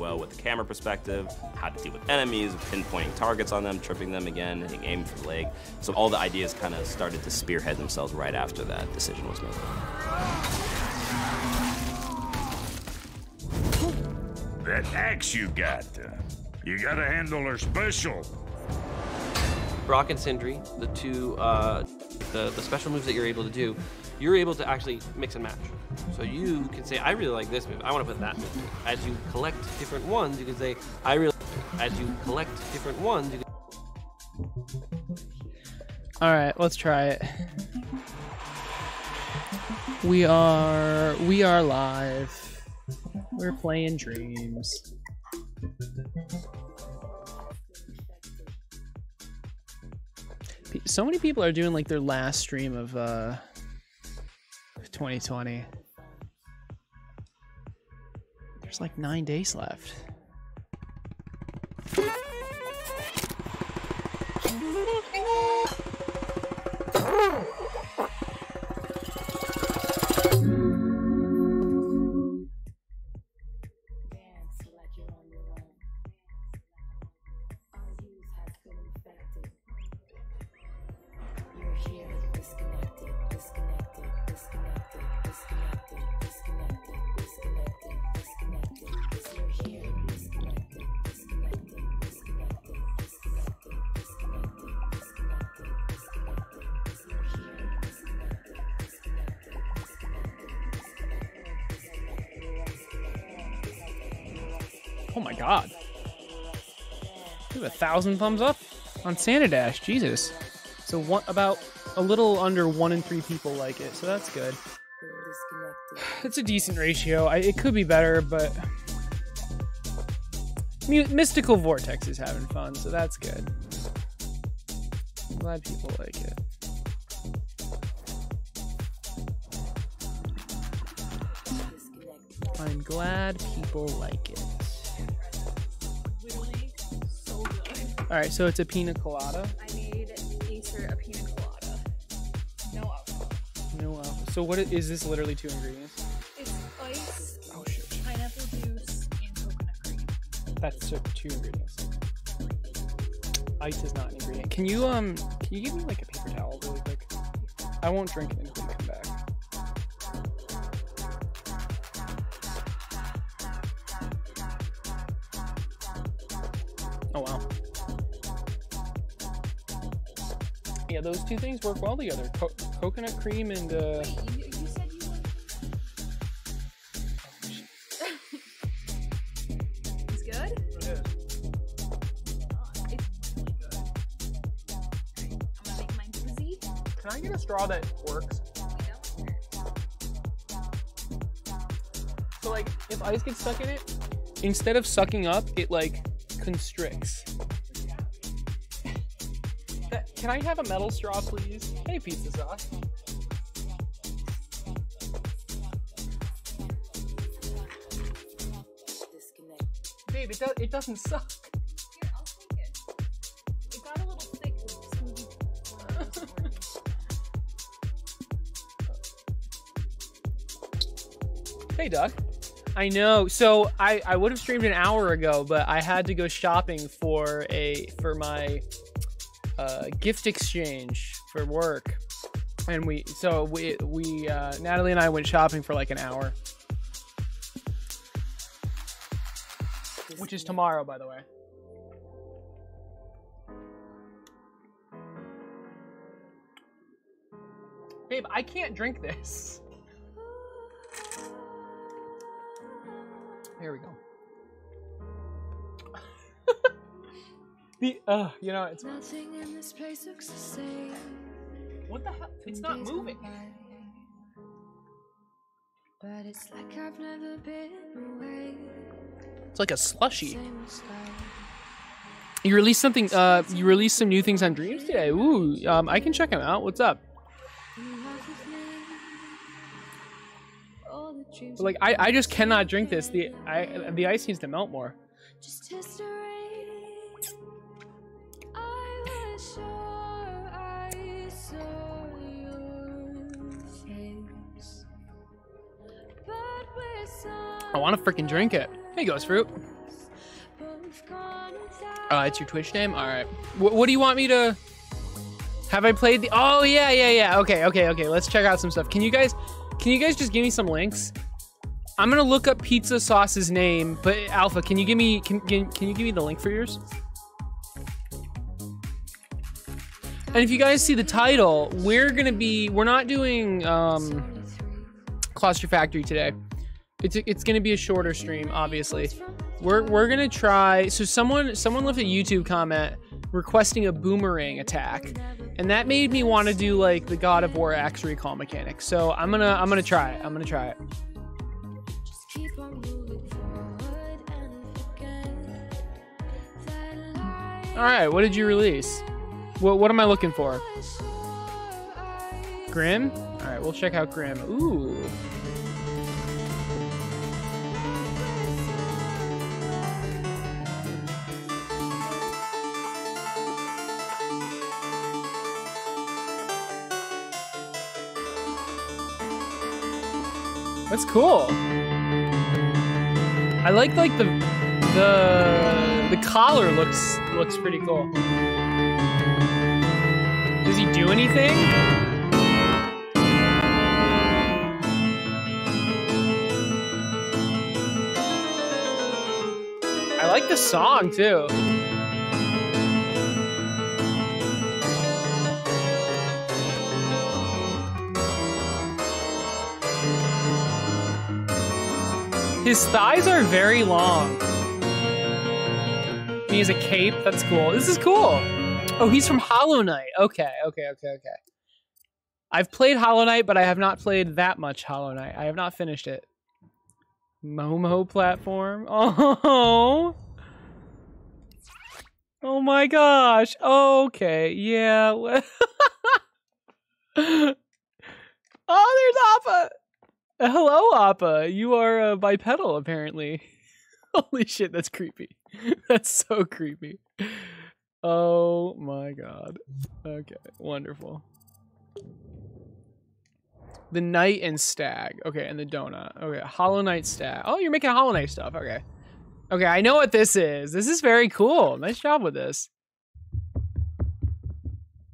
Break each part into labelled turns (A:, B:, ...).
A: well with the camera perspective, how to deal with enemies, pinpointing targets on them, tripping them again, and aiming for the leg. So all the ideas kind of started to spearhead themselves right after that decision was made.
B: That axe you got, you gotta handle her special.
C: Brock and Sindri, the two, the special moves that you're able to do, you're able to actually mix and match. So you can say, I really like this move, I want to put that move. As you collect different ones, you can say, I really, as you collect different ones, you can...
D: All right, let's try it. We are live. We're playing Dreams. So many people are doing like their last stream of 2020. There's like 9 days left. Oh my god. We have 1,000 thumbs up on Santa Dash. Jesus. So about a little under 1 in 3 people like it, so that's good. It's a decent ratio. It could be better, but Mystical Vortex is having fun, so that's good. I'm glad people like it. I'm glad people like it.
E: Literally so good.
D: Alright, so it's a pina colada.
E: I made Acer a pina colada. No alcohol.
D: No alcohol. So what is this? Literally 2 ingredients?
E: It's ice,
D: Oh shit.
E: pineapple juice, and coconut cream.
D: That's 2 ingredients. Ice is not an ingredient. Can you give me like a paper towel really quick? I won't drink it until you come back. Oh wow. Yeah, those 2 things work well together. Coconut cream and
E: Wait, you said you would. It's good?
D: It is.
E: It's really good. I'm gonna make mine fizzy.
D: Can I get a straw that works? So like, if ice gets stuck in it, instead of sucking up, it like constricts. Can I have a metal straw, please? Hey, pizza sauce. Babe, it doesn't suck.
E: Here, I'll take it. It got a little thick with the smoothie.
D: Hey, Duck. I know. So I would have streamed an hour ago, but I had to go shopping for my gift exchange for work, and we Natalie and I went shopping for like an hour, which is tomorrow, by the way. Babe, I can't drink this. Here we go. You know, it's
F: Nothing in this place looks the same.
D: what the hell? It's not moving.
F: But it's like I've never been away.
D: It's like a slushy.
F: Same sky.
D: You released something. You released some new things on Dreams today. Ooh, I can check them out. What's up?
F: All the dreams
D: Like I just cannot drink this. The ice needs to melt more.
F: just history. I was sure I saw your face. But we're
D: I want to freaking drink it. Hey, Ghost Fruit. It's your Twitch name? All right. What do you want me to... Have I played the... Oh, yeah. Okay. Let's check out some stuff. Can you guys just give me some links? I'm gonna look up Pizza Sauce's name, but Alpha, can you give me can you give me the link for yours? And if you guys see the title, we're not doing Cluster Factory today. It's gonna be a shorter stream, obviously. We're gonna try. So someone left a YouTube comment requesting a boomerang attack, and that made me want to do like the God of War Axe Recall mechanic. So I'm gonna try it. All right, what did you release? What am I looking for? Grim? All right, we'll check out Grim. Ooh. That's cool. I like the collar looks pretty cool. Does he do anything? I like the song too. His thighs are very long. He has a cape. That's cool. This is cool. Oh, he's from Hollow Knight. Okay. I've played Hollow Knight, but I have not played that much Hollow Knight. I have not finished it. Momo platform. Oh. Oh my gosh. Okay. Yeah. Oh, there's Appa. Hello, Appa. You are bipedal, apparently. Holy shit, that's creepy. That's so creepy. Oh my god. Okay, wonderful. The Knight and Stag. Okay, and the Donut. Okay, Hollow Knight Stag. Oh, you're making Hollow Knight stuff. Okay. Okay, I know what this is. This is very cool. Nice job with this.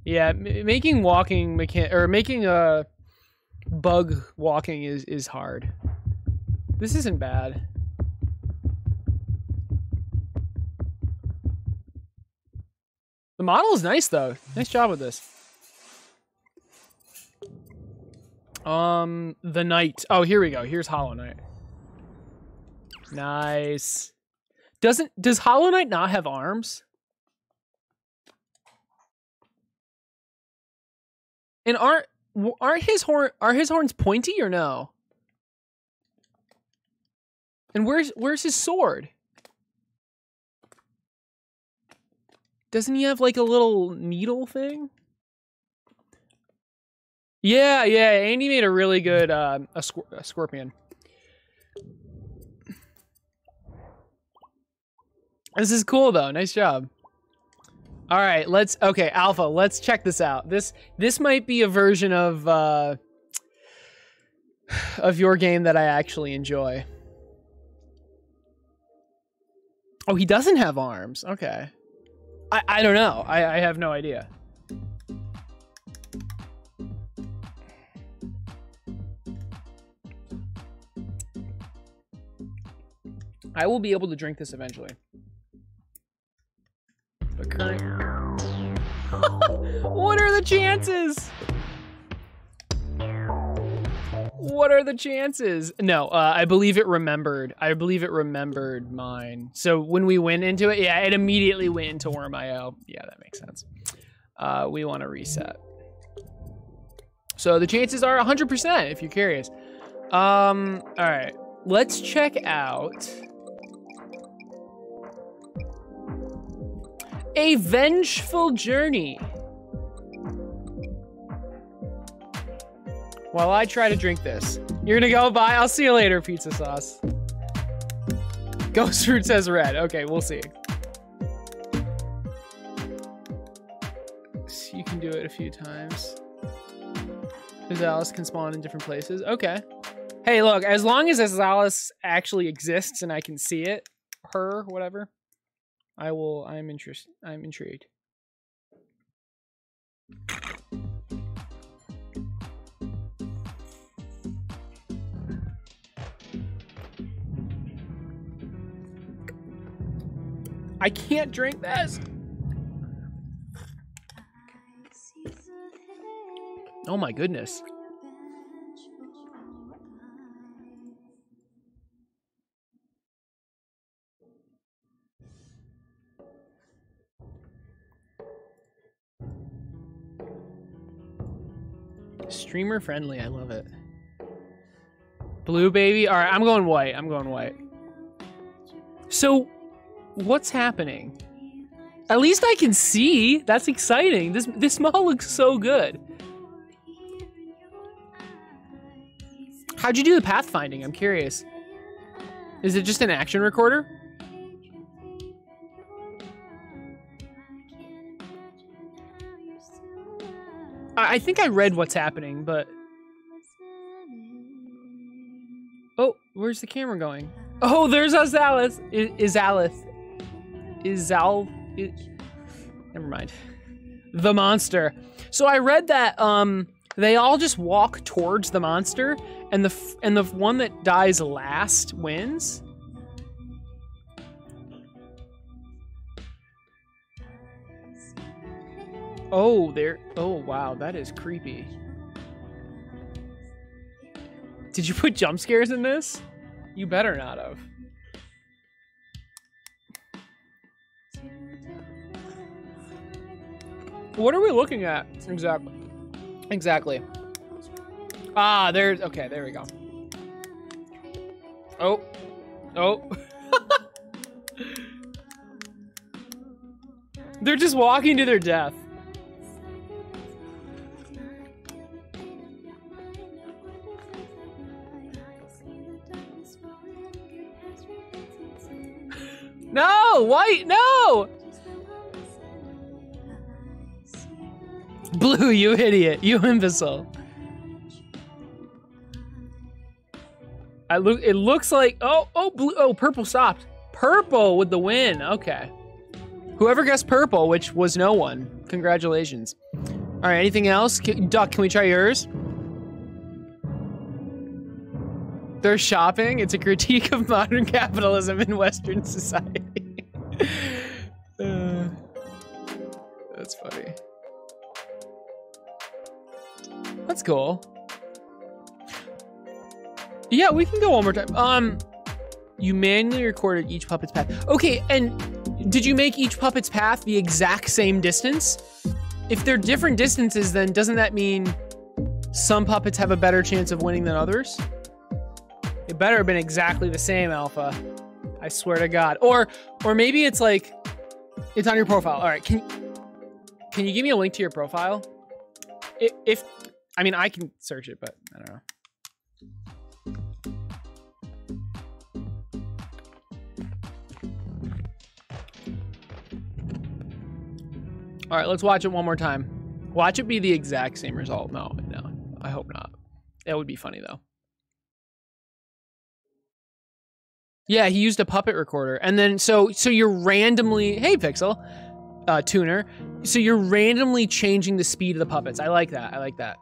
D: Yeah, making walking making a bug walking is hard. This isn't bad. The model is nice though. Nice job with this. The Knight. Oh, here we go. Here's Hollow Knight. Nice. Does Hollow Knight not have arms? And aren't his horns pointy or no? And where's his sword? Doesn't he have like a little needle thing? Yeah, Andy made a really good a scorpion. This is cool though. Nice job. All right, okay, Alpha, let's check this out. This might be a version of your game that I actually enjoy. Oh, he doesn't have arms. Okay. I don't know. I have no idea. I will be able to drink this eventually. But current... What are the chances? What are the chances? No, I believe it remembered. I believe it remembered mine. So when we went into it, yeah, it immediately went into Worm.io. Yeah, that makes sense. We want to reset. So the chances are 100% if you're curious. All right, let's check out A Vengeful Journey. While I try to drink this. You're gonna go? Bye. I'll see you later, Pizza Sauce. Ghost Fruit says red. Okay, we'll see. You can do it a few times. Azalis can spawn in different places. Okay. Hey, look, as long as Azalis actually exists and I can see it, her, whatever, I'm interested. I'm intrigued. I can't drink this. Oh my goodness. Streamer friendly, I love it. Blue baby. All right, I'm going white. I'm going white. So, what's happening? At least I can see. That's exciting. This mall looks so good. How'd you do the pathfinding? I'm curious. Is it just an action recorder? I think I read what's happening, but... Oh, where's the camera going? Oh, there's Azalith. Never mind. The monster. So I read that they all just walk towards the monster, and the one that dies last wins. Oh, there. Oh, wow, that is creepy. Did you put jump scares in this? You better not have. What are we looking at exactly? Exactly. Ah, there's. Okay, there we go. Oh. Oh. They're just walking to their death. No, white, no! Blue, you idiot, you imbecile. It looks like, blue, purple stopped. Purple with the win, okay. Whoever guessed purple, which was no one, congratulations. All right, anything else? Duck, can we try yours? They're shopping. It's a critique of modern capitalism in Western society. That's funny. That's cool. Yeah, we can go one more time. You manually recorded each puppet's path. Okay, and did you make each puppet's path the exact same distance? If they're different distances, then doesn't that mean some puppets have a better chance of winning than others? It better have been exactly the same, Alpha. I swear to God. Or maybe it's like, it's on your profile. All right, can you give me a link to your profile? I mean, I can search it, but I don't know. All right, let's watch it one more time. Watch it be the exact same result. No, I hope not. That would be funny though. Yeah, he used a puppet recorder. And then, so you're randomly, hey Pixel, tuner. So you're randomly changing the speed of the puppets. I like that, I like that.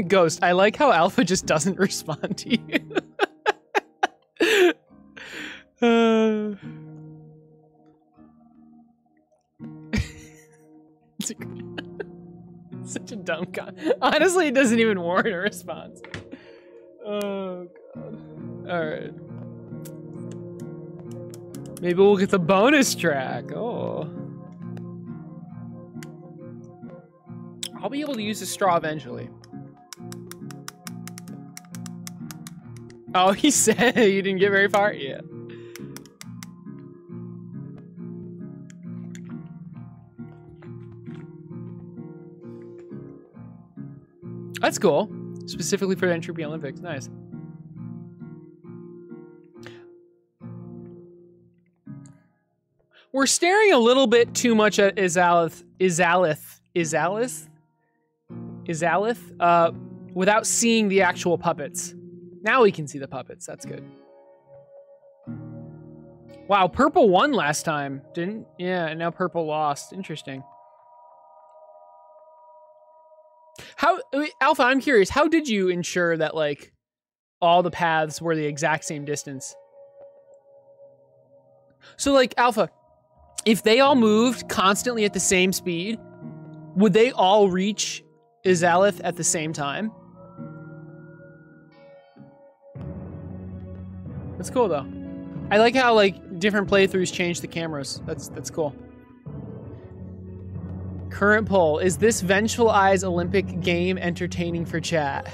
D: Ghost, I like how Alpha just doesn't respond to you. Such a dumb con. Honestly, it doesn't even warrant a response. Oh, God. All right. Maybe we'll get the bonus track. Oh. I'll be able to use the straw eventually. Oh, he said you didn't get very far? Yeah. That's cool. Specifically for the Entropy Olympics. Nice. We're staring a little bit too much at Izalith. without seeing the actual puppets. Now we can see the puppets. That's good. Wow, purple won last time, didn't? Yeah, and now purple lost. Interesting. Alpha, I'm curious, how did you ensure that, like, all the paths were the exact same distance? So, like, Alpha, if they all moved constantly at the same speed, would they all reach Izalith at the same time? That's cool, though. I like how, like, different playthroughs change the cameras. That's cool. Current poll. Is this Vengeful Eyes Olympic game entertaining for chat?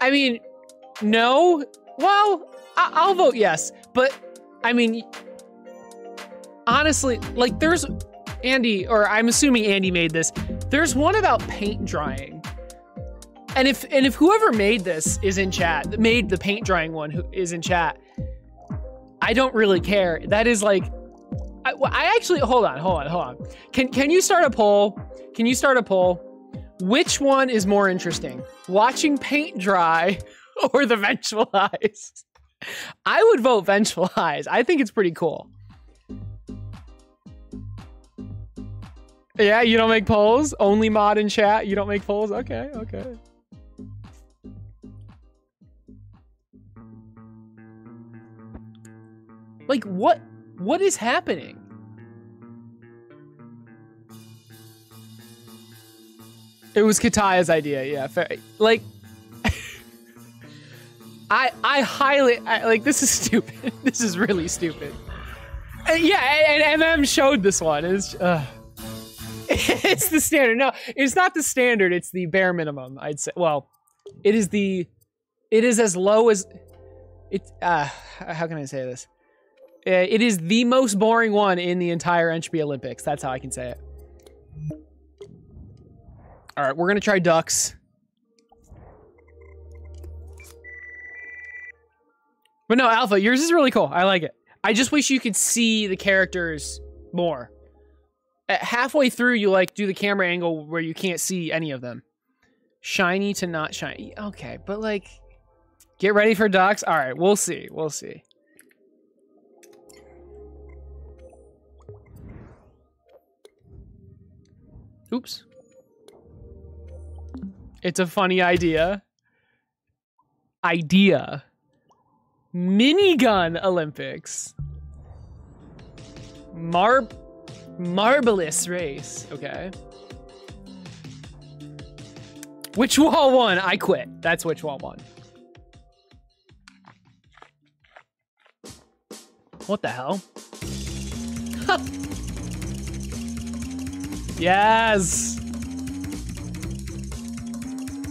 D: I mean, no. Well, I'll vote yes. But, I mean, honestly, like, there's Andy, or I'm assuming Andy made this. There's one about paint drying. And if whoever made this is in chat, made the paint drying one who is in chat, I don't really care. That is like, I actually, hold on. Can you start a poll? Can you start a poll? Which one is more interesting? Watching paint dry or the Vengeful Eyes? I would vote Vengeful Eyes. I think it's pretty cool. Yeah, you don't make polls? Only mod in chat, you don't make polls? Okay. Like, what is happening? It was Kataya's idea, yeah. Fair. Like, I highly, like, this is stupid. This is really stupid. Yeah, and MM showed this one. It's the standard. No, it's not the standard. It's the bare minimum, I'd say. Well, it is as low as, it's, how can I say this? It is the most boring one in the entire Entropy Olympics. That's how I can say it. All right, we're gonna try ducks. But no, Alpha, yours is really cool. I like it. I just wish you could see the characters more. Halfway through, you like do the camera angle where you can't see any of them. Shiny to not shiny. Okay, but like, get ready for ducks. All right, we'll see. We'll see. Oops. It's a funny idea. Minigun Olympics. Marvelous race. Okay. Which wall won? I quit. That's which wall won. What the hell? Yes.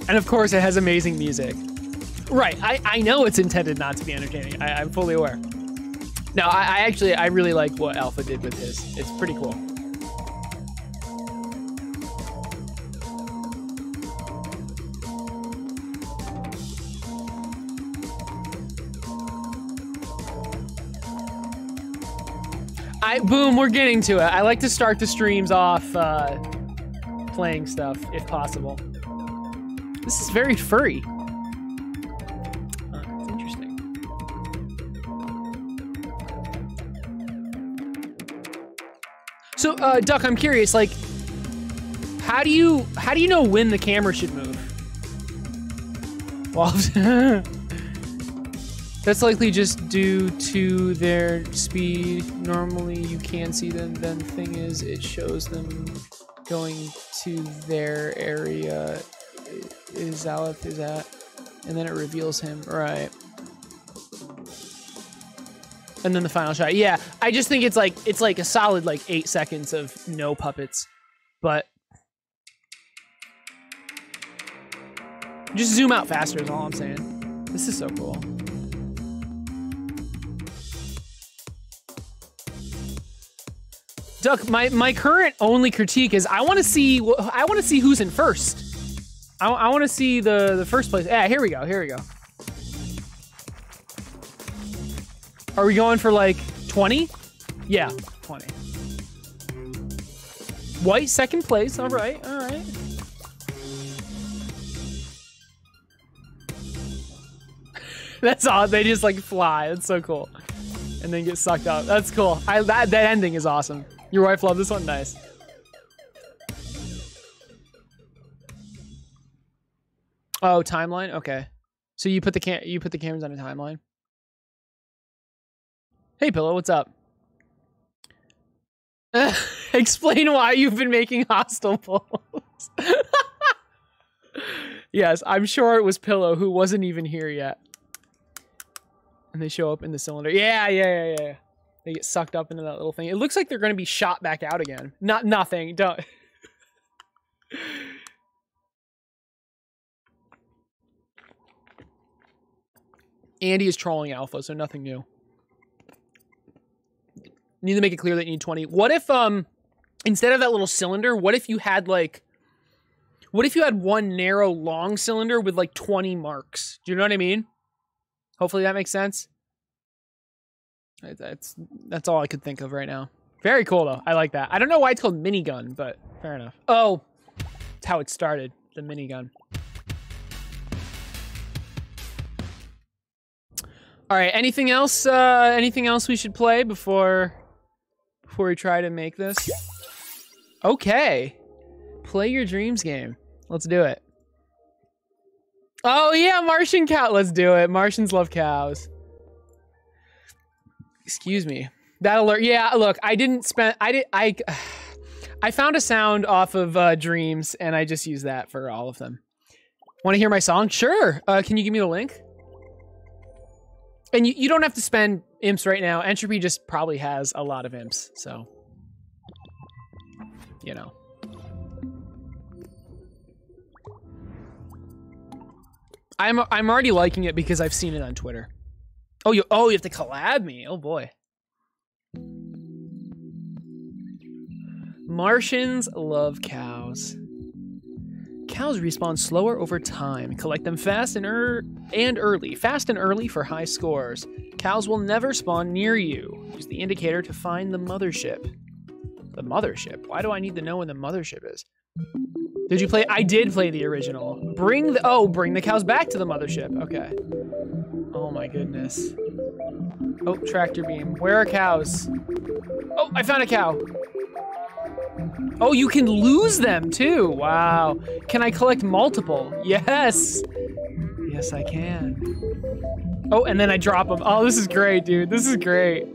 D: And of course it has amazing music. Right, I know it's intended not to be entertaining. I'm fully aware. No, I really like what Alpha did with his. It's pretty cool. Boom, we're getting to it. I like to start the streams off playing stuff, if possible. This is very furry. It's interesting. So, Duck, I'm curious, like, how do you know when the camera should move? Well, that's likely just due to their speed. Normally you can see them, then the thing is, it shows them going to their area Izalith is at, and then it reveals him, right? And then the final shot. Yeah, I just think it's like a solid like 8 seconds of no puppets, but just zoom out faster is all I'm saying. This is so cool. Duck, my current only critique is I want to see who's in first. I want to see the first place. Yeah, here we go. Are we going for like 20? Yeah, 20. White second place. All right. That's all. They just like fly. That's so cool. And then get sucked up. That's cool. That ending is awesome. Your wife loved this one? Nice. Oh, timeline? Okay. So you put the cameras on a timeline? Hey, Pillow, what's up? Explain why you've been making hostile polls. Yes, I'm sure it was Pillow who wasn't even here yet. And they show up in the cylinder. Yeah. They get sucked up into that little thing. It looks like they're going to be shot back out again. Nothing. Don't. Andy is trolling Alpha, so nothing new. Need to make it clear that you need 20. What if, instead of that little cylinder, what if you had one narrow, long cylinder with like 20 marks? Do you know what I mean? Hopefully that makes sense. That's all I could think of right now. Very cool though. I like that. I don't know why it's called minigun, but fair enough. Oh, that's how it started. The minigun. All right. Anything else? Anything else we should play before we try to make this? Okay. Play your dreams game. Let's do it. Oh yeah, Martian cow. Let's do it. Martians love cows. Excuse me. That alert. Yeah, look, I found a sound off of Dreams and I just used that for all of them. Want to hear my song? Sure. Can you give me the link? And you don't have to spend imps right now. Entropy just probably has a lot of imps, so you know. I'm already liking it because I've seen it on Twitter. Oh, you have to collab me. Oh boy. Martians love cows. Cows respawn slower over time. Collect them fast and early. Fast and early for high scores. Cows will never spawn near you. Use the indicator to find the mothership. The mothership? Why do I need to know when the mothership is? Did you play? I did play the original. Bring the cows back to the mothership. Okay. Oh my goodness. Oh, tractor beam. Where are cows? Oh, I found a cow. Oh, you can lose them too. Wow. Can I collect multiple? Yes. Yes, I can. Oh, and then I drop them. Oh, this is great, dude. This is great.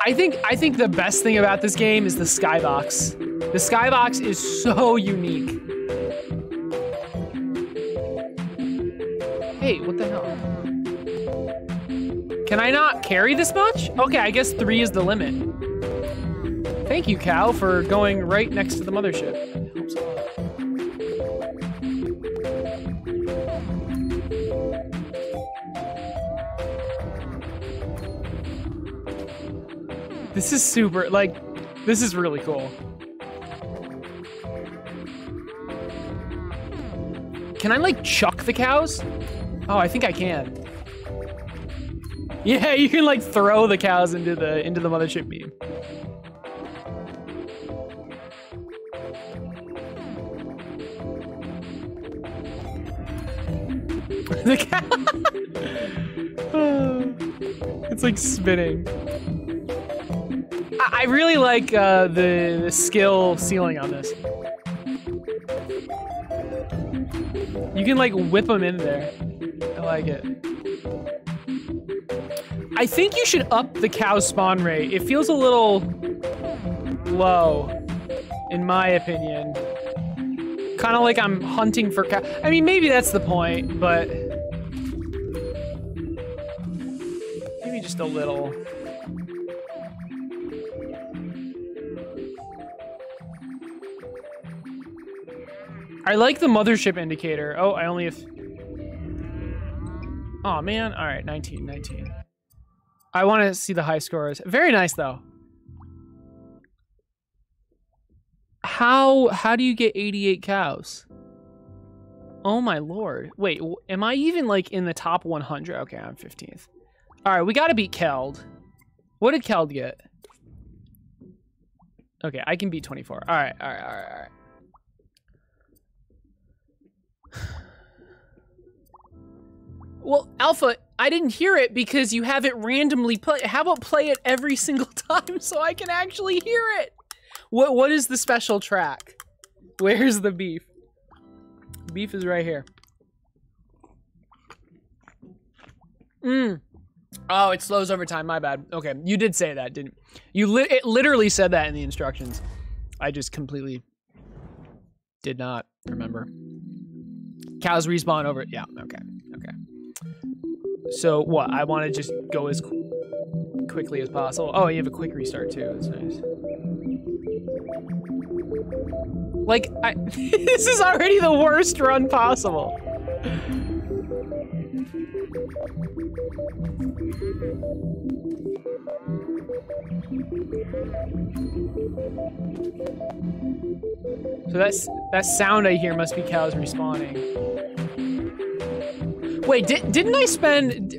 D: I think the best thing about this game is the skybox. The skybox is so unique. Hey, what the hell? Can I not carry this much? Okay, I guess 3 is the limit. Thank you, cow, for going right next to the mothership. Helps a lot. This is super, like, this is really cool. Can I, like, chuck the cows? Oh, I think I can. Yeah, you can, like, throw the cows into the mothership beam. The cow. It's like spinning. I really like the skill ceiling on this. You can like whip them in there. I like it. I think you should up the cow spawn rate. It feels a little low, in my opinion. Kind of like I'm hunting for cow. I mean, maybe that's the point, but maybe just a little. I like the mothership indicator. Oh, I only have... Oh, man. All right, 19. I want to see the high scores. Very nice, though. How do you get 88 cows? Oh, my lord. Wait, am I even, like, in the top 100? Okay, I'm 15th. All right, we got to beat Keld. What did Keld get? Okay, I can beat 24. All right. Well, Alpha, I didn't hear it because you have it randomly play. How about play it every single time so I can actually hear it? What is the special track? Where's the beef? Beef is right here. Oh, it slows over time. My bad. Okay, you did say that, didn't you? It literally said that in the instructions. I just completely did not remember. Cows respawn over. Yeah. Okay. Okay. So what? I want to just go as quickly as possible. Oh, you have a quick restart too. That's nice. Like, this is already the worst run possible. So that sound I hear must be cows respawning. Wait, didn't I spend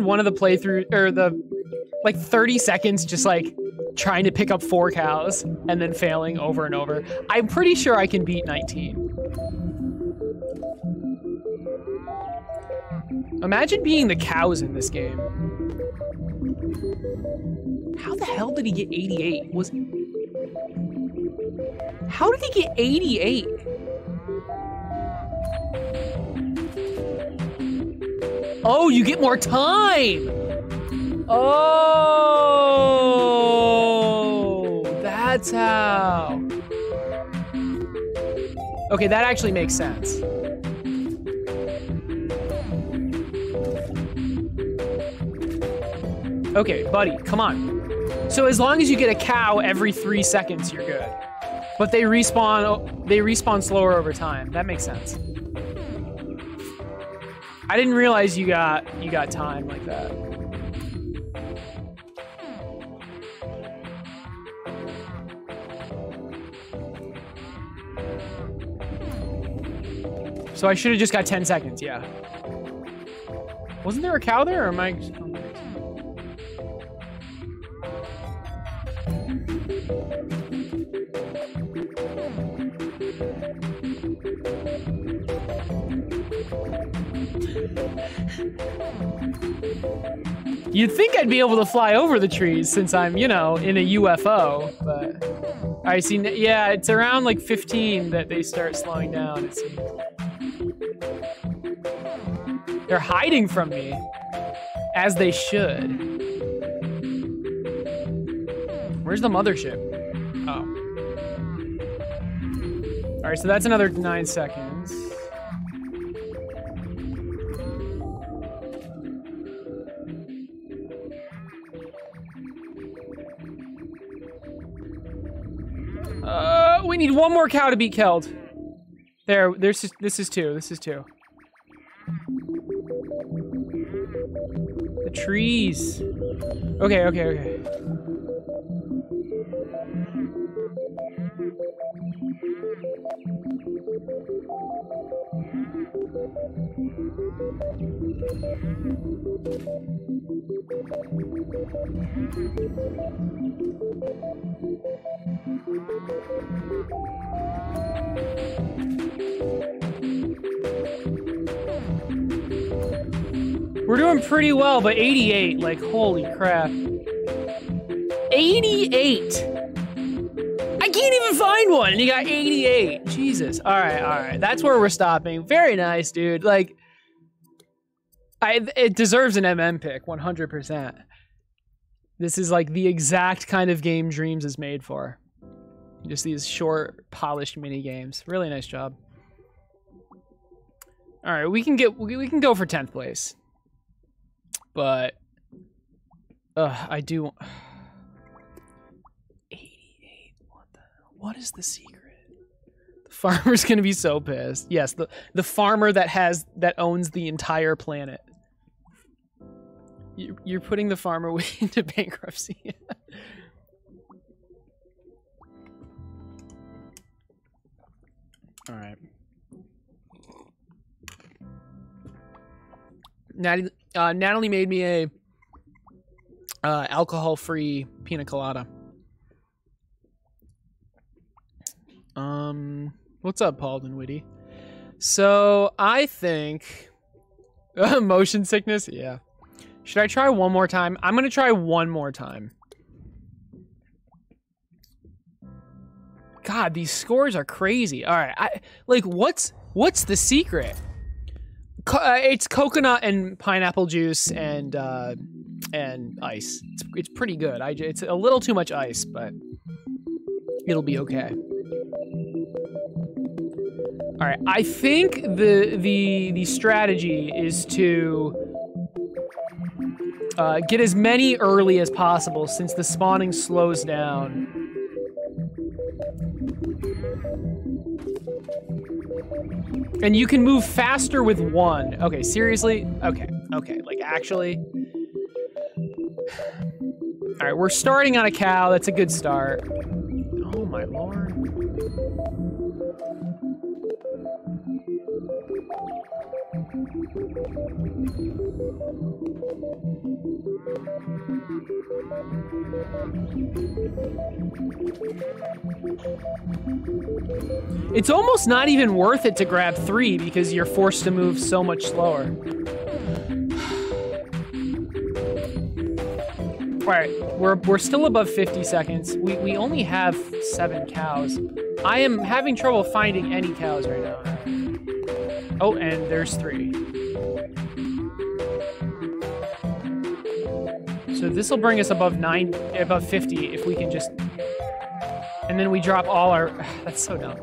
D: one of the playthrough or the like 30 seconds just like trying to pick up 4 cows and then failing over and over? I'm pretty sure I can beat 19. Imagine being the cows in this game. How the hell did he get 88? How did he get 88? Oh, you get more time! Oh, that's how. Okay, that actually makes sense. Okay, buddy, come on. So as long as you get a cow every 3 seconds, you're good. But they respawn slower over time. That makes sense. I didn't realize you got time like that. So I should have just got 10 seconds, yeah. Wasn't there a cow there, or am I... You'd think I'd be able to fly over the trees since I'm, you know, in a UFO, but... I see, yeah, it's around like 15 that they start slowing down, it seems. They're hiding from me, as they should. Where's the mothership? Oh. All right, so that's another 9 seconds. We need one more cow to beat Keld. This is 2. This is 2. The trees. Okay, okay, okay. We're doing pretty well, but 88, like, holy crap. 88! I can't even find one, and you got 88. Jesus. All right. That's where we're stopping. Very nice, dude. Like, it deserves an MM pick, 100%. This is like the exact kind of game Dreams is made for. Just these short, polished mini games. Really nice job. All right, we can go for 10th place. But I do 88. What is the secret? The farmer's gonna be so pissed. Yes, the farmer that owns the entire planet. You're putting the farmer into bankruptcy. All right. Natalie made me a alcohol-free pina colada. What's up, Paul Dinwiddie? So I think Motion sickness? Yeah. Should I try one more time? I'm gonna try one more time. God, these scores are crazy. All right, what's the secret? It's coconut and pineapple juice and ice. It's pretty good. It's a little too much ice, but it'll be okay. All right, I think the strategy is to get as many early as possible since the spawning slows down. And you can move faster with one. Okay, seriously? Okay, like actually. All right, we're starting on a cow. That's a good start. Oh my lord. It's almost not even worth it to grab 3 because you're forced to move so much slower. All right, we're still above 50 seconds. We only have 7 cows. I am having trouble finding any cows right now. Oh, and there's 3. So this will bring us above 50 if we can just, and then we drop all our, that's so dumb.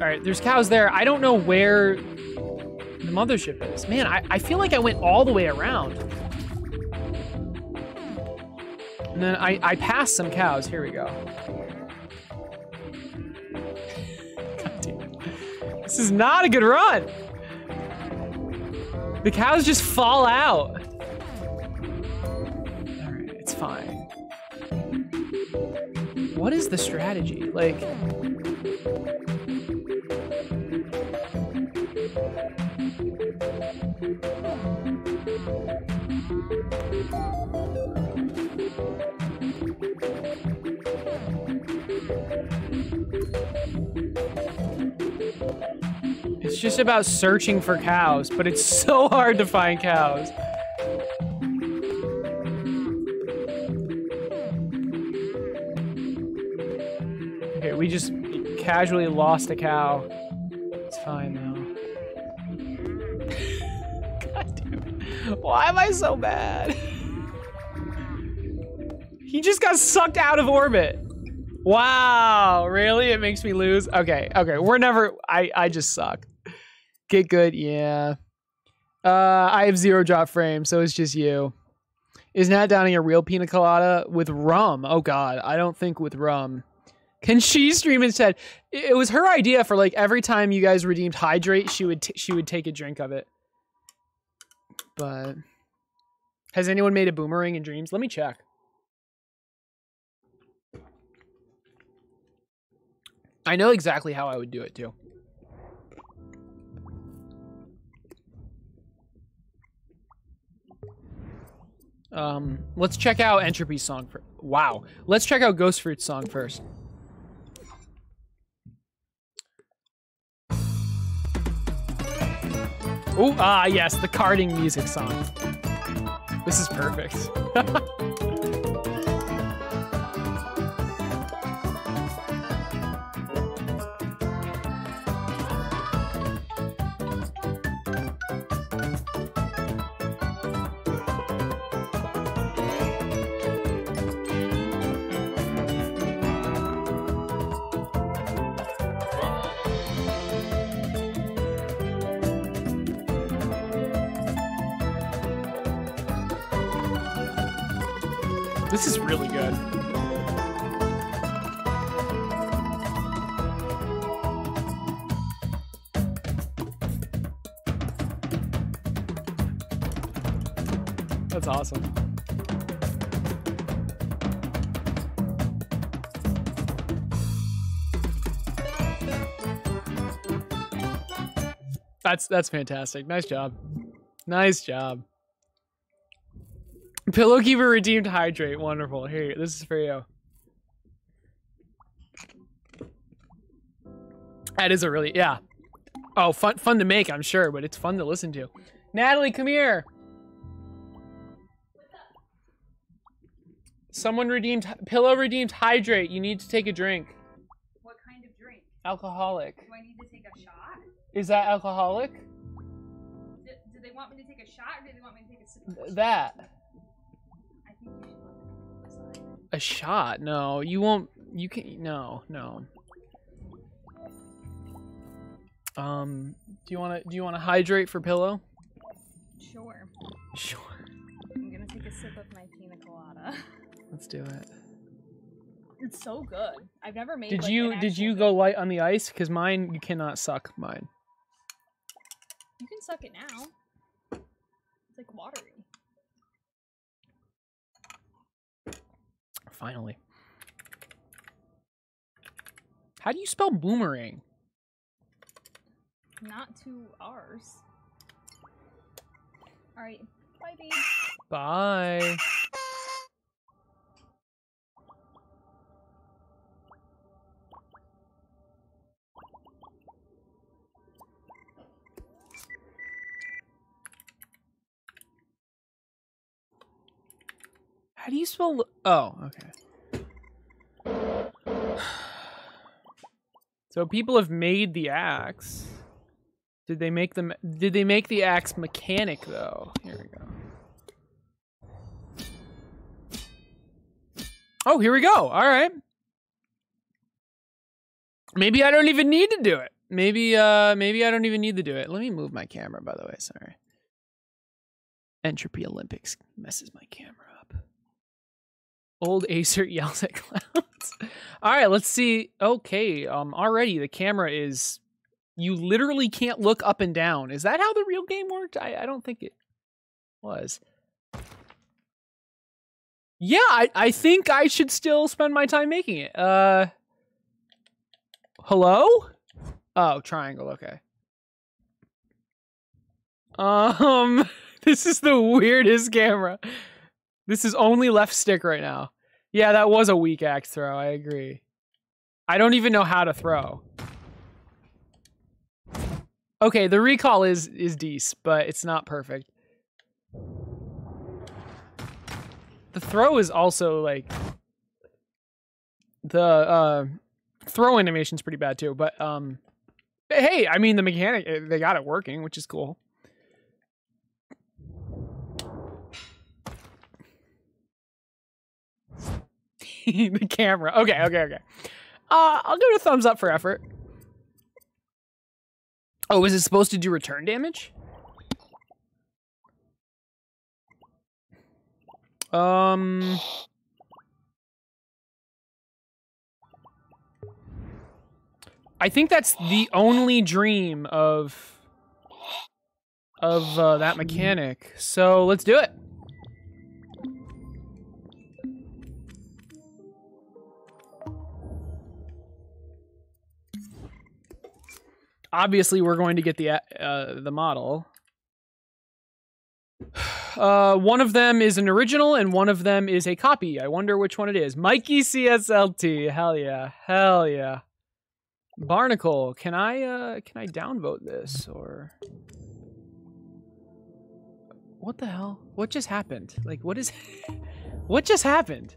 D: All right, there's cows there. I don't know where the mothership is. Man, I feel like I went all the way around. And then I passed some cows. Here we go. God damn it. This is not a good run. The cows just fall out. All right, it's fine. What is the strategy? Like, it's just about searching for cows, but it's so hard to find cows. Okay, we just casually lost a cow. It's fine though. God damn it. Why am I so bad? He just got sucked out of orbit. Wow, really? It makes me lose? Okay, we're never, I just suck. Get good, yeah. I have 0 drop frame, so it's just you. Is Nat Downing a real pina colada with rum? Oh god, I don't think with rum. Can she stream instead? It was her idea for like every time you guys redeemed Hydrate, she would take a drink of it. But has anyone made a boomerang in Dreams? Let me check. I know exactly how I would do it too. Let's check out Entropy's song first. Wow. Let's check out Ghost Fruit's song first. Oh, yes, the carding music song. This is perfect. This is really good. That's awesome. That's fantastic. Nice job. Nice job. Pillowkeeper redeemed Hydrate. Wonderful. Here, this is for you. That is a really, yeah. Oh, fun to make, I'm sure, but it's fun to listen to. Natalie, come here. Someone redeemed, Pillow redeemed hydrate. You need to take a drink.
E: What kind of drink?
D: Alcoholic.
E: Do I need to take a shot?
D: Is that alcoholic?
E: Do they want me to take a shot or do they want me to take a sip? Of
D: That.
E: I think you should let them decide.
D: A shot? No, you won't. You can. No, no. Do you wanna hydrate for Pillow?
E: Sure.
D: Sure.
E: I'm gonna take a sip of my pina colada.
D: Let's do it.
E: It's so good. I've never made.
D: Did
E: like,
D: you
E: an
D: did
E: actual
D: you
E: good-
D: go light on the ice? Cause mine, you cannot suck mine.
E: You can suck it now. It's like watery.
D: Finally. How do you spell boomerang?
E: Not 2 R's. All right. Bye, babe.
D: Bye. How do you spell? Oh, okay. So people have made the axe. Did they make them? Did they make the axe mechanic though? Here we go. Oh, here we go. All right. Maybe I don't even need to do it. Maybe I don't even need to do it. Let me move my camera, by the way. Sorry. Entropy Olympics messes my camera up. Old Acer yells at clowns. All right, let's see. Okay, already the camera is... You literally can't look up and down. Is that how the real game worked? I don't think it was. Yeah, I think I should still spend my time making it. Hello? Oh, triangle, okay. This is the weirdest camera. This is only left stick right now. Yeah, that was a weak axe throw, I agree. I don't even know how to throw. Okay, the recall is decent, but it's not perfect. The throw is also like... The throw animation's pretty bad too, but hey, I mean the mechanic, they got it working, which is cool. The camera. Okay. I'll give it a thumbs up for effort. Oh, is it supposed to do return damage? I think that's the only dream of that mechanic. So let's do it. Obviously, we're going to get the model. One of them is an original, and one of them is a copy. I wonder which one it is. Mikey CSLT. Hell yeah. Hell yeah. Barnacle. Can I downvote this or what the hell? What just happened? Like, what is what just happened?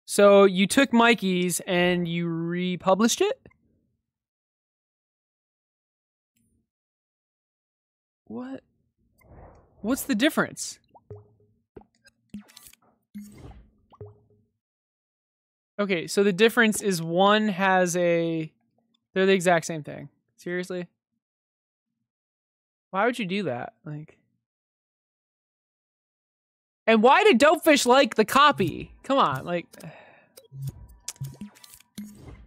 D: So you took Mikey's and you republished it? What? What's the difference? Okay, so the difference is one has a... They're the exact same thing. Seriously? Why would you do that? Like... And why did Dopefish like the copy? Come on, like...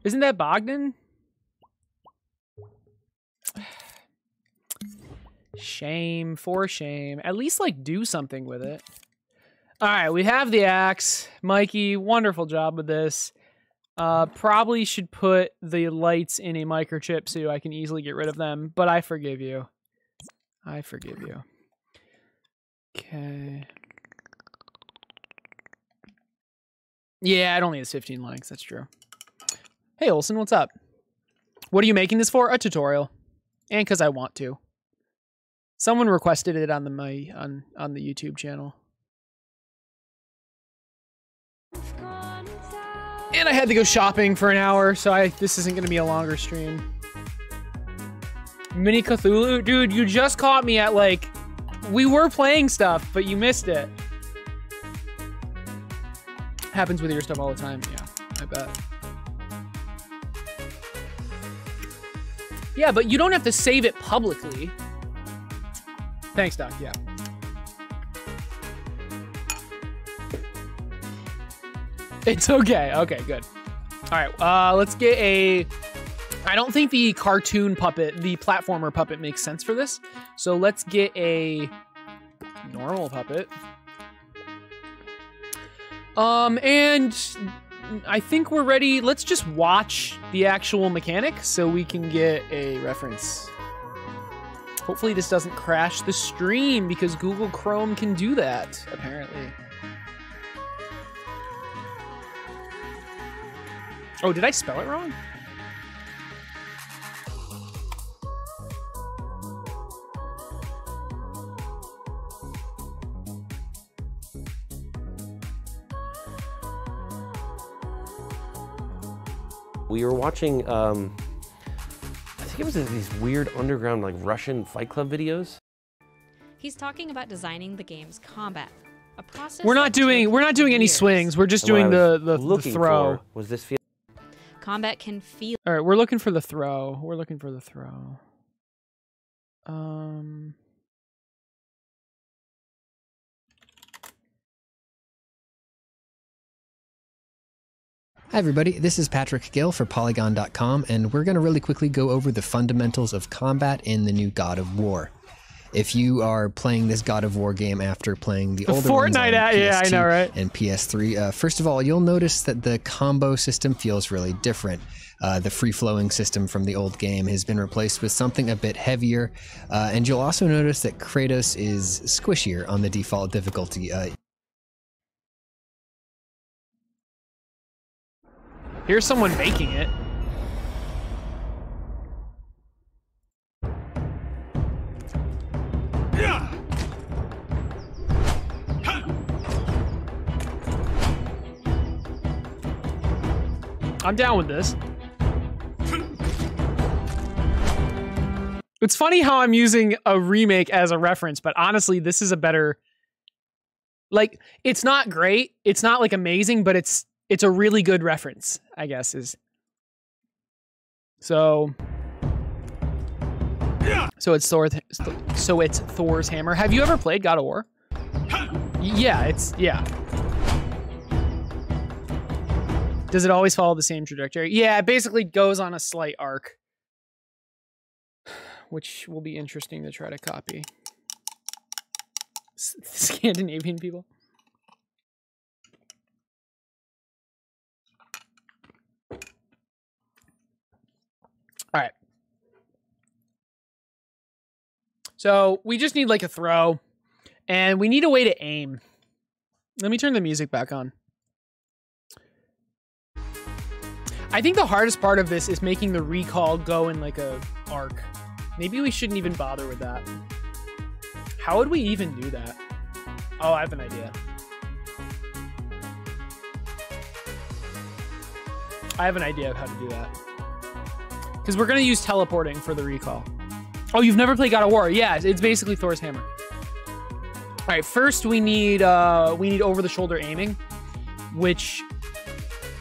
D: Isn't that Bogdan? Shame, for shame. At least, like, do something with it. Alright, we have the axe. Mikey, wonderful job with this. Probably should put the lights in a microchip so I can easily get rid of them, but I forgive you. I forgive you. Okay. Yeah, it only has 15 likes, that's true. Hey, Olsen, what's up? What are you making this for? A tutorial. And because I want to. Someone requested it on the on the YouTube channel. And I had to go shopping for an hour, so this isn't going to be a longer stream. Mini Cthulhu? Dude, you just caught me at, like... We were playing stuff, but you missed it. Happens with your stuff all the time. Yeah, I bet. Yeah, but you don't have to save it publicly. Thanks, Doc. Yeah. It's okay. Okay, good. All right, let's get a... I don't think the cartoon puppet, the platformer puppet makes sense for this. So let's get a normal puppet. And I think we're ready. Let's just watch the actual mechanic so we can get a reference. Hopefully this doesn't crash the stream because Google Chrome can do that, apparently. Oh, did I spell it wrong?
C: We were watching, I think it was these weird underground, like Russian Fight Club videos.
G: He's talking about designing the game's combat, a process.
D: We're not doing any swings. We're just doing the throw.
C: Was this feel?
G: Combat can feel.
D: All right, we're looking for the throw. We're looking for the throw.
H: Hi everybody, this is Patrick Gill for Polygon.com, and we're going to really quickly go over the fundamentals of combat in the new God of War. If you are playing this God of War game after playing the older ones on PS2
D: yeah, I know, right?
H: And PS3, first of all, you'll notice that the combo system feels really different. The free-flowing system from the old game has been replaced with something a bit heavier, and you'll also notice that Kratos is squishier on the default difficulty.
D: Here's someone making it. I'm down with this. It's funny how I'm using a remake as a reference, but honestly, this is a better... Like, it's not great. It's not, like, amazing, but it's a really good reference, I guess, is... So it's Thor's hammer. Have you ever played God of War? Yeah, yeah. Does it always follow the same trajectory? Yeah, it basically goes on a slight arc, which will be interesting to try to copy. Scandinavian people. All right. So we just need like a throw, and we need a way to aim. Let me turn the music back on. I think the hardest part of this is making the recoil go in like a arc. Maybe we shouldn't even bother with that. How would we even do that? Oh, I have an idea. I have an idea of how to do that. Because we're going to use teleporting for the recoil. Oh, you've never played God of War? Yeah, it's basically Thor's hammer. All right, first we need over-the-shoulder aiming, which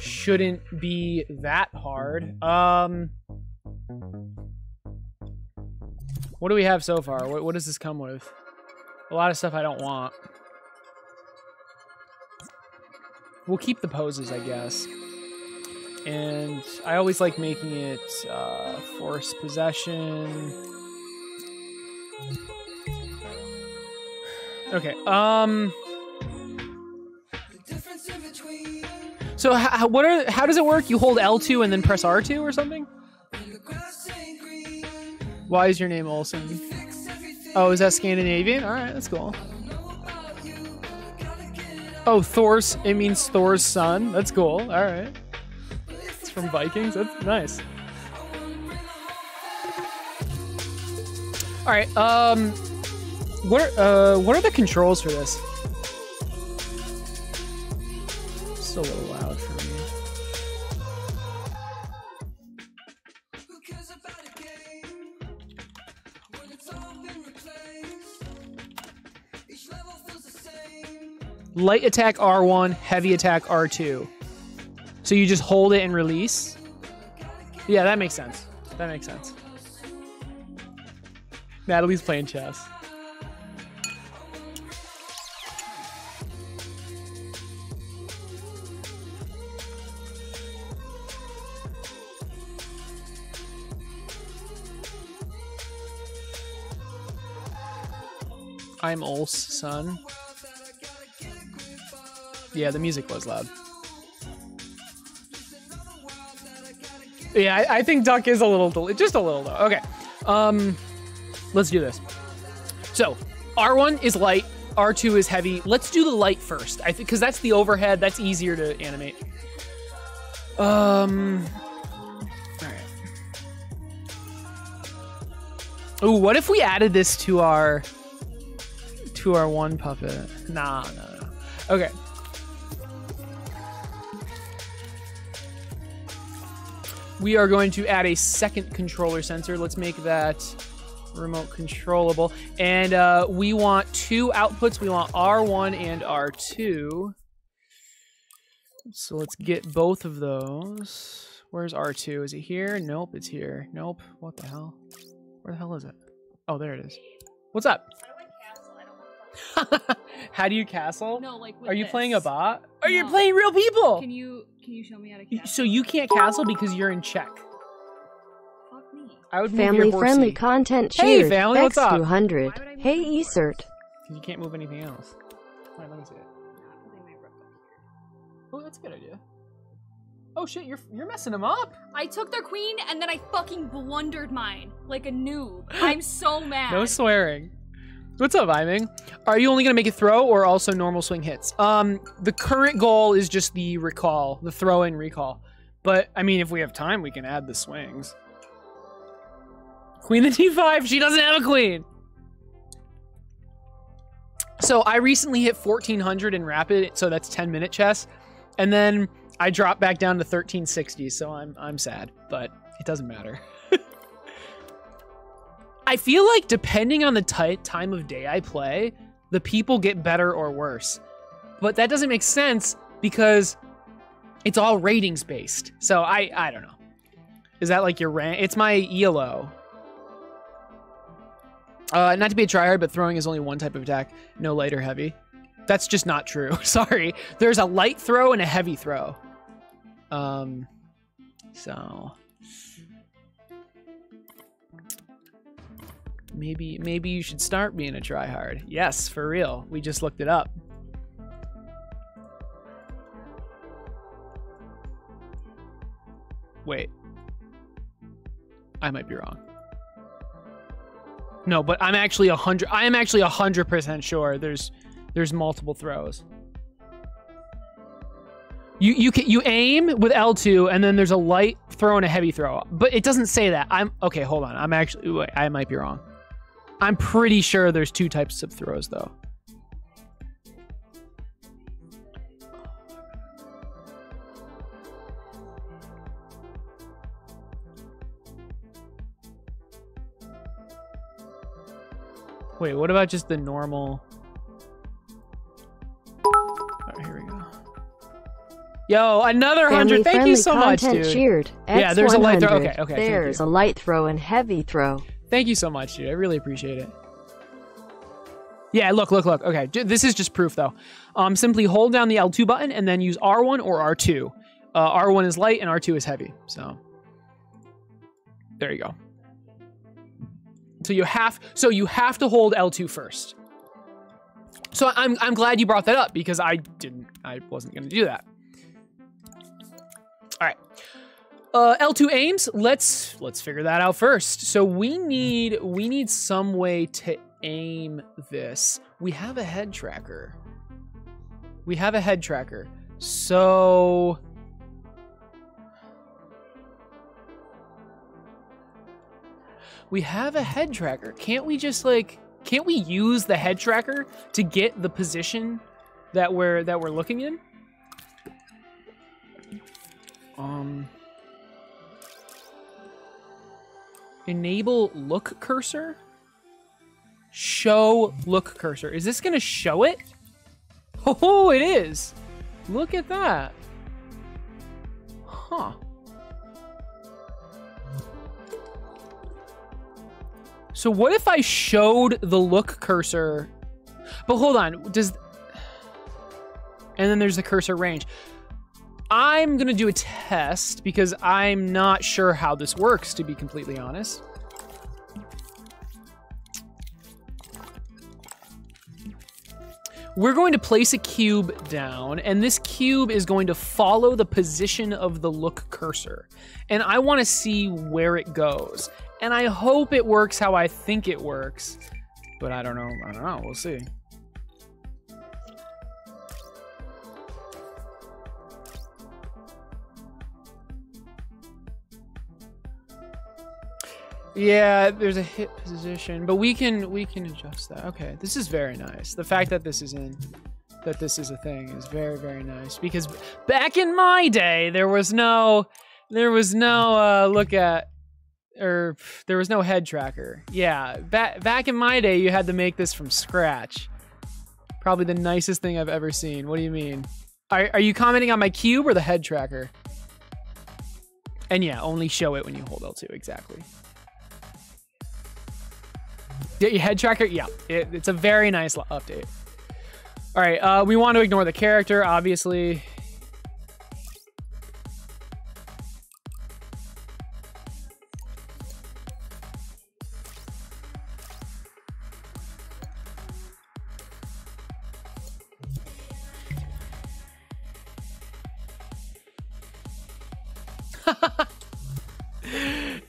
D: shouldn't be that hard. What do we have so far? What does this come with? A lot of stuff I don't want. We'll keep the poses, I guess. And I always like making it force possession. Okay. So how does it work? You hold L2 and then press R2 or something? Why is your name Olsen? Oh, is that Scandinavian? All right, that's cool. Oh, Thor's. It means Thor's son. That's cool. All right. It's from Vikings. That's nice. All right. What are the controls for this? It's a little loud for me. Light attack R1, heavy attack R2. So you just hold it and release? Yeah, that makes sense. That makes sense. Natalie's playing chess. I'm Ul's son. Yeah, the music was loud. Yeah, I think Duck is a little, just a little though. Okay, let's do this. So, R1 is light, R2 is heavy. Let's do the light first. I think because that's the overhead. That's easier to animate. All right. Ooh, what if we added this to our one puppet? Nah. Okay. We are going to add a second controller sensor. Let's make that remote controllable. And we want two outputs. We want R1 and R2. So let's get both of those. Where's R2? Is it here? Nope, it's here. Nope. What the hell? Where the hell is it? Oh, there it is. What's up? How do you castle?
E: No, like with
D: Are you
E: this.
D: playing a bot? Are you
E: No.
D: playing real people?
E: Can you show me how to castle?
D: So you can't castle because you're in check.
E: Fuck me.
D: I would move your
I: Family-friendly
D: horsey.
I: content
D: Hey,
I: cheered.
D: family, what's up?
I: X200.
E: Why would I move
I: Hey,
E: my
I: Esert.
D: You can't move anything else. Alright, let me see it.
E: Not putting my rook up here.
D: Oh, that's a good idea. Oh shit, you're messing him up.
E: I took their queen and then I fucking blundered mine like a noob. I'm so mad.
D: No swearing. What's up, Iming? Are you only gonna make a throw or also normal swing hits? The current goal is just the recall, the throw and recall. But I mean, if we have time, we can add the swings. Queen to D5. She doesn't have a queen. So I recently hit 1400 in rapid, so that's 10-minute chess, and then I dropped back down to 1360. So I'm sad, but it doesn't matter. I feel like depending on the time of day I play, the people get better or worse. But that doesn't make sense because it's all ratings based. So I don't know. Is that like your rank? It's my ELO. Not to be a tryhard, but throwing is only one type of attack. No light or heavy. That's just not true. Sorry. There's a light throw and a heavy throw. So... Maybe you should start being a tryhard. Yes, for real. We just looked it up. Wait. I might be wrong. No, but I am actually 100% sure there's multiple throws. You aim with L2 and then there's a light throw and a heavy throw. But it doesn't say that. Okay, hold on. I might be wrong. I'm pretty sure there's two types of throws, though. Wait, what about just the normal? All right, here we go. Yo, another 100. Thank you so much, dude.
I: Cheered.
D: Yeah, there's a light throw.
I: X100.
D: Okay,
I: There's a light throw and heavy throw.
D: Thank you so much, dude. I really appreciate it. Yeah, look. Okay, this is just proof, though. Simply hold down the L2 button and then use R1 or R2. R1 is light and R2 is heavy. So there you go. So you have to hold L2 first. So I'm glad you brought that up because I wasn't going to do that. All right. L2 aims. Let's figure that out first. So we need some way to aim this. We have a head tracker. So We have a head tracker. Can't we just like, can't we use the head tracker to get the position that we're looking in? Enable look cursor? Show look cursor. Is this gonna show it? Oh, it is. Look at that. Huh. So what if I showed the look cursor? But hold on, does... And then there's the cursor range. I'm gonna do a test because I'm not sure how this works, to be completely honest. We're going to place a cube down, and this cube is going to follow the position of the look cursor. And I want to see where it goes. And I hope it works how I think it works. But I don't know. We'll see. Yeah, there's a hit position, but we can adjust that. Okay, this is very nice. The fact that this is a thing is very, very nice, because back in my day there was no head tracker. Yeah, back in my day you had to make this from scratch. Probably the nicest thing I've ever seen. What do you mean? Are you commenting on my cube or the head tracker? And yeah, only show it when you hold L2, exactly. Yeah, your head tracker, yeah, it's a very nice update. All right, we want to ignore the character, obviously.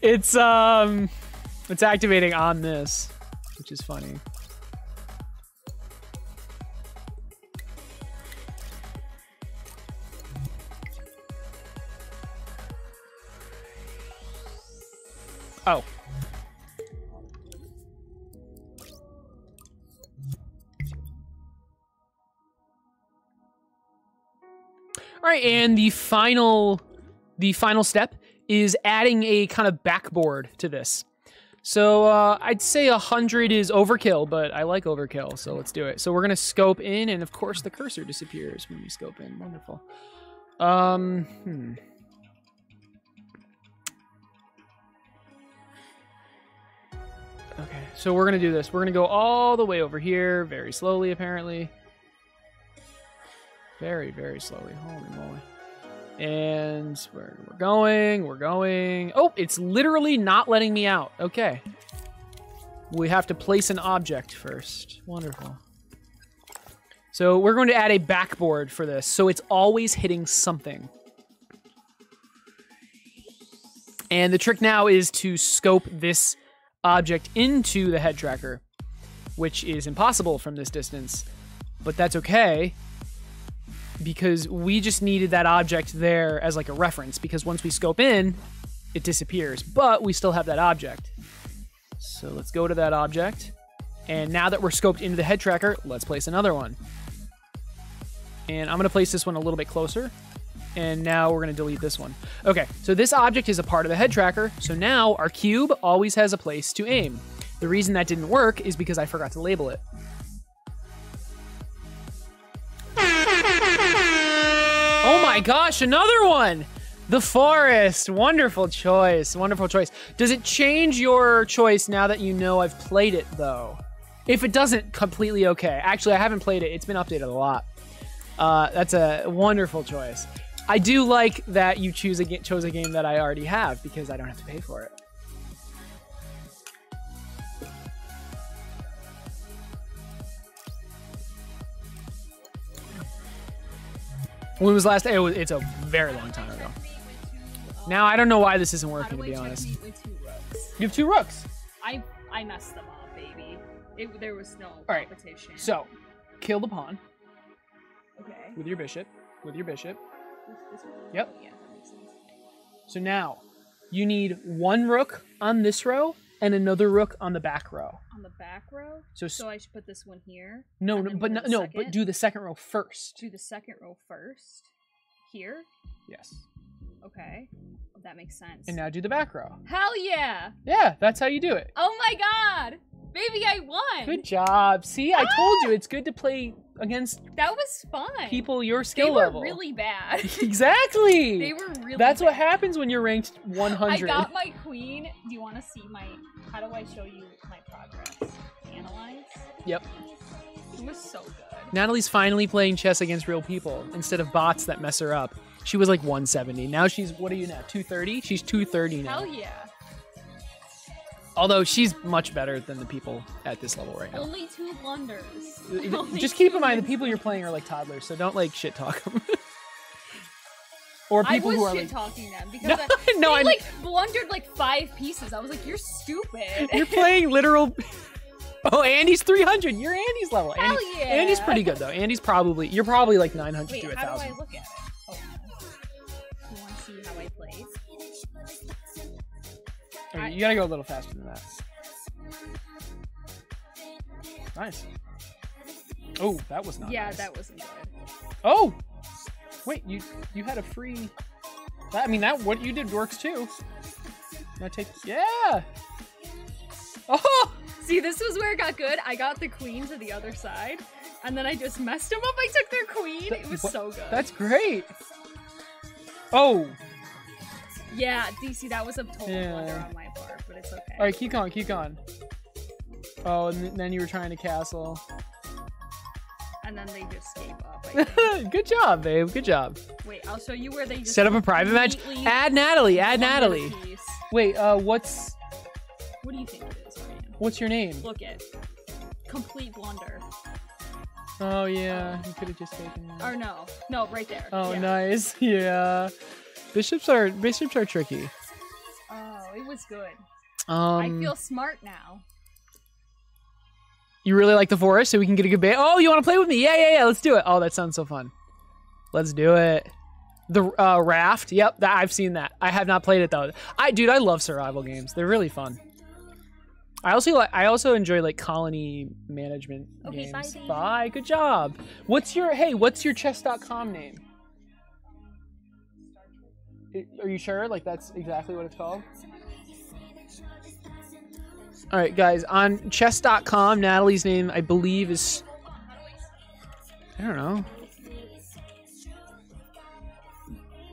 D: It's activating on this, which is funny. Oh. All right, and the final step is adding a kind of backboard to this. So I'd say 100 is overkill, but I like overkill, so let's do it. So we're gonna scope in, and of course the cursor disappears when we scope in. Wonderful. Okay, so we're gonna do this. We're gonna go all the way over here, very slowly, apparently. Very, very slowly. Holy moly. And we're going. Oh, it's literally not letting me out. Okay. We have to place an object first. Wonderful. So we're going to add a backboard for this, so it's always hitting something. And the trick now is to scope this object into the head tracker, which is impossible from this distance, but that's okay, because we just needed that object there as like a reference, because once we scope in, it disappears, but we still have that object. So let's go to that object. And now that we're scoped into the head tracker, let's place another one. And I'm gonna place this one a little bit closer. And now we're gonna delete this one. Okay, so this object is a part of the head tracker. So now our cube always has a place to aim. The reason that didn't work is because I forgot to label it. Oh my gosh, another one! The forest, wonderful choice, wonderful choice. Does it change your choice now that you know I've played it though? If it doesn't, completely okay. Actually, I haven't played it, it's been updated a lot. That's a wonderful choice. I do like that you chose a game that I already have, because I don't have to pay for it. When was the last day? It's a very long time ago. Now, I don't know why this isn't working, to be honest. You have 2 rooks.
E: I messed them up, baby. There was no competition.
D: Right. So, kill the pawn.
E: Okay.
D: With your bishop.
E: This one?
D: Yep.
E: Yeah, that makes sense.
D: So now, you need 1 rook on this row, and another rook on the back row.
E: On the back row?
D: So
E: I should put this one here?
D: No,
E: and
D: no,
E: then
D: but
E: go
D: no,
E: to the
D: no,
E: second?
D: but do the second row first.
E: Do the second row first? Here?
D: Yes.
E: Okay. That makes sense.
D: And now do the back row.
E: Hell yeah!
D: Yeah, that's how you do it.
E: Oh my god! Baby, I won!
D: Good job. See, I told you it's good to play against
E: That was fun.
D: people your skill
E: They were
D: level.
E: really bad.
D: Exactly.
E: They were really
D: That's
E: bad.
D: what happens when you're ranked 100.
E: I got my queen. Do you want to see my... How do I show you my progress? Analyze?
D: Yep.
E: It was so good.
D: Natalie's finally playing chess against real people instead of bots that mess her up. She was like 170. Now she's, what are you now, 230? She's 230 now.
E: Hell yeah.
D: Although she's much better than the people at this level right now.
E: Only 2 blunders. Only
D: Just keep
E: 2
D: in mind the
E: blunders.
D: people you're playing are like toddlers, so don't like shit talk them. Or
E: I
D: people
E: was
D: who are
E: shit
D: like,
E: talking them because
D: No, no,
E: they
D: I'm-
E: like blundered like 5 pieces. I was like, you're stupid.
D: you're playing literal. Oh, Andy's 300. You're Andy's level.
E: Hell yeah.
D: Andy's pretty good though. Andy's probably, you're probably like 900
E: Wait,
D: to
E: how do
D: 1,000.
E: I look at it? Oh, you want to see how I played?
D: Okay, you gotta go a little faster than that. Nice. Oh, that was not
E: Yeah,
D: nice.
E: that wasn't good.
D: Oh! Wait, you had a free... I mean, that what you did works too. Now take... Yeah! Oh!
E: See, this was where it got good. I got the queen to the other side, and then I just messed them up. I took their queen. It was so good.
D: That's great! Oh!
E: Yeah, DC, that was a total
D: Yeah.
E: blunder on my part, but it's okay.
D: Alright, keep going, keep going. Oh, and then you were trying to castle.
E: And then they just gave up. I think.
D: Good job, babe. Good job.
E: Wait, I'll show you where they just
D: Set up a private match.
E: completely
D: Add Natalie. Add
E: blundered a
D: Natalie.
E: piece.
D: Wait, what's
E: What do you think it is, Ryan?
D: what's your name?
E: Look it. Complete blunder.
D: Oh yeah, you could have just taken that.
E: Or no. No, right there.
D: Oh,
E: yeah.
D: nice. Yeah. Bishops are tricky.
E: Oh, it was good. I
D: Um,
E: feel smart now.
D: you really like the forest, so we can get a good bait. Oh, you want to play with me? Yeah. Let's do it. Oh, that sounds so fun. Let's do it. The raft. Yep, I've seen that. I have not played it though. Dude, I love survival games. They're really fun. I also enjoy like colony management
E: Okay, bye,
D: games.
E: baby.
D: Bye. Good job. What's your chess.com name? Are you sure? Like that's exactly what it's called? All right, guys, on chess.com, Natalie's name, I believe, is... I don't know.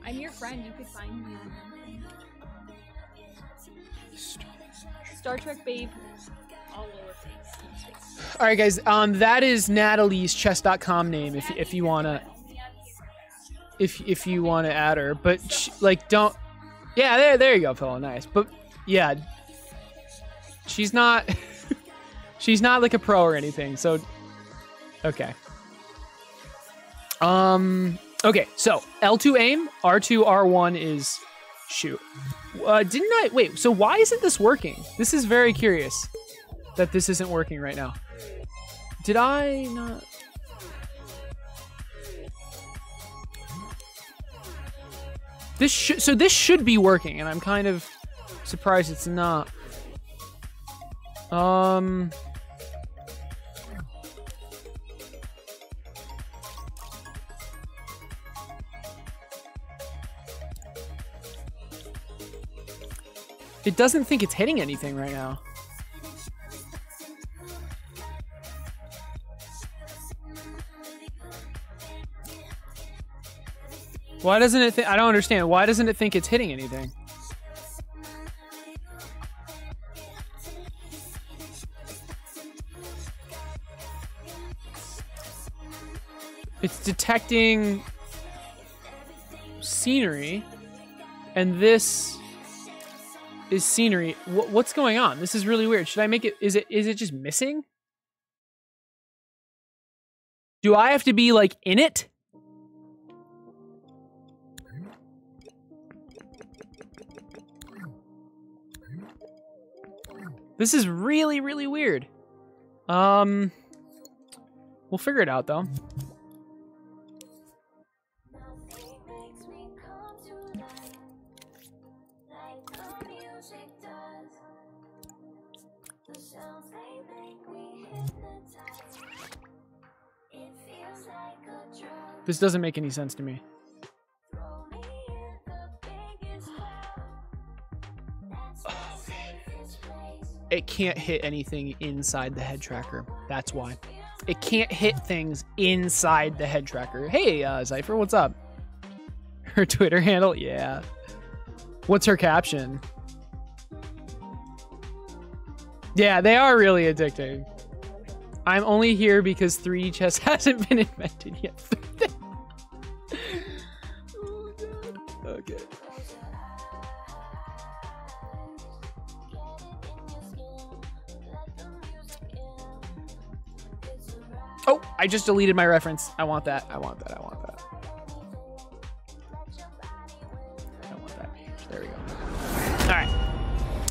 E: I'm your friend. You could find me on Star Trek Babe. All lowercase.
D: All right, guys, that is Natalie's chess.com name if you want to... If you want to add her, but don't... Yeah, there you go, Phil. Nice. But, yeah... She's not like a pro or anything, so okay. Okay, so L2 aim, R2, R1 is shoot. Wait, so why isn't this working? This is very curious that this isn't working right now. Did I not? This should be working, and I'm kind of surprised it's not. It doesn't think it's hitting anything right now. Why doesn't it I don't understand. Why doesn't it think it's hitting anything? It's detecting scenery, and this is scenery. What's going on? This is really weird. Should I make it? Is it just missing? Do I have to be like in it? This is really, really weird. We'll figure it out though. This doesn't make any sense to me. It can't hit anything inside the head tracker. That's why. It can't hit things inside the head tracker. Hey, Zypher, what's up? Her Twitter handle? Yeah. What's her caption? Yeah, they are really addicting. I'm only here because 3D chess hasn't been invented yet. Oh, God. Okay. Oh, I just deleted my reference. I want that. I want that. I want that. I want that page. There we go. All right.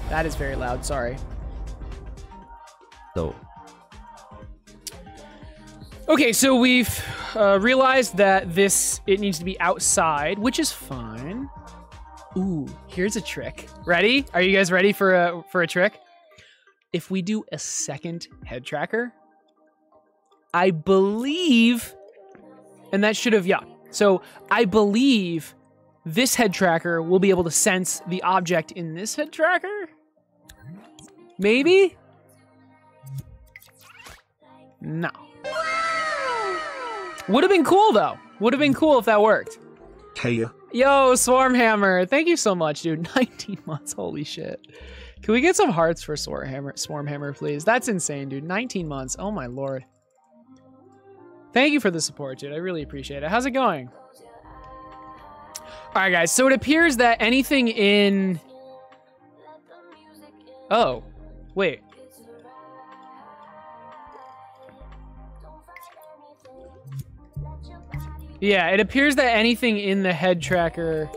D: That is very loud. Sorry.
A: So,
D: okay, so we've realized that it needs to be outside, which is fine. Ooh, here's a trick. Ready? Are you guys ready for a trick? If we do a second head tracker, I believe, and that should have, yeah. So I believe this head tracker will be able to sense the object in this head tracker. Maybe? No. Would have been cool though. Would have been cool if that worked.
J: Hey.
D: Yo, Swarmhammer. Thank you so much, dude. 19 months. Holy shit. Can we get some hearts for Swarmhammer, please? That's insane, dude. 19 months. Oh my lord. Thank you for the support, dude. I really appreciate it. How's it going? All right, guys. So it appears that anything in... Oh, wait. Yeah, it appears that anything in the head tracker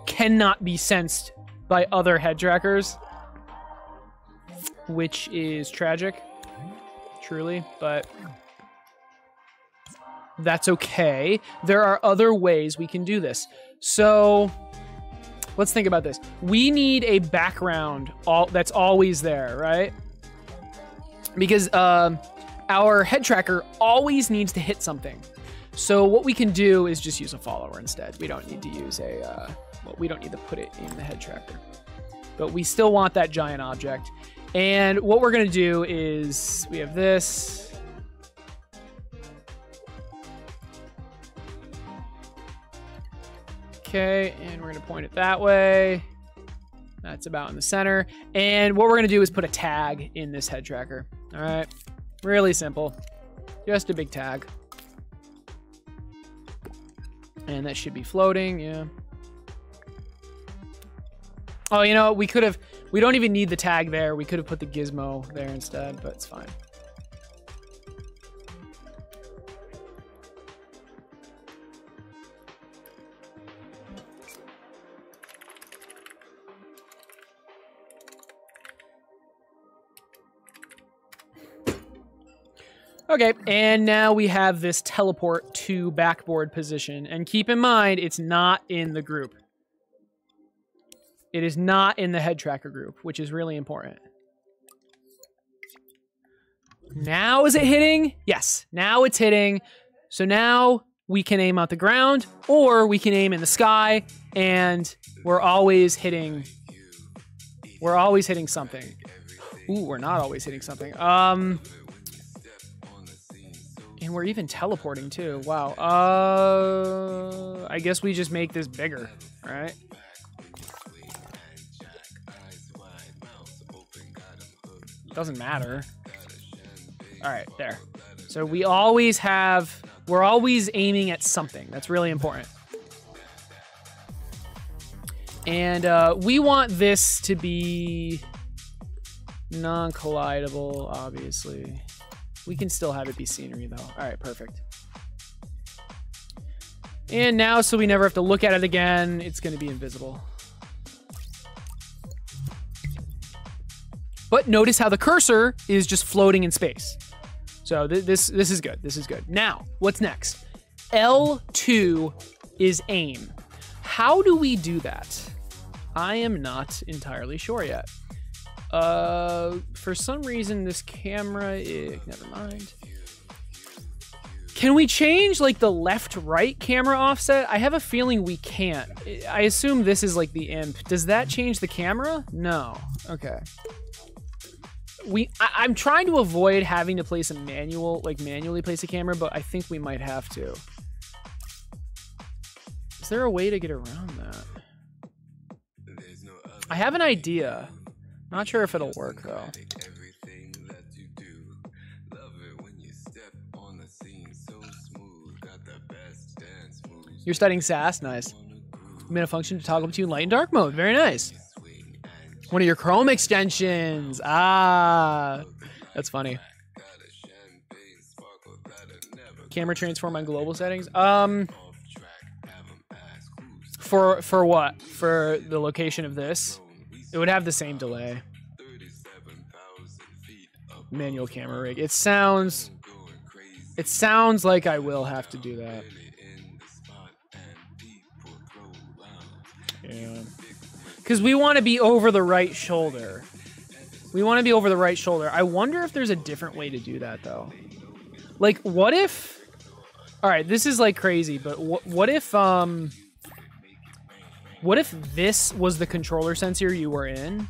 D: cannot be sensed by other head trackers, which is tragic, truly, but that's okay. There are other ways we can do this. So let's think about this. We need a background that's always there, right? Because our head tracker always needs to hit something. So what we can do is just use a follower instead. We don't need to use we don't need to put it in the head tracker. But we still want that giant object. And what we're gonna do is, we have this. Okay, and we're gonna point it that way. That's about in the center. And what we're gonna do is put a tag in this head tracker. All right, really simple. Just a big tag. And that should be floating, yeah. Oh, you know, we don't even need the tag there. We could have put the gizmo there instead, but it's fine. Okay, and now we have this teleport to backboard position. And keep in mind, it's not in the group. It is not in the head tracker group, which is really important. Now is it hitting? Yes, now it's hitting. So now we can aim at the ground, or we can aim in the sky, and we're always hitting something. Ooh, we're not always hitting something. And we're even teleporting too. Wow. I guess we just make this bigger, right? Doesn't matter. All right, there. So we're always aiming at something. That's really important. And we want this to be non-collidable, obviously. We can still have it be scenery though. All right, perfect. And now, so we never have to look at it again, it's gonna be invisible. But notice how the cursor is just floating in space. So this is good, this is good. Now, what's next? L2 is aim. How do we do that? I am not entirely sure yet. For some reason, this camera never mind. Can we change like the left-right camera offset? I have a feeling we can't. I assume this is like the imp. Does that change the camera? No. Okay. I'm trying to avoid having to place a manually place a camera, but I think we might have to. Is there a way to get around that? I have an idea. Not sure if it'll work though. You're studying SAS? Nice. You made a function to toggle between light and dark mode. Very nice. One of your Chrome extensions. Ah, that's funny. Camera transform on global settings. For what? For the location of this? It would have the same delay. Manual camera rig. It sounds like I will have to do that. Yeah. Because we want to be over the right shoulder. We want to be over the right shoulder. I wonder if there's a different way to do that, though. Like, what if... Alright, this is, like, crazy, but what if this was the controller sensor you were in?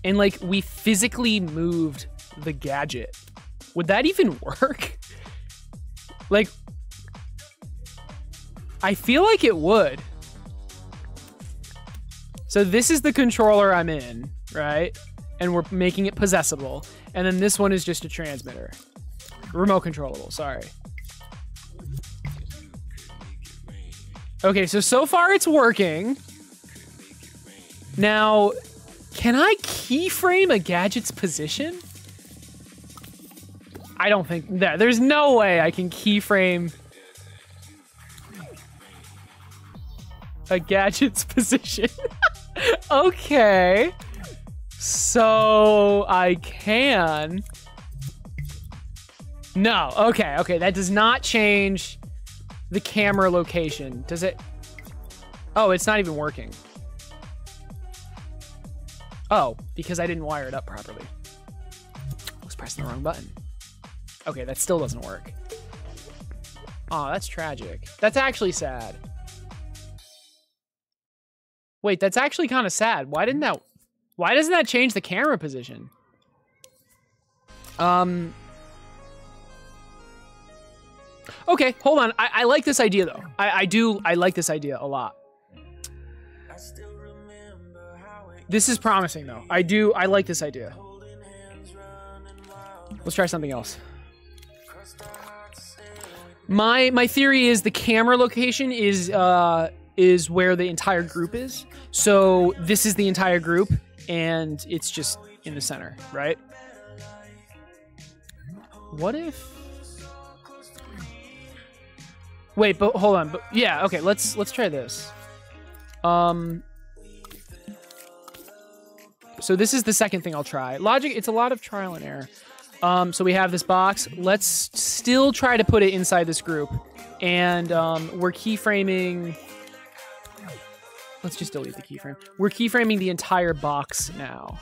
D: And, like, we physically moved the gadget. Would that even work? Like... I feel like it would. So this is the controller I'm in, right? And we're making it possessible. And then this one is just a transmitter. Remote controllable, sorry. Okay, so far it's working. Now, can I keyframe a gadget's position? I don't think that. There's no way I can keyframe a gadget's position. Okay. So I can. No. Okay. That does not change the camera location. Does it? Oh, it's not even working. Oh, because I didn't wire it up properly. I was pressing the wrong button. Okay, that still doesn't work. Oh, that's tragic. That's actually sad. Wait, that's actually kind of sad. Why doesn't that change the camera position? Okay, hold on. I like this idea though. I like this idea a lot. This is promising though. I like this idea. Let's try something else. My theory is the camera location is where the entire group is. So this is the entire group, and it's just in the center, right? What if... Wait, but hold on. But yeah, okay, let's try this. So this is the second thing I'll try. Logic, it's a lot of trial and error. So we have this box. Let's still try to put it inside this group. And we're keyframing... Let's just delete the keyframe. We're keyframing the entire box now.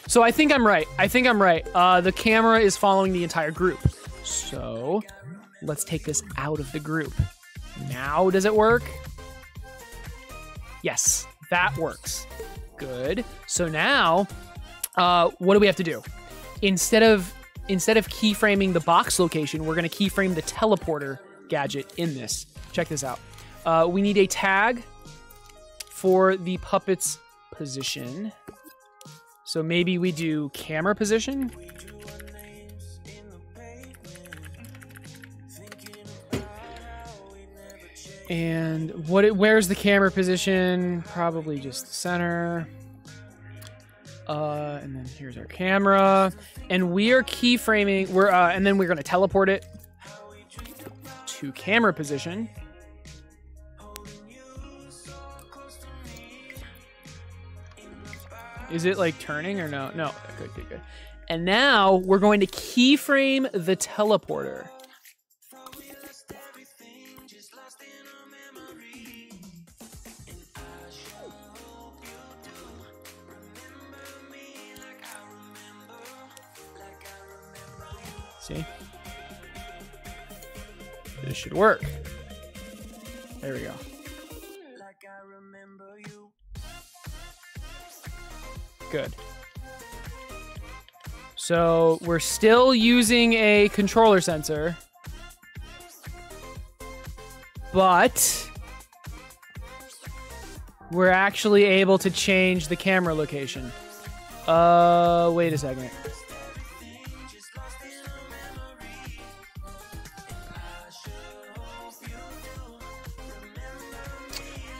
D: So I think I'm right. The camera is following the entire group. So let's take this out of the group. Now, does it work? Yes, that works. Good. So now, what do we have to do? Instead of keyframing the box location, we're going to keyframe the teleporter gadget in this. Check this out. We need a tag for the puppet's position. So maybe we do camera position. And where's the camera position? Probably just the center. And then here's our camera. And we are keyframing, and then we're gonna teleport it to camera position. Is it like turning or no? No, good. And now we're going to keyframe the teleporter. See? This should work. There we go. Good. So we're still using a controller sensor, but we're actually able to change the camera location. Wait a second.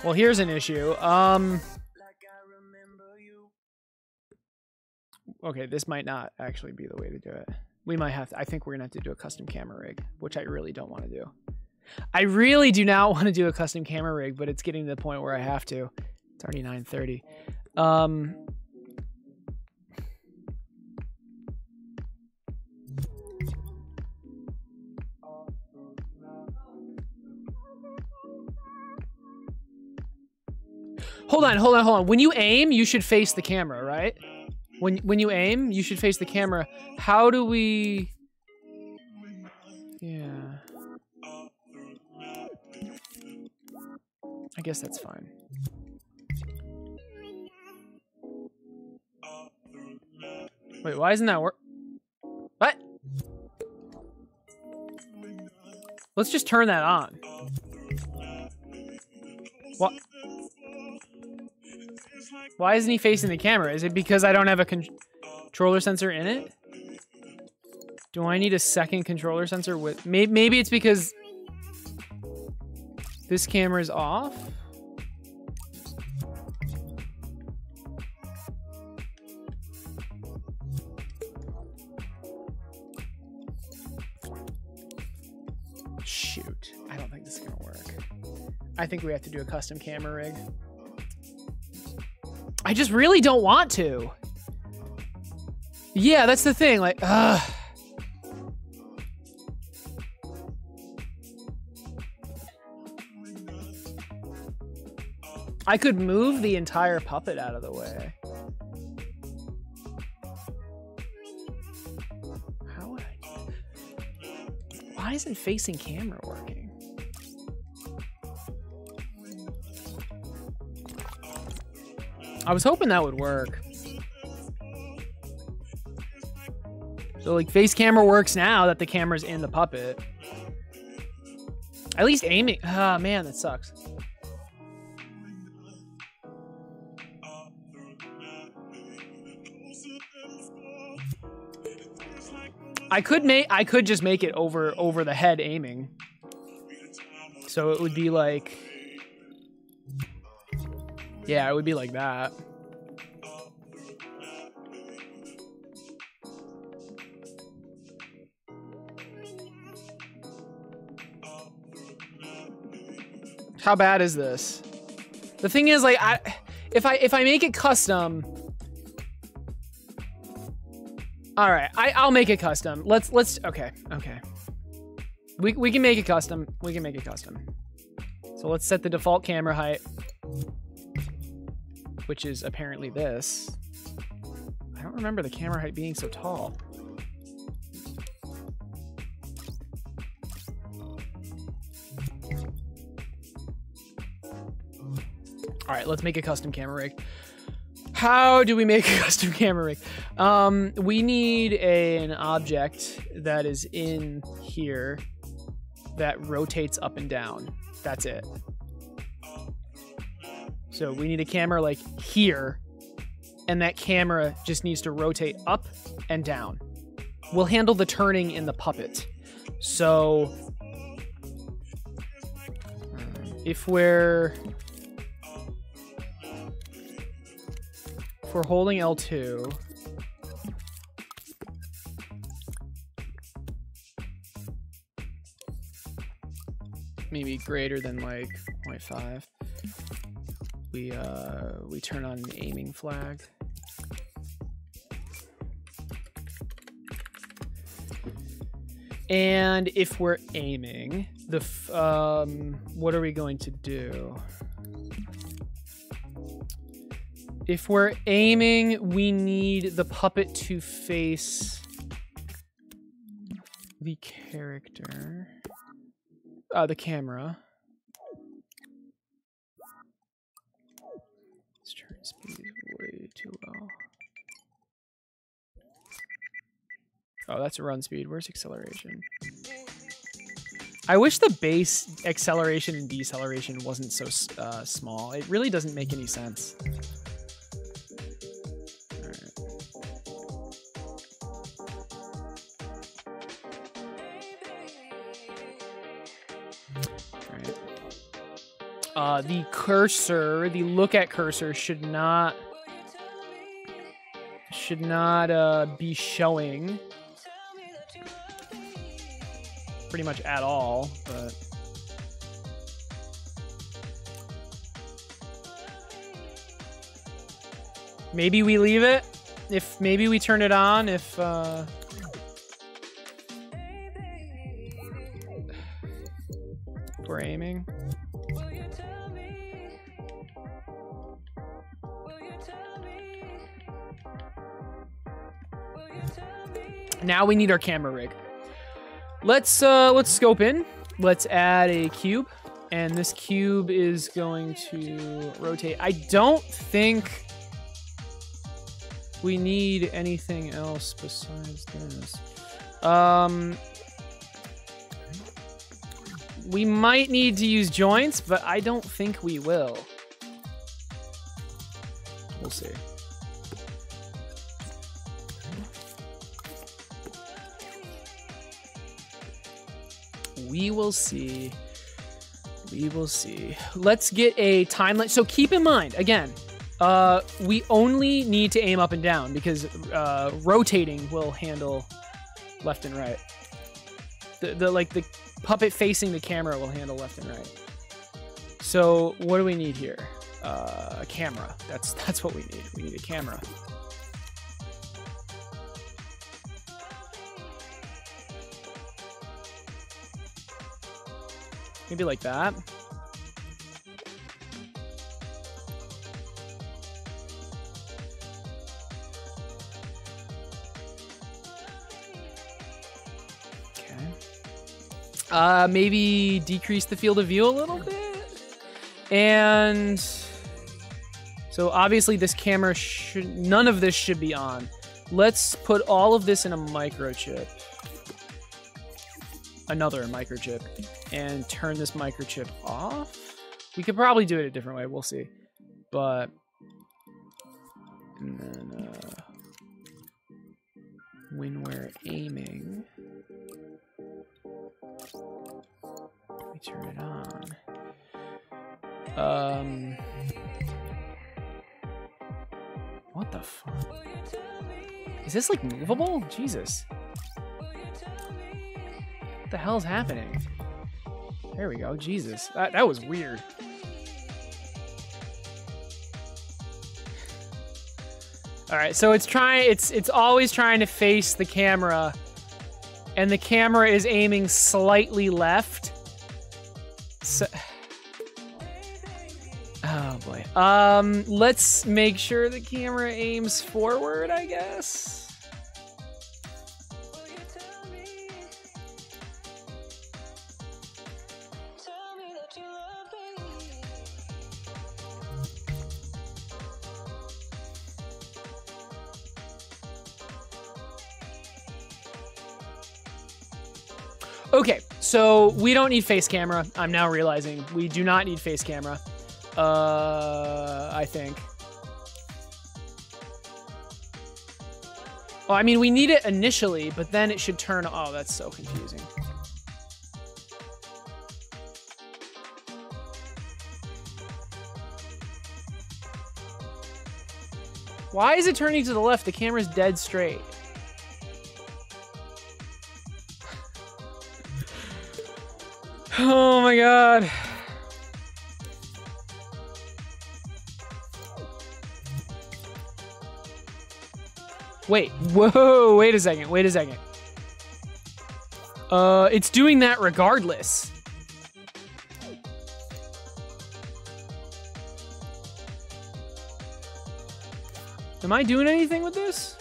D: Well, here's an issue. Okay, this might not actually be the way to do it. We might have to, I think we're gonna have to do a custom camera rig, which I really don't want to do. I really do not want to do a custom camera rig, but it's getting to the point where I have to. It's already 9:30. Hold on. When you aim, you should face the camera, right? When you aim, you should face the camera. How do we... Yeah. I guess that's fine. Wait, why isn't that work? What? Let's just turn that on. What? Why isn't he facing the camera? Is it because I don't have a controller sensor in it? Do I need a second controller sensor with... Maybe it's because this camera is off? Shoot. I don't think this is going to work. I think we have to do a custom camera rig. I just really don't want to. Yeah, that's the thing. Like, I could move the entire puppet out of the way. How would I do that? Why isn't facing camera working? I was hoping that would work. So like face camera works now that the camera's in the puppet. At least aiming. Ah, man, that sucks. I could just make it over the head aiming. So it would be like, yeah, it would be like that. How bad is this? The thing is, like, if I make it custom. All right, I'll make it custom. Let's okay. We can make it custom. We can make it custom. So let's set the default camera height, which is apparently this. I don't remember the camera height being so tall. All right, let's make a custom camera rig. How do we make a custom camera rig? We need an object that is in here that rotates up and down. That's it. So we need a camera like here, and that camera just needs to rotate up and down. We'll handle the turning in the puppet. So if we're holding L2, maybe greater than like 0.5, we turn on an aiming flag. And if we're aiming, what are we going to do? If we're aiming, we need the puppet to face the character, the camera. This turn speed is way too low. Oh, that's a run speed. Where's acceleration? I wish the base acceleration and deceleration wasn't so small. It really doesn't make any sense. The cursor, the look at cursor should not be showing pretty much at all, but maybe we leave it. Maybe we turn it on if we're aiming. Now we need our camera rig. Let's scope in. Let's add a cube, and this cube is going to rotate. I don't think we need anything else besides this. We might need to use joints, but I don't think we will. We'll see. We will see. We will see. Let's get a timeline. So keep in mind, again, we only need to aim up and down because rotating will handle left and right. The puppet facing the camera will handle left and right. So what do we need here? A camera. That's what we need. We need a camera. Maybe like that. Okay. Maybe decrease the field of view a little bit. And so obviously this camera none of this should be on. Let's put all of this in a microchip. Another microchip. And turn this microchip off. We could probably do it a different way. We'll see. But and then when we're aiming, we turn it on. What the fuck? Is this like movable? Jesus. What the hell's happening? There we go. Jesus. That was weird. All right, so it's always trying to face the camera, and the camera is aiming slightly left. So, oh boy. Let's make sure the camera aims forward, I guess. Okay, so we don't need face camera. I'm now realizing we do not need face camera. I think. Well, I mean, we need it initially, but then it should turn. Oh, that's so confusing. Why is it turning to the left? The camera's dead straight. Oh my god. Wait, whoa, wait a second, wait a second. It's doing that regardless. Am I doing anything with this?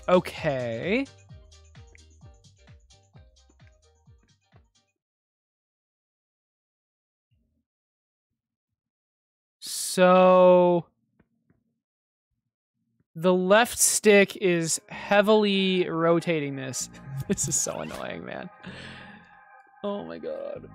D: Okay. So the left stick is heavily rotating this. This is so annoying, man. Oh my god.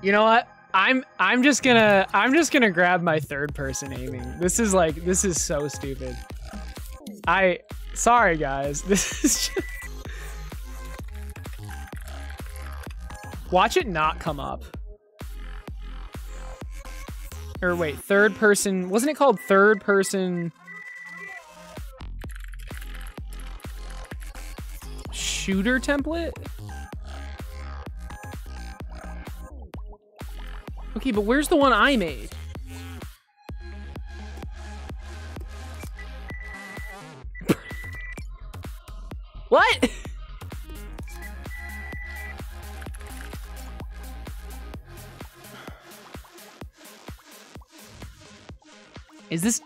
D: You know what? I'm just gonna grab my third person aiming. This is so stupid. Sorry guys. This is just... Watch it not come up. Or wait, third person, wasn't it called third person shooter template? Okay, but where's the one I made? What? Is this...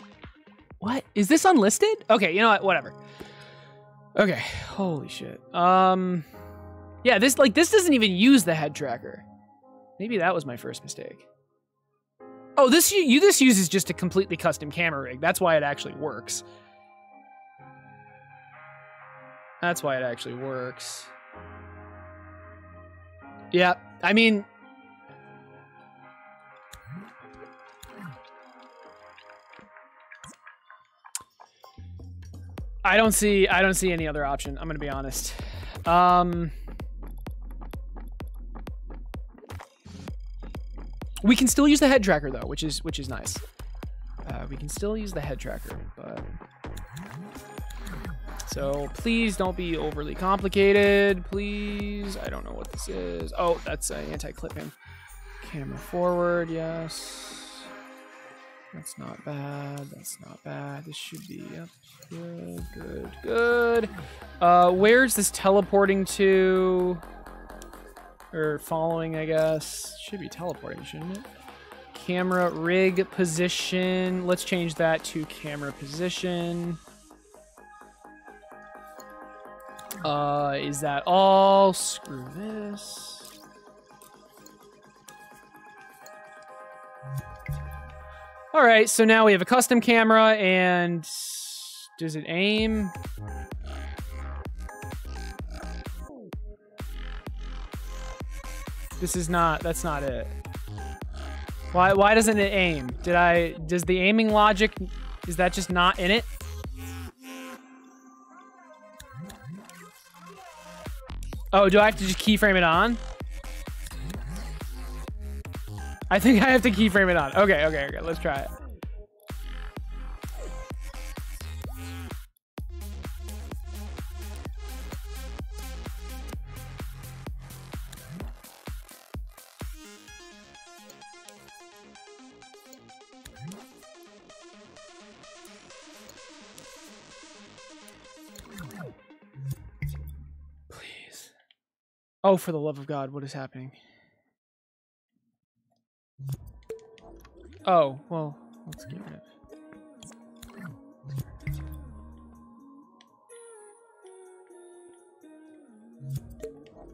D: What? Is this unlisted? Okay, you know what? Whatever. Okay. Holy shit. Yeah, this doesn't even use the head tracker. Maybe that was my first mistake. Oh, this uses just a completely custom camera rig. That's why it actually works. That's why it actually works. Yeah, I mean... I don't see any other option. I'm gonna be honest. We can still use the head tracker though, which is nice. We can still use the head tracker, but so please don't be overly complicated, please. I don't know what this is. Oh, that's anti-clipping. Camera forward, yes. That's not bad. That's not bad. This should be yep. Good, good, good. Where's this teleporting to? Or following, I guess. Should be teleporting, shouldn't it? Camera rig position. Let's change that to camera position. Is that all? Screw this. All right, so now we have a custom camera, and does it aim? That's not it. Why doesn't it aim? Does the aiming logic, is that just not in it? Oh, do I have to just keyframe it on? I think I have to keyframe it on. Okay, let's try it. Please. Oh, for the love of God, what is happening? Oh, well, let's get rid of it.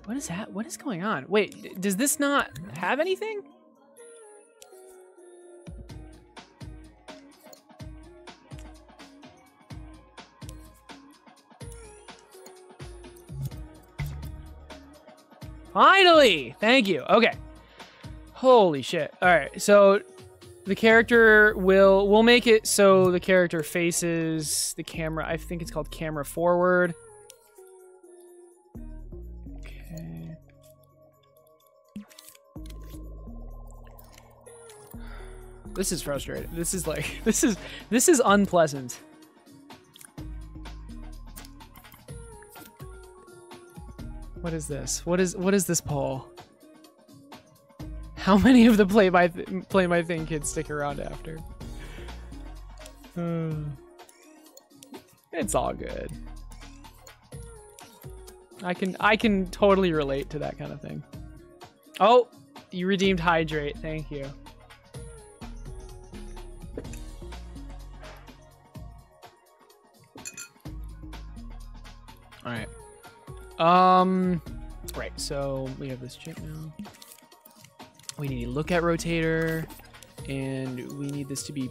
D: What is that? What is going on? Wait, does this not have anything? Finally! Thank you. Okay. Holy shit. All right, so the character we'll make it so the character faces the camera. I think it's called camera forward. Okay. This is frustrating. This is like this is unpleasant. What is this? What is this poll? How many of the Play My Thing kids stick around after? It's all good. I can totally relate to that kind of thing. Oh, you redeemed Hydrate. Thank you. Right, so we have this chick now. We need to look at rotator, and we need this to be.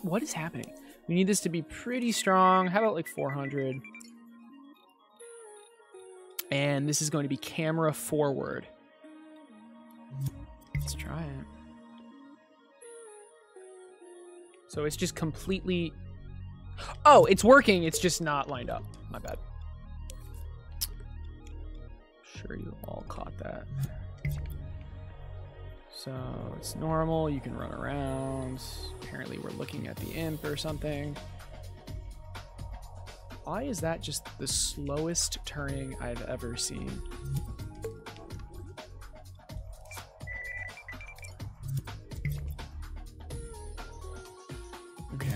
D: What is happening? We need this to be pretty strong. How about like 400? And this is going to be camera forward. Let's try it. So it's just completely. Oh, it's working. It's just not lined up. My bad. Sure, you all caught that. So it's normal. You can run around. Apparently, we're looking at the imp or something. Why is that just the slowest turning I've ever seen? Okay.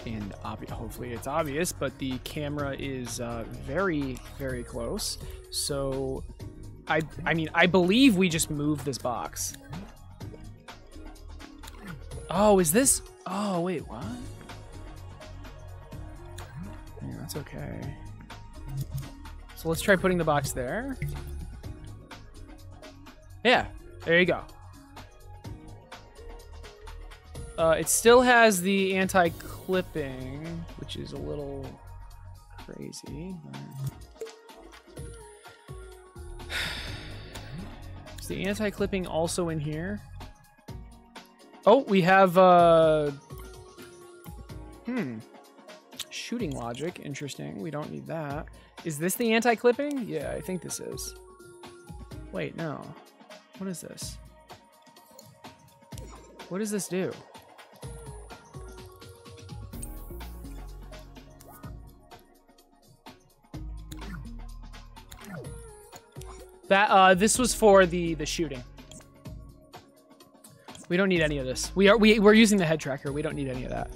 D: And hopefully it's obvious, but the camera is very, very close. So, I mean, I believe we just moved this box. Oh, is this? Oh, wait, what? Yeah, that's okay. So let's try putting the box there. Yeah, there you go. It still has the anti-clipping, which is a little crazy. Is the anti-clipping also in here? Oh, we have shooting logic. Interesting. We don't need that. Is this the anti-clipping? Yeah, I think this is. Wait, no. What is this? What does this do? That this was for the shooting. We don't need any of this. We're using the head tracker. We don't need any of that.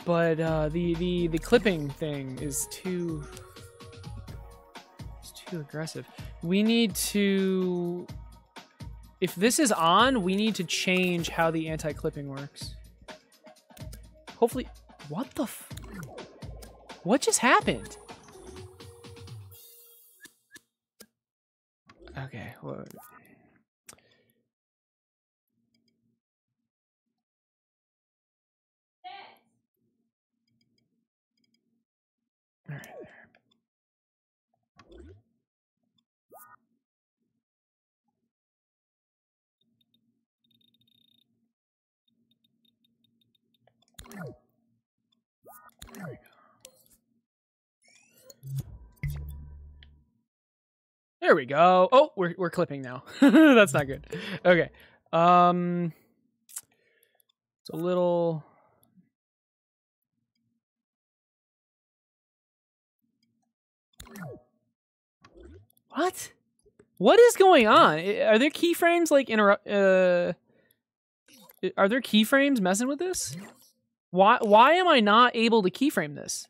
D: But the clipping thing is too aggressive. We need to. If this is on, we need to change how the anti-clipping works. Hopefully, what the? What just happened? Okay, well, all right, there. There we go. There we go. Oh, we're clipping now. That's not good. Okay. It's a little. What? What is going on? Are there keyframes like interrupt? Are there keyframes messing with this? Why am I not able to keyframe this?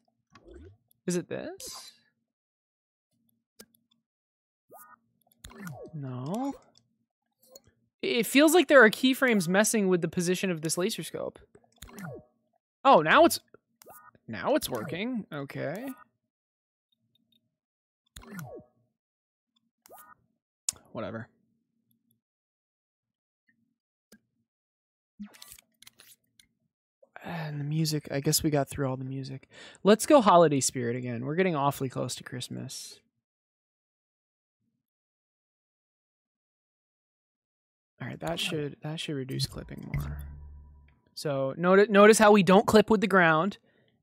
D: Is it this? No. It feels like there are keyframes messing with the position of this laser scope. Oh, now it's working. Okay. Whatever. And the music, I guess we got through all the music. Let's go Holiday Spirit again. We're getting awfully close to Christmas. All right, that should reduce clipping more. So notice how we don't clip with the ground,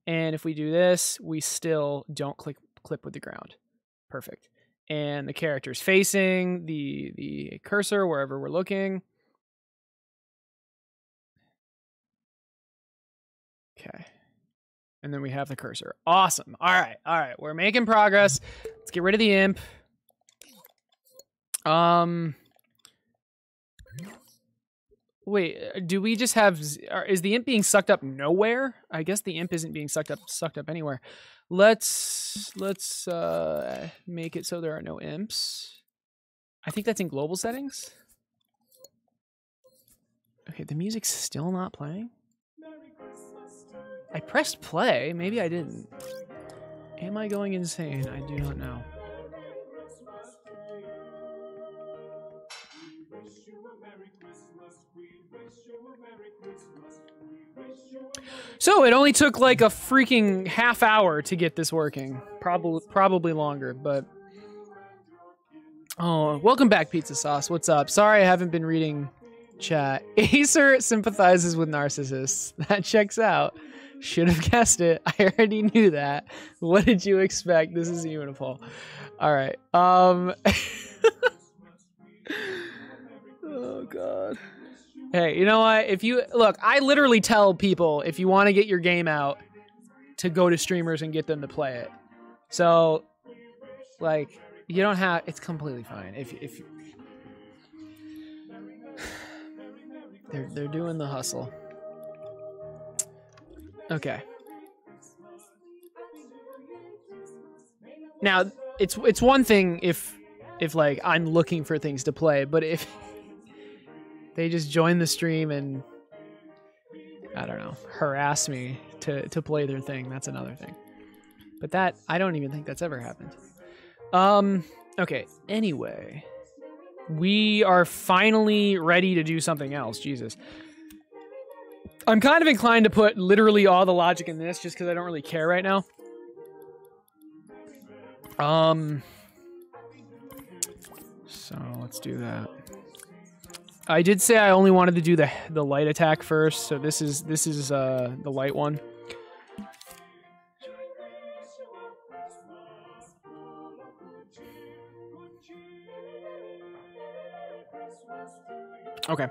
D: and if we do this, we still don't clip with the ground. Perfect. And the character's facing the cursor wherever we're looking. Okay. And then we have the cursor. Awesome. All right. We're making progress. Let's get rid of the imp. Wait, do we just have... Is the imp being sucked up nowhere? I guess the imp isn't being sucked up anywhere. Let's make it so there are no imps. I think that's in global settings. Okay, the music's still not playing. I pressed play. Maybe I didn't. Am I going insane? I do not know. So it only took like a freaking half hour to get this working. Probably longer, but... Oh, welcome back, Pizza Sauce. What's up? Sorry I haven't been reading chat. Acer sympathizes with narcissists. That checks out. Should have guessed it. I already knew that. What did you expect? This is Unipol. All right. Oh, God. Hey, you know what? If you look, I literally tell people if you want to get your game out to go to streamers and get them to play it. So, like, you don't have. It's completely fine. If they're doing the hustle. Okay. Now it's one thing if like I'm looking for things to play, but if they just join the stream and, I don't know, harass me to play their thing, that's another thing. But that, I don't even think that's ever happened. Okay, anyway. We are finally ready to do something else, Jesus. I'm kind of inclined to put literally all the logic in this just because I don't really care right now. So let's do that. I did say I only wanted to do the light attack first, so this is the light one. Okay.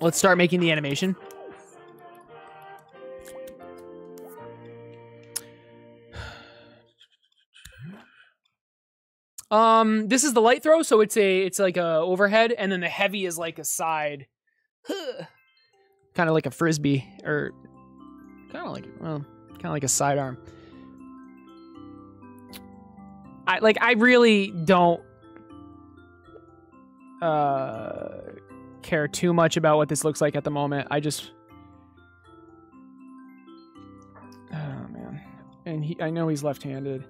D: Let's start making the animation. This is the light throw, so it's like a overhead, and then the heavy is like a side, kind of like a frisbee, or kind of like a sidearm. I really don't care too much about what this looks like at the moment. I just, oh man, and I know he's left-handed.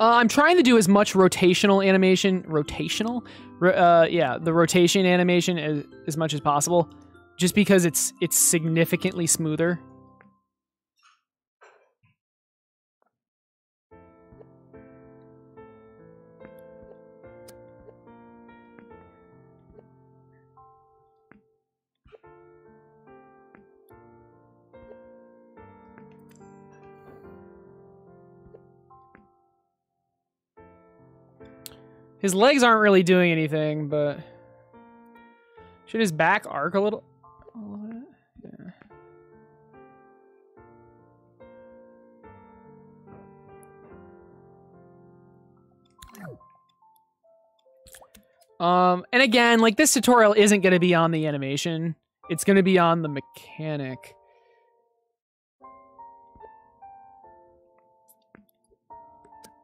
D: I'm trying to do as much rotational animation, yeah, the rotation animation as much as possible, just because it's significantly smoother. His legs aren't really doing anything, but should his back arc a little bit? Yeah. And again, like, this tutorial isn't going to be on the animation. It's going to be on the mechanic.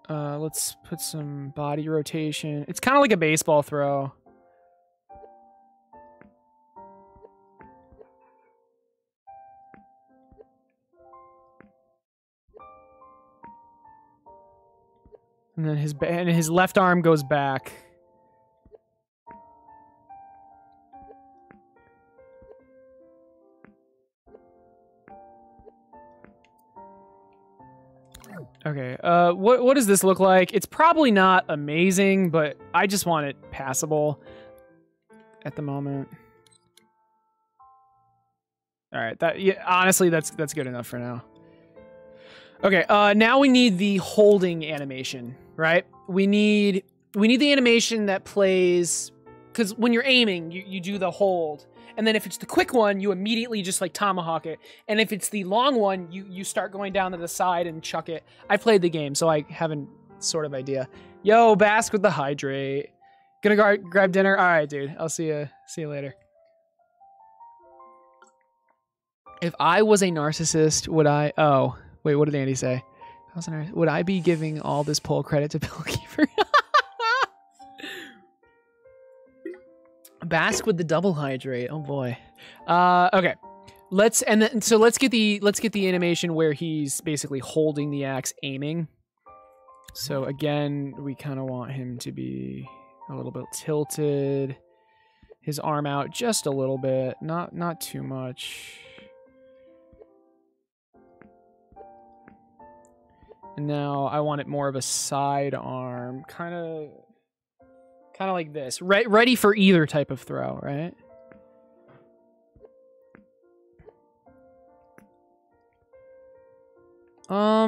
D: Let's put some body rotation. It's kind of like a baseball throw. And then his left arm goes back. Okay, what does this look like? It's probably not amazing, but I just want it passable at the moment. All right, honestly, that's good enough for now. Okay, now we need the holding animation, right? We need the animation that plays, because when you're aiming, you do the hold. And then if it's the quick one, you immediately just like tomahawk it. And if it's the long one, you start going down to the side and chuck it. I played the game, so I have a sort of idea. Yo, Bask with the hydrate. Gonna grab dinner. All right, dude. I'll see you later. If I was a narcissist, would I? Oh, wait. What did Andy say? Would I be giving all this poll credit to Bill Kiefer? Bask with the double hydrate. Oh boy. Okay. Let's get the animation where he's basically holding the axe, aiming. So again, we kind of want him to be a little bit tilted. His arm out just a little bit, not too much. And now I want it more of a side arm, kind of like this. Ready for either type of throw, right?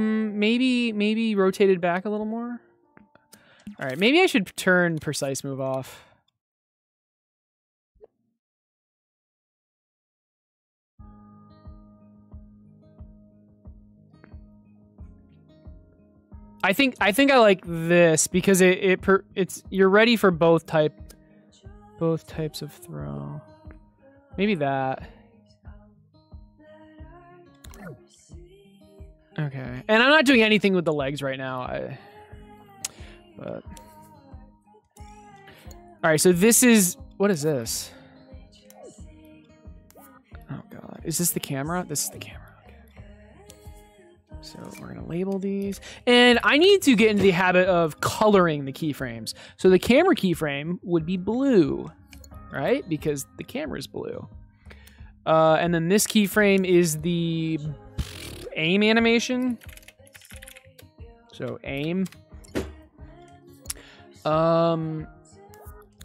D: Maybe rotated back a little more. All right, maybe I should turn precise move off. I think I like this because it's you're ready for both types of throw. Maybe that. Okay, and I'm not doing anything with the legs right now. But all right, so this is what is this? Oh god, is this the camera? This is the camera. So we're going to label these. And I need to get into the habit of coloring the keyframes. So the camera keyframe would be blue, right? Because the camera is blue. And then this keyframe is the aim animation. So aim.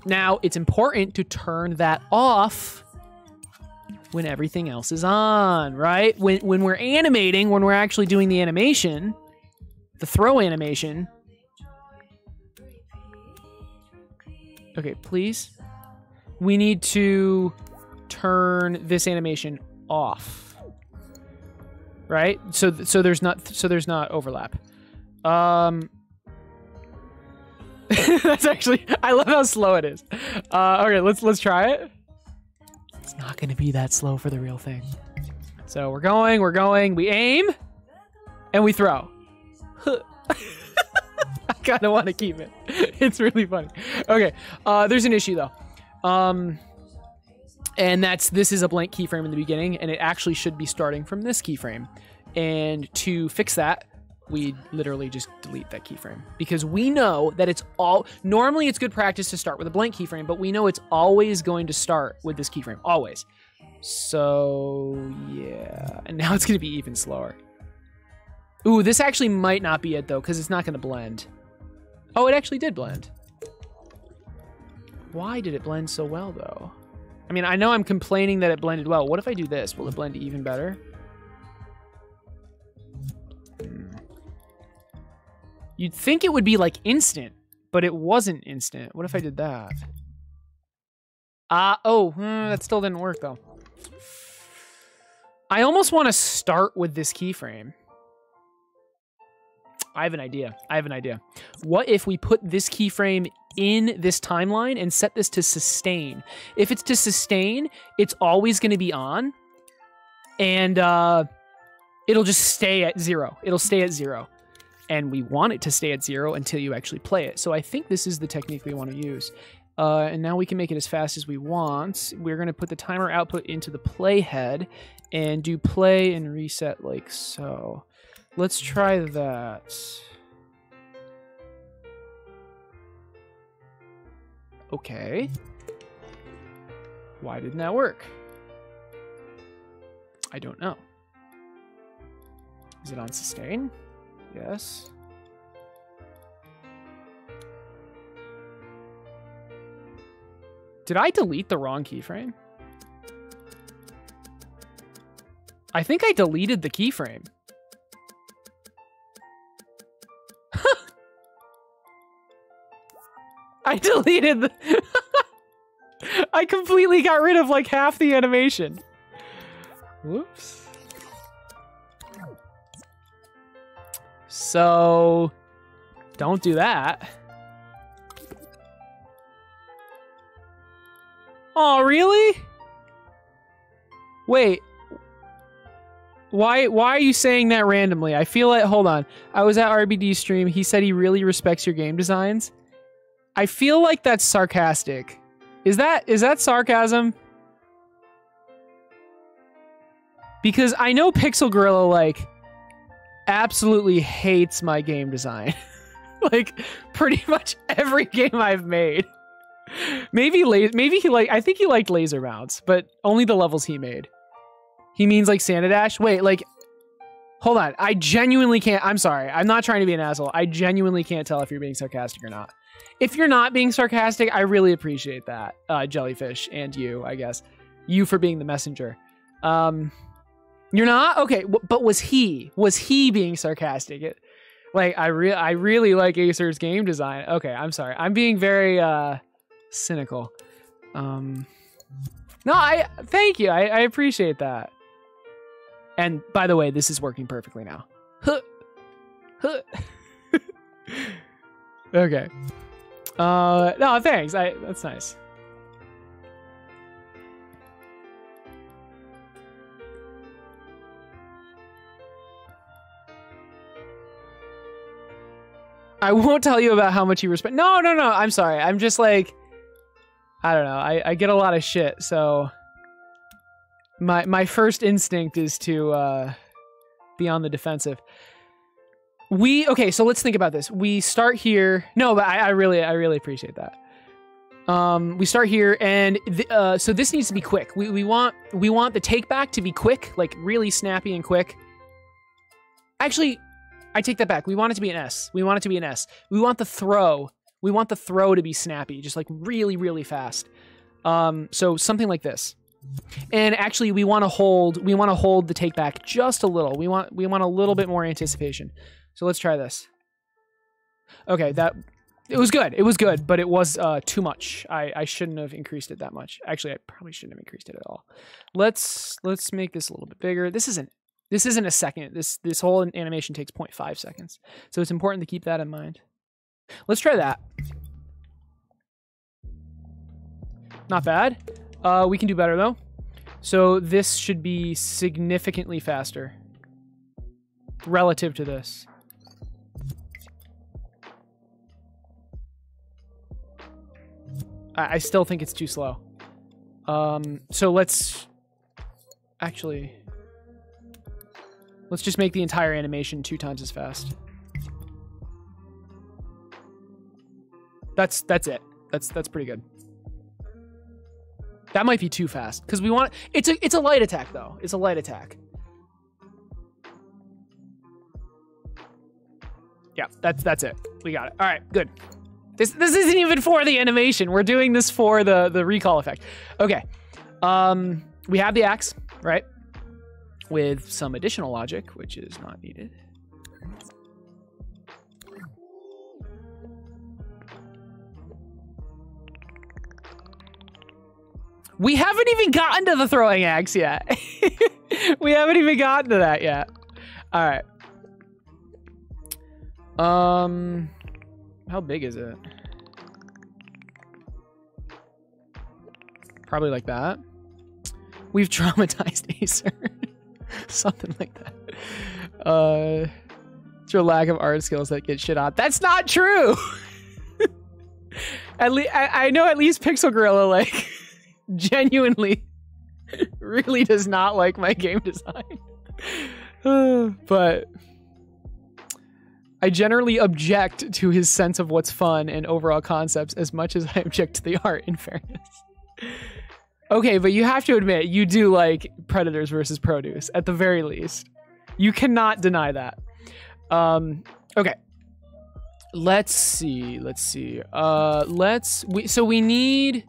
D: Now, it's important to turn that off when everything else is on, right? When we're animating, when we're actually doing the animation, the throw animation. Okay, please. We need to turn this animation off, right? So there's not overlap. That's actually, I love how slow it is. Okay, let's try it. It's not going to be that slow for the real thing. So we're going, we aim, and we throw. I kind of want to keep it. It's really funny. Okay, there's an issue though. And this is a blank keyframe in the beginning, and it actually should be starting from this keyframe. And to fix that, we literally just delete that keyframe because we know that normally it's good practice to start with a blank keyframe, but we know it's always going to start with this keyframe, always. So yeah, and now it's going to be even slower. Ooh, this actually might not be it though, because it's not going to blend. Oh, it actually did blend. Why did it blend so well though? I mean, I know I'm complaining that it blended well. What if I do this? Will it blend even better? You'd think it would be like instant, but it wasn't instant. What if I did that? That still didn't work though. I almost want to start with this keyframe. I have an idea. What if we put this keyframe in this timeline and set this to sustain? If it's to sustain, it's always going to be on, and it'll just stay at 0. It'll stay at 0. And we want it to stay at 0 until you actually play it. So I think this is the technique we want to use. And now we can make it as fast as we want. We're going to put the timer output into the playhead and do play and reset like so. Let's try that. Okay. Why didn't that work? I don't know. Is it on sustain? Yes. Did I delete the wrong keyframe? I think I deleted the keyframe. I deleted the... I completely got rid of like half the animation. Whoops. So, don't do that. Oh, really? Wait. Why are you saying that randomly? I feel like, hold on. I was at RBD's stream. He said he really respects your game designs. I feel like that's sarcastic. Is that sarcasm? Because I know Pixel Gorilla, like, absolutely hates my game design. Like, pretty much every game I've made. Maybe I think he liked Laser Bounce, but only the levels he made. He means like Santa Dash? Wait, like, hold on. I genuinely can't, I'm sorry. I'm not trying to be an asshole. I genuinely can't tell if you're being sarcastic or not. If you're not being sarcastic, I really appreciate that, Jellyfish, and you, I guess. You for being the messenger. You're not? Okay, but was he being sarcastic? I really like Acer's game design. Okay, I'm sorry. I'm being very, cynical. No, thank you. I appreciate that. And by the way, this is working perfectly now. Okay. No, thanks. That's nice. I won't tell you about how much you respect. No. I'm sorry. I'm just like, I don't know. I get a lot of shit, so my first instinct is to be on the defensive. Okay, so let's think about this. We start here. No, but I really appreciate that. We start here, and so this needs to be quick. We want the take back to be quick, like really snappy and quick. Actually, I take that back. We want it to be an S. We want the throw. We want the throw to be snappy, just like really, really fast. So something like this. And actually, we want to hold the take back just a little. We want a little bit more anticipation. So let's try this. Okay, it was good, but it was too much. I shouldn't have increased it that much. Actually, I probably shouldn't have increased it at all. Let's make this a little bit bigger. This isn't a second. This whole animation takes 0.5 seconds. So it's important to keep that in mind. Let's try that. Not bad. We can do better though. So this should be significantly faster relative to this. I still think it's too slow. So let's just make the entire animation 2 times as fast. That's it. That's pretty good. That might be too fast because we want it's a light attack though. It's a light attack. Yeah, that's it. We got it. All right, good. This isn't even for the animation. We're doing this for the recall effect. Okay. We have the axe, right? With some additional logic, which is not needed. We haven't even gotten to the throwing axe yet. We haven't even gotten to that yet. All right. How big is it? Probably like that. We've traumatized Acer. Something like that. It's your lack of art skills that get shit on. That's not true. At least I know at least Pixel Gorilla like genuinely really does not like my game design. But I generally object to his sense of what's fun and overall concepts as much as I object to the art, in fairness. Okay, but you have to admit, you do like Predators versus Produce, at the very least. You cannot deny that. Okay. Let's see. We need...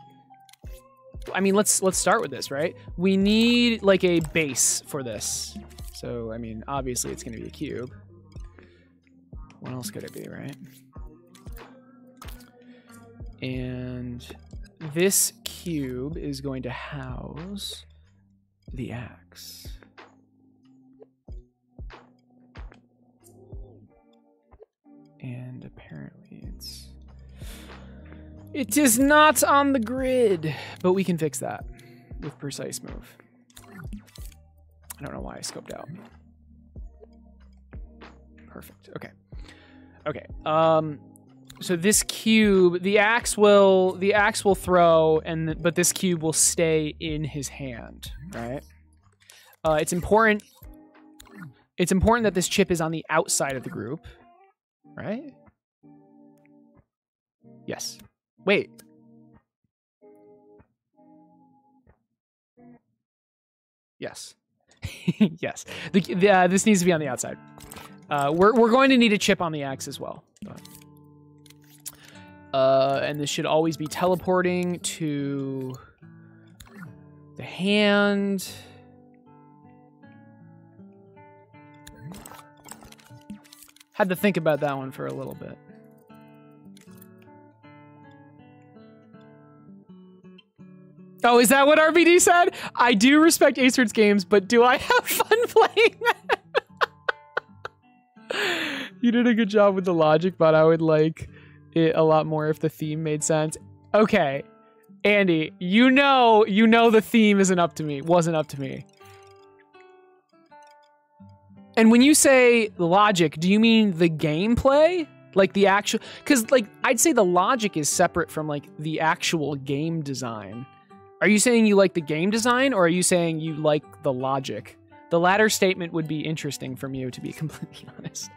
D: I mean, let's start with this, right? We need like a base for this. So, I mean, obviously it's going to be a cube. What else could it be, right? And this cube is going to house the axe. And apparently it's It is not on the grid, but we can fix that with precise move. I don't know why I scoped out. Perfect. Okay. Okay. So this cube, the axe will throw, but this cube will stay in his hand, right? It's important that this chip is on the outside of the group, right? Yes. Wait. Yes. Yes. This needs to be on the outside. We're going to need a chip on the axe as well. And this should always be teleporting to the hand. Had to think about that one for a little bit. Oh, is that what RBD said? I do respect Acert's games, but do I have fun playing that? You did a good job with the logic, but I would like it a lot more if the theme made sense. Okay, Andy, you know the theme wasn't up to me. And when you say logic, do you mean the gameplay? Like the actual, because like I'd say the logic is separate from like the actual game design. Are you saying you like the game design, or are you saying you like the logic? The latter statement would be interesting from you, to be completely honest.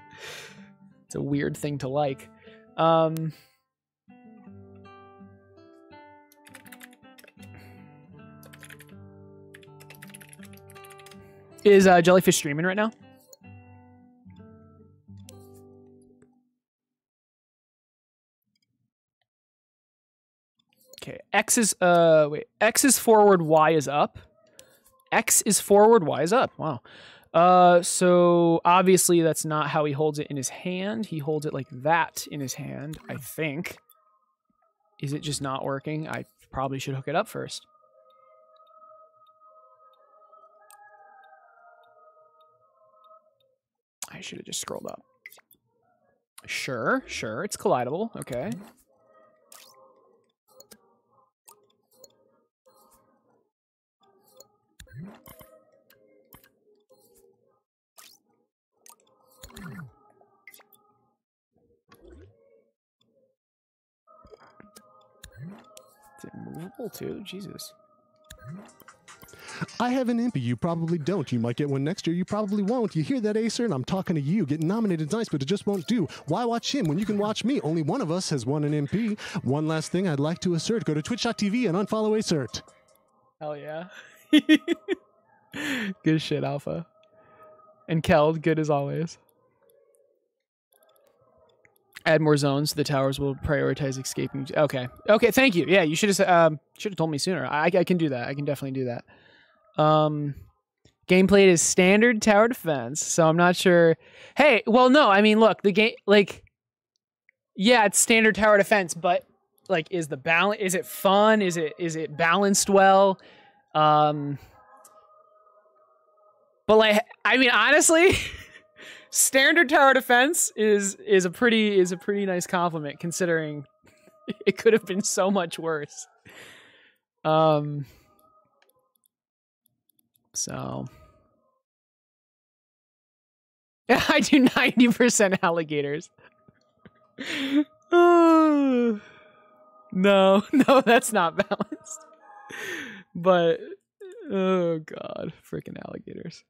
D: It's a weird thing to like. Is Jellyfish streaming right now? Okay, X is forward, Y is up. X is forward, Y is up. Wow. So obviously that's not how he holds it in his hand. He holds it like that in his hand, I think. Is it just not working? I probably should hook it up first. I should have just scrolled up. Sure, it's collidable. Okay. Is it movable too? Jesus.
J: I have an impy. You probably don't. You might get one next year. You probably won't. You hear that, Acer? And I'm talking to you. Getting nominated is nice, but it just won't do. Why watch him when you can watch me? Only one of us has won an MP. One last thing I'd like to assert. Go to twitch.tv and unfollow Acert.
D: Hell yeah. Good shit, Alpha. And Keld, good as always. Add more zones. The towers will prioritize escaping. Okay. Okay, thank you. Yeah, you should have told me sooner. I can do that. I can definitely do that. Gameplay is standard tower defense, so I'm not sure. Hey, well, no, I mean, look, the game, like, yeah, it's standard tower defense, but like, is it fun? Is it balanced well? But like, I mean, honestly, standard tower defense is a pretty nice compliment, considering it could have been so much worse. So yeah, I do 90% alligators. No, that's not balanced. But oh god, freaking alligators.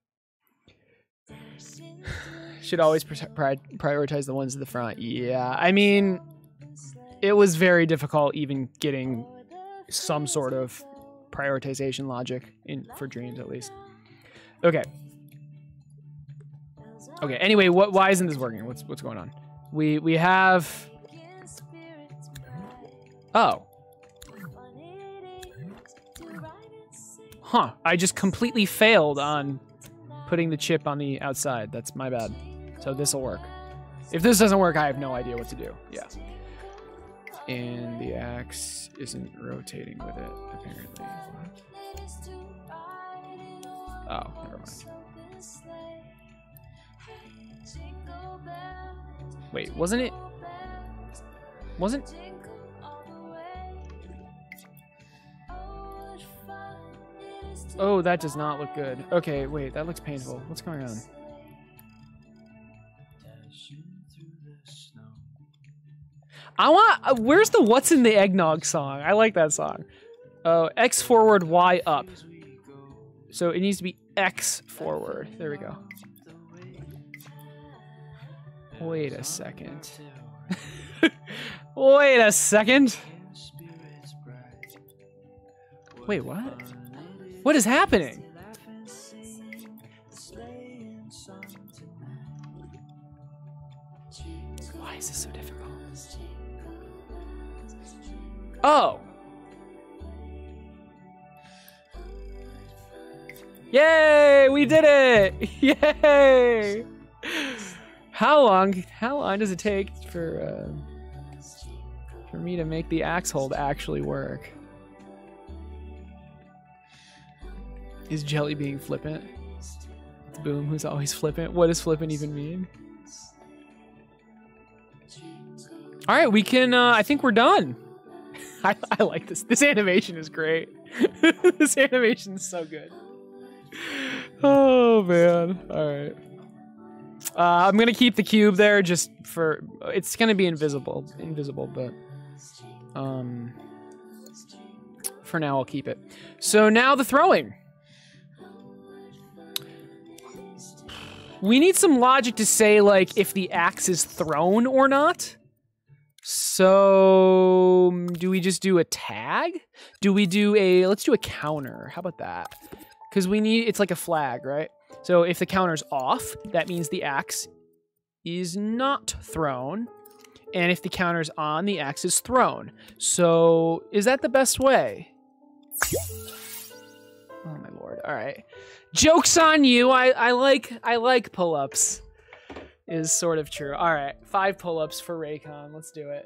D: Should always prioritize the ones at the front. Yeah, I mean, it was very difficult even getting some sort of prioritization logic for Dreams, at least. Okay. Okay. Anyway, why isn't this working? What's going on? We have. Oh. Huh. I just completely failed on putting the chip on the outside. That's my bad. So this will work. If this doesn't work, I have no idea what to do. Yeah. And the axe isn't rotating with it, apparently. Oh, never mind. Wait, wasn't it? Oh, that does not look good. Okay, wait, that looks painful. What's going on? I want. Where's the "What's in the Eggnog" song? I like that song. Oh, X forward, Y up. So it needs to be X forward. There we go. Wait a second. Wait a second. Wait, what? What is happening? Why is this so difficult? Oh! Yay! We did it! Yay! How long does it take for me to make the axe hold actually work? Is Jelly being flippant? It's Boom who's always flippant. What does flippant even mean? All right, we can, I think we're done. I like this. This animation is great. This animation is so good. Oh, man. All right. I'm going to keep the cube there just for... It's going to be invisible, but... For now, I'll keep it. So now the throwing. We need some logic to say, like, if the axe is thrown or not. So, do we just do a tag? Do we do let's do a counter. How about that? Because it's like a flag, right? So if the counter's off, that means the axe is not thrown. And if the counter's on, the axe is thrown. So, is that the best way? Oh my lord, all right. Joke's on you, I like pull-ups. Is sort of true. All right, 5 pull-ups for Raycon. Let's do it.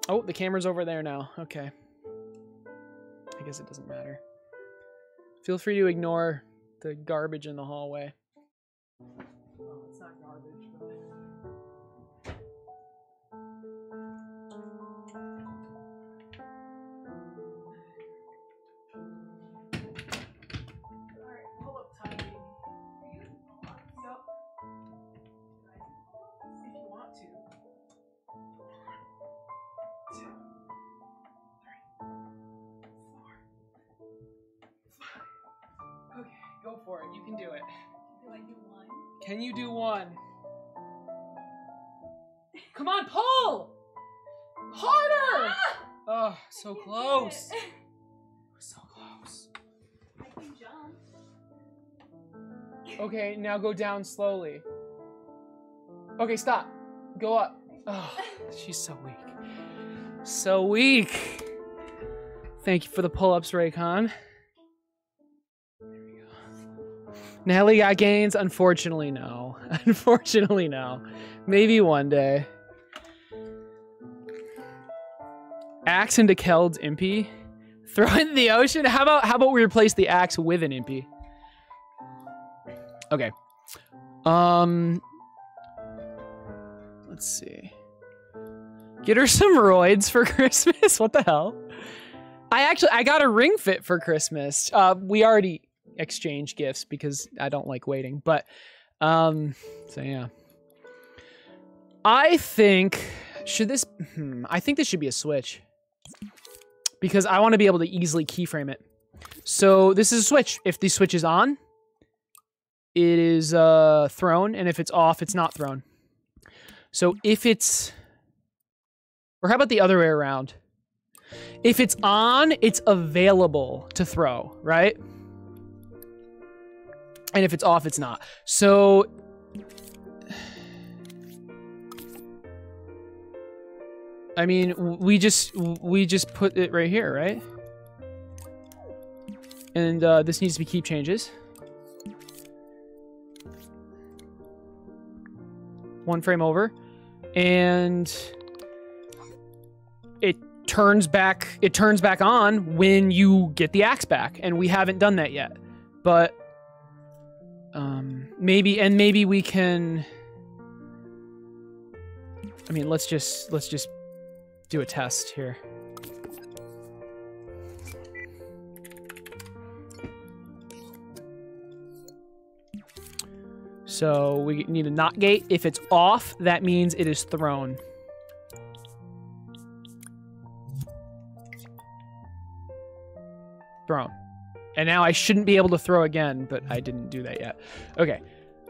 D: Oh, the camera's over there now. Okay. I guess it doesn't matter. Feel free to ignore the garbage in the hallway. Oh, it's not garbage, but... Go for it. You can do it.
E: Do I do one?
D: Can you do one? Come on, pull! Harder! Ah! Oh, so close. So close.
E: I can jump.
D: Okay, now go down slowly. Okay, stop. Go up. Oh, she's so weak. So weak. Thank you for the pull-ups, Raycon. Nelly got gains? Unfortunately, no. Unfortunately, no. Maybe one day. Axe into Keld's Impy. Throw it in the ocean? How about we replace the axe with an Impy? Okay. Let's see. Get her some roids for Christmas? What the hell? I got a Ring Fit for Christmas. We already exchange gifts because I don't like waiting, but so yeah. I think I think this should be a switch because I want to be able to easily keyframe it. So this is a switch. If the switch is on, it is thrown, and if it's off, it's not thrown. So if it's, or how about the other way around? If it's on, it's available to throw, right? And if it's off, it's not. So I mean, we just put it right here, right? And this needs to be keep changes. 1 frame over, and it turns back on when you get the axe back, and we haven't done that yet. But maybe we can. I mean, let's just do a test here. So we need a not gate. If it's off, that means it is thrown. Thrown. And now I shouldn't be able to throw again, but I didn't do that yet. Okay.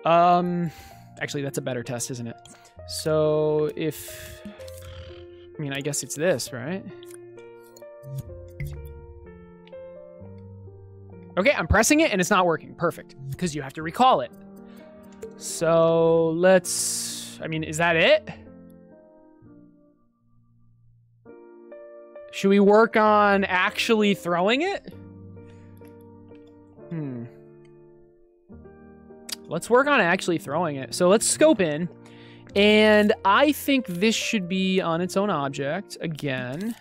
D: Actually, that's a better test, isn't it? So if... I mean, I guess it's this, right? Okay, I'm pressing it and it's not working. Perfect. Because you have to recall it. So let's... I mean, is that it? Should we work on actually throwing it? Let's work on actually throwing it. So let's scope in. And I think this should be on its own object again.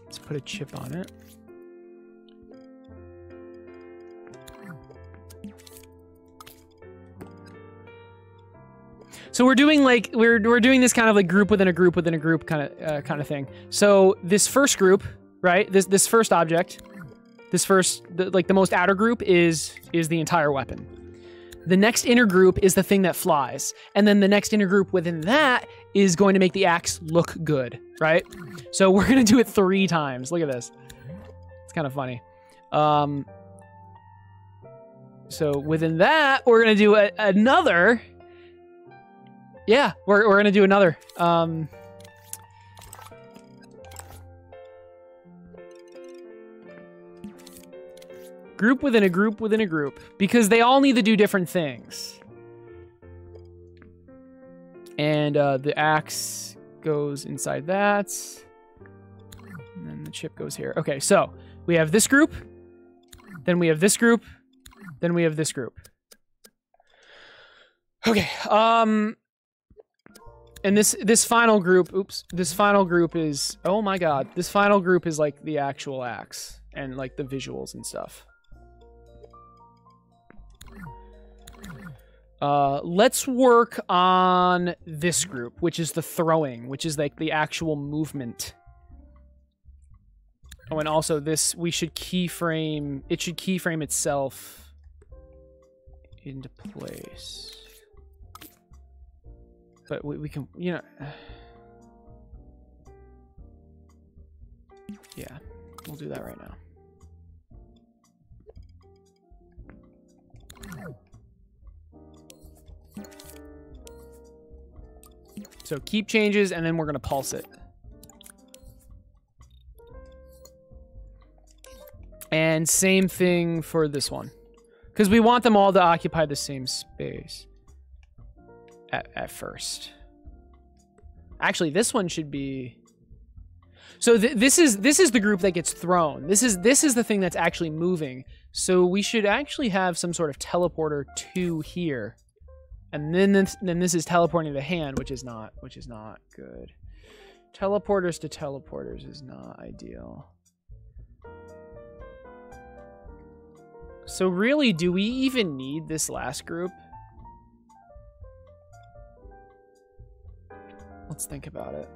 D: Let's put a chip on it. So we're doing like we're doing this kind of like group within a group within a group kind of thing. So this first group, right? This first object, the most outer group is the entire weapon. The next inner group is the thing that flies, and then the next inner group within that is going to make the axe look good, right? So we're gonna do it 3 times. Look at this. It's kind of funny. So within that, we're gonna do another. Yeah, we're gonna do another. Group within a group within a group, because they all need to do different things. And the axe goes inside that. And then the chip goes here. Okay, so we have this group, then we have this group, then we have this group. Okay, and this final group, this final group is, oh my god, this final group is like the actual axe and like the visuals and stuff. Let's work on this group, which is the throwing, which is like the actual movement. Oh, and also this, we should keyframe, it should keyframe itself into place. But we can, you know... Yeah, we'll do that right now. So keep changes, and then we're going to pulse it. And same thing for this one. Because we want them all to occupy the same space. At first. Actually, this one should be... So this is the group that gets thrown. This is the thing that's actually moving. So we should actually have some sort of teleporter to here. And then this is teleporting the hand, which is not good. Teleporters to teleporters is not ideal. So really, do we even need this last group? Let's think about it.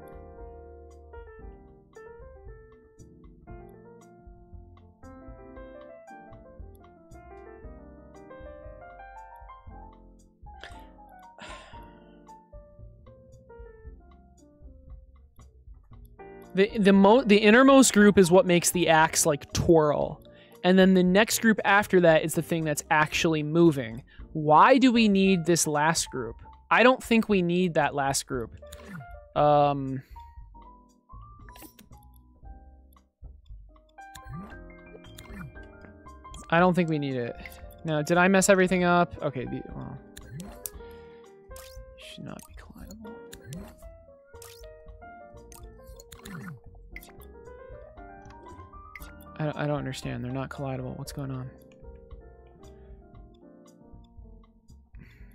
D: The innermost group is what makes the axe like twirl. And then the next group after that is the thing that's actually moving. Why do we need this last group? I don't think we need that last group. I don't think we need it. Now, did I mess everything up? Okay, well, should not be collidable. I don't understand. They're not collidable. What's going on?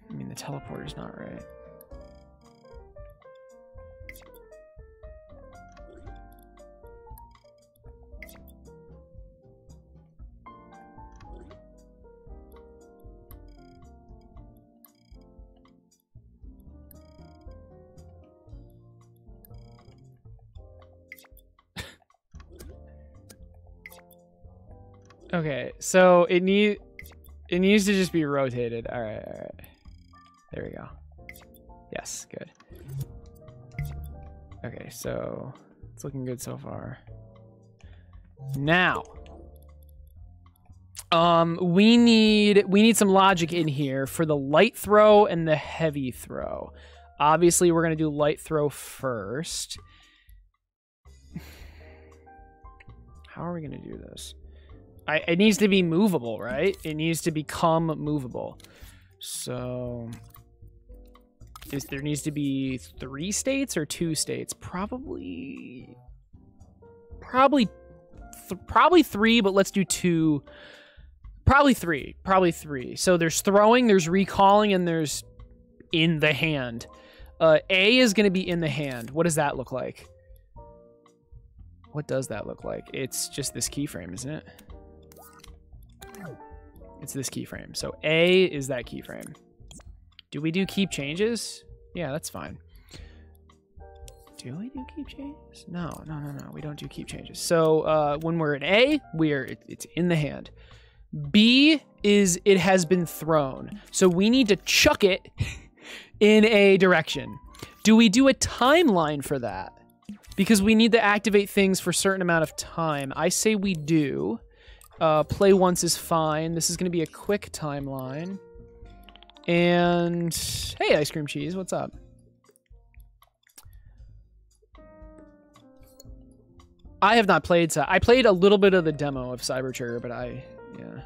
D: I mean, the teleporter's not right. Okay, so it needs to just be rotated. All right, all right. There we go. Yes, good. Okay, so it's looking good so far. Now, we need some logic in here for the light throw and the heavy throw. Obviously, we're gonna do light throw first. How are we gonna do this? It needs to be movable, right? It needs to become movable. So, there needs to be 3 states or 2 states? Probably 3, but let's do 2. Probably 3. So there's throwing, there's recalling, and there's in the hand. A is going to be in the hand. What does that look like? What does that look like? It's just this keyframe, isn't it? It's this keyframe. So A is that keyframe. Do we do keep changes? Yeah, that's fine. Do we do keep changes? No. We don't do keep changes. So when we're in A, it's in the hand. B is it has been thrown. So we need to chuck it in a direction. Do we do a timeline for that? Because we need to activate things for a certain amount of time. I say we do. Play once is fine. This is going to be a quick timeline. And hey, Ice Cream Cheese, what's up? I have not played. I played a little bit of the demo of Cyber Trigger, but yeah.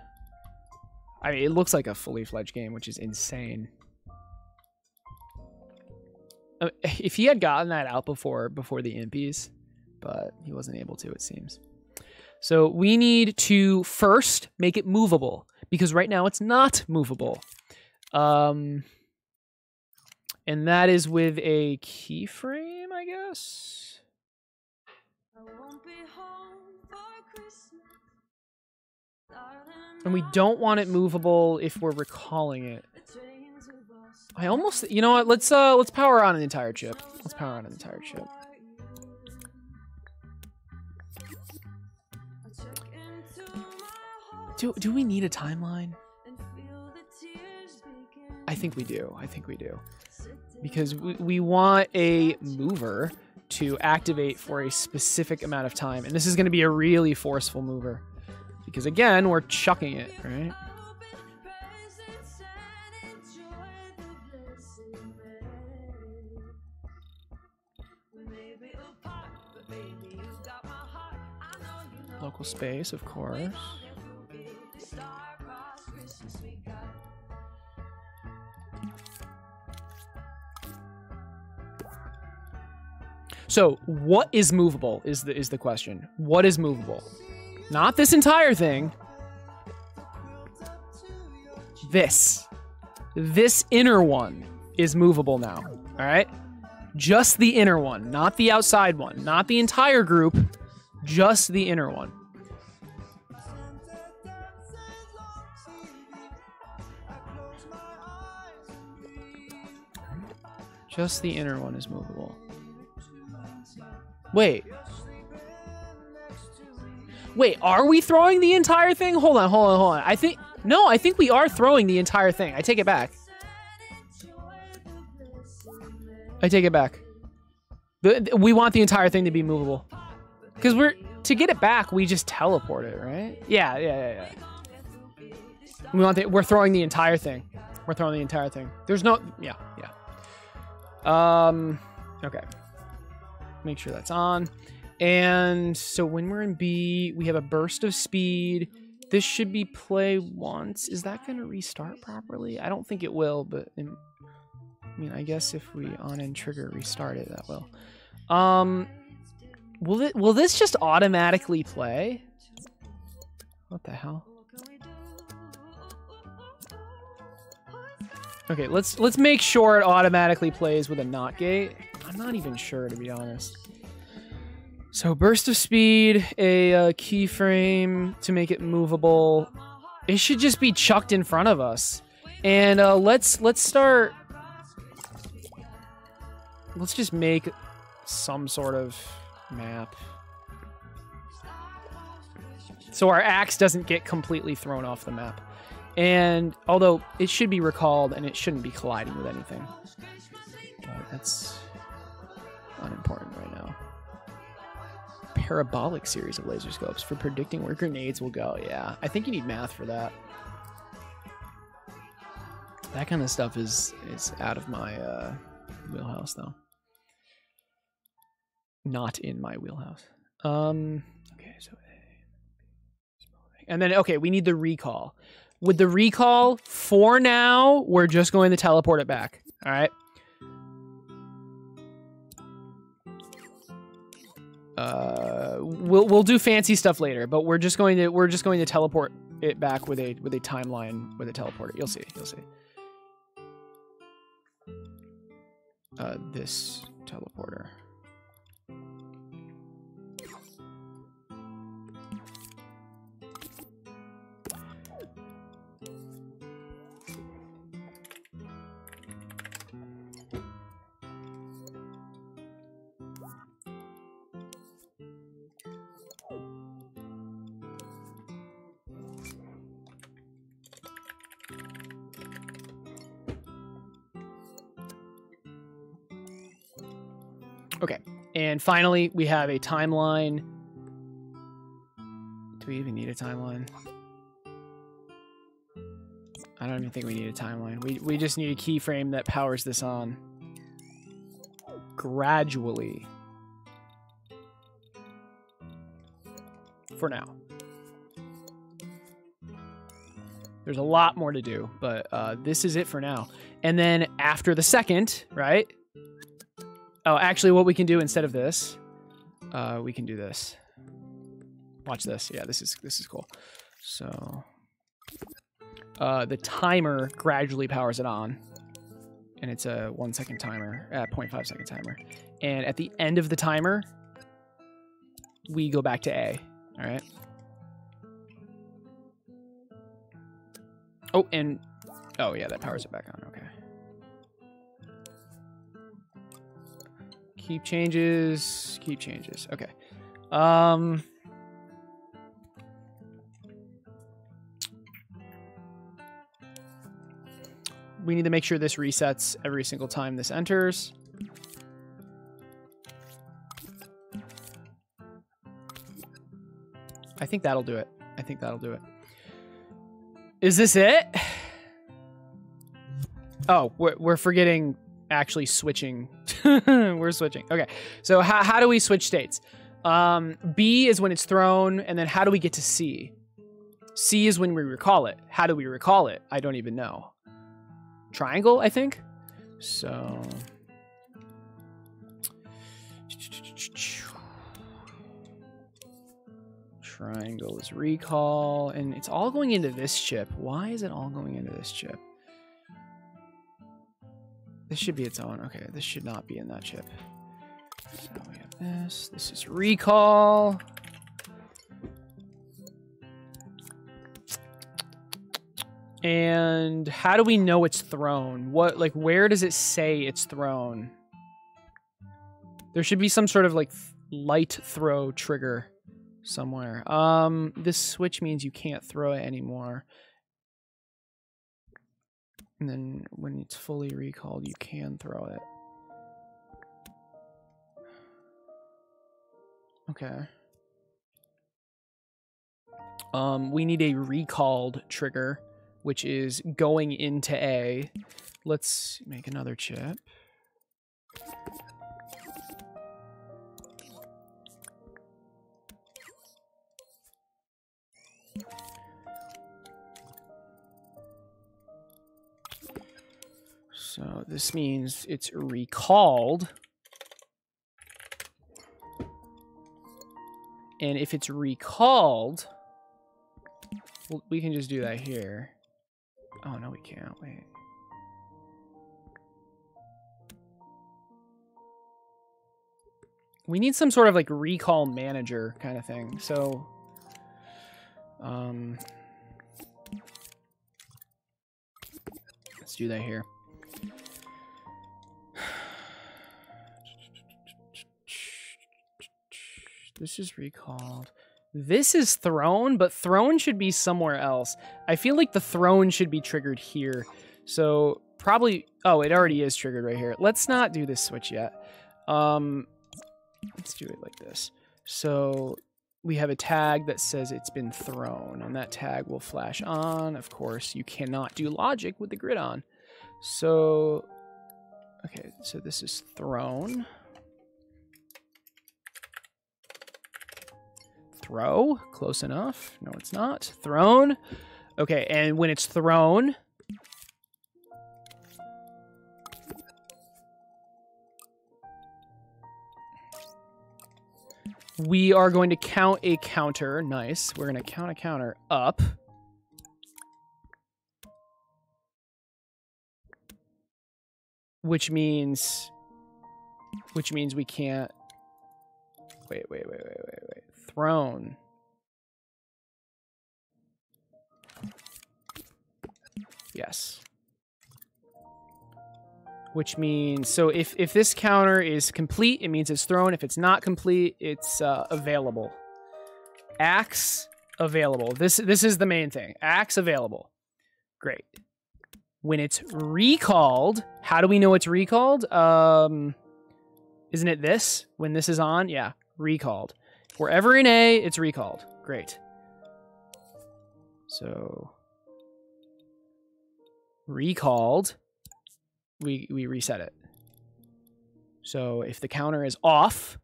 D: I mean, it looks like a fully fledged game, which is insane. If he had gotten that out before the impies, but he wasn't able to, it seems. So we need to first make it movable, because right now it's not movable. And that is with a keyframe, I guess. And we don't want it movable if we're recalling it. I almost, you know what? Let's power on an entire chip. Let's power on an entire chip. Do we need a timeline? I think we do. Because we want a mover to activate for a specific amount of time. And this is going to be a really forceful mover. Because again, we're chucking it, right? Local space, of course. So, what is movable is the question. What is movable? Not this entire thing. This inner one is movable now. All right? Just the inner one, not the outside one, not the entire group, just the inner one. Just the inner one is movable. Wait, are we throwing the entire thing? Hold on. I think we are throwing the entire thing. I take it back. We want the entire thing to be movable. Because to get it back, we just teleport it, right? Yeah. We're throwing the entire thing. There's no, yeah. Okay. Make sure that's on. And so when we're in B, we have a burst of speed. This should be play once. Is that going to restart properly? I don't think it will, but I mean, I guess if we on and trigger restart it, that will. Will this just automatically play? What the hell? Okay, let's make sure it automatically plays with a NOT gate. I'm not even sure, to be honest. So burst of speed, a keyframe to make it movable. It should just be chucked in front of us. And let's start. Let's just make some sort of map. So our axe doesn't get completely thrown off the map. And although it should be recalled and it shouldn't be colliding with anything. But that's unimportant right now. Parabolic series of laser scopes for predicting where grenades will go. Yeah, I think you need math for that. That kind of stuff is out of my wheelhouse, though. Not in my wheelhouse. Okay, so and then okay, we need the recall. With the recall, for now, we're just going to teleport it back. All right. We'll do fancy stuff later, but we're just going to teleport it back with a timeline with a teleporter. You'll see. This teleporter. Okay, and finally, we have a timeline. Do we even need a timeline? I don't even think we need a timeline. We just need a keyframe that powers this on. Gradually. For now. There's a lot more to do, but this is it for now. And then after the second, right? Oh, actually, what we can do instead of this, we can do this. Watch this. Yeah, this is cool. So, the timer gradually powers it on, and it's a 1 second timer, 0.5 second timer. And at the end of the timer, we go back to A. All right. Oh, and oh yeah, that powers it back on. Okay. Keep changes. Okay. We need to make sure this resets every single time this enters. I think that'll do it. Is this it? Oh, we're forgetting actually switching. We're switching. Okay, so how do we switch states? B is when it's thrown, and then how do we get to C? C is when we recall it. How do we recall it? I don't even know. Triangle, I think. So triangle is recall, and it's all going into this chip. Why is it all going into this chip? This should be its own. Okay, this should not be in that chip. So we have this. This is recall. And how do we know it's thrown? Where does it say it's thrown? There should be some sort of light throw trigger somewhere. This switch means you can't throw it anymore. And then when it's fully recalled, you can throw it. Okay. We need a recalled trigger, which is going into A. Let's make another chip. So this means it's recalled. And if it's recalled, well, we can just do that here. Oh, no, we can't. Wait. We need some sort of recall manager kind of thing. So, let's do that here. This is recalled. This is throne, but throne should be somewhere else. I feel like the throne should be triggered here. So probably, oh, it already is triggered right here. Let's not do this switch yet. Let's do it like this. So we have a tag that says it's been thrown, and that tag will flash on. Of course, you cannot do logic with the grid on. So, okay, so this is thrown. Throw, close enough. No, it's not. Thrown. Okay, and when it's thrown, we are going to count a counter. Nice. We're going to count a counter up. Which means we can't. Wait. Thrown. Yes. Which means, so if this counter is complete, it means it's thrown. If it's not complete, it's available. Axe available. This is the main thing. Axe available. Great. When it's recalled, how do we know it's recalled? Isn't it this? When this is on? Yeah, recalled. If we're ever in A, it's recalled. Great. So, recalled, we reset it. So if the counter is off,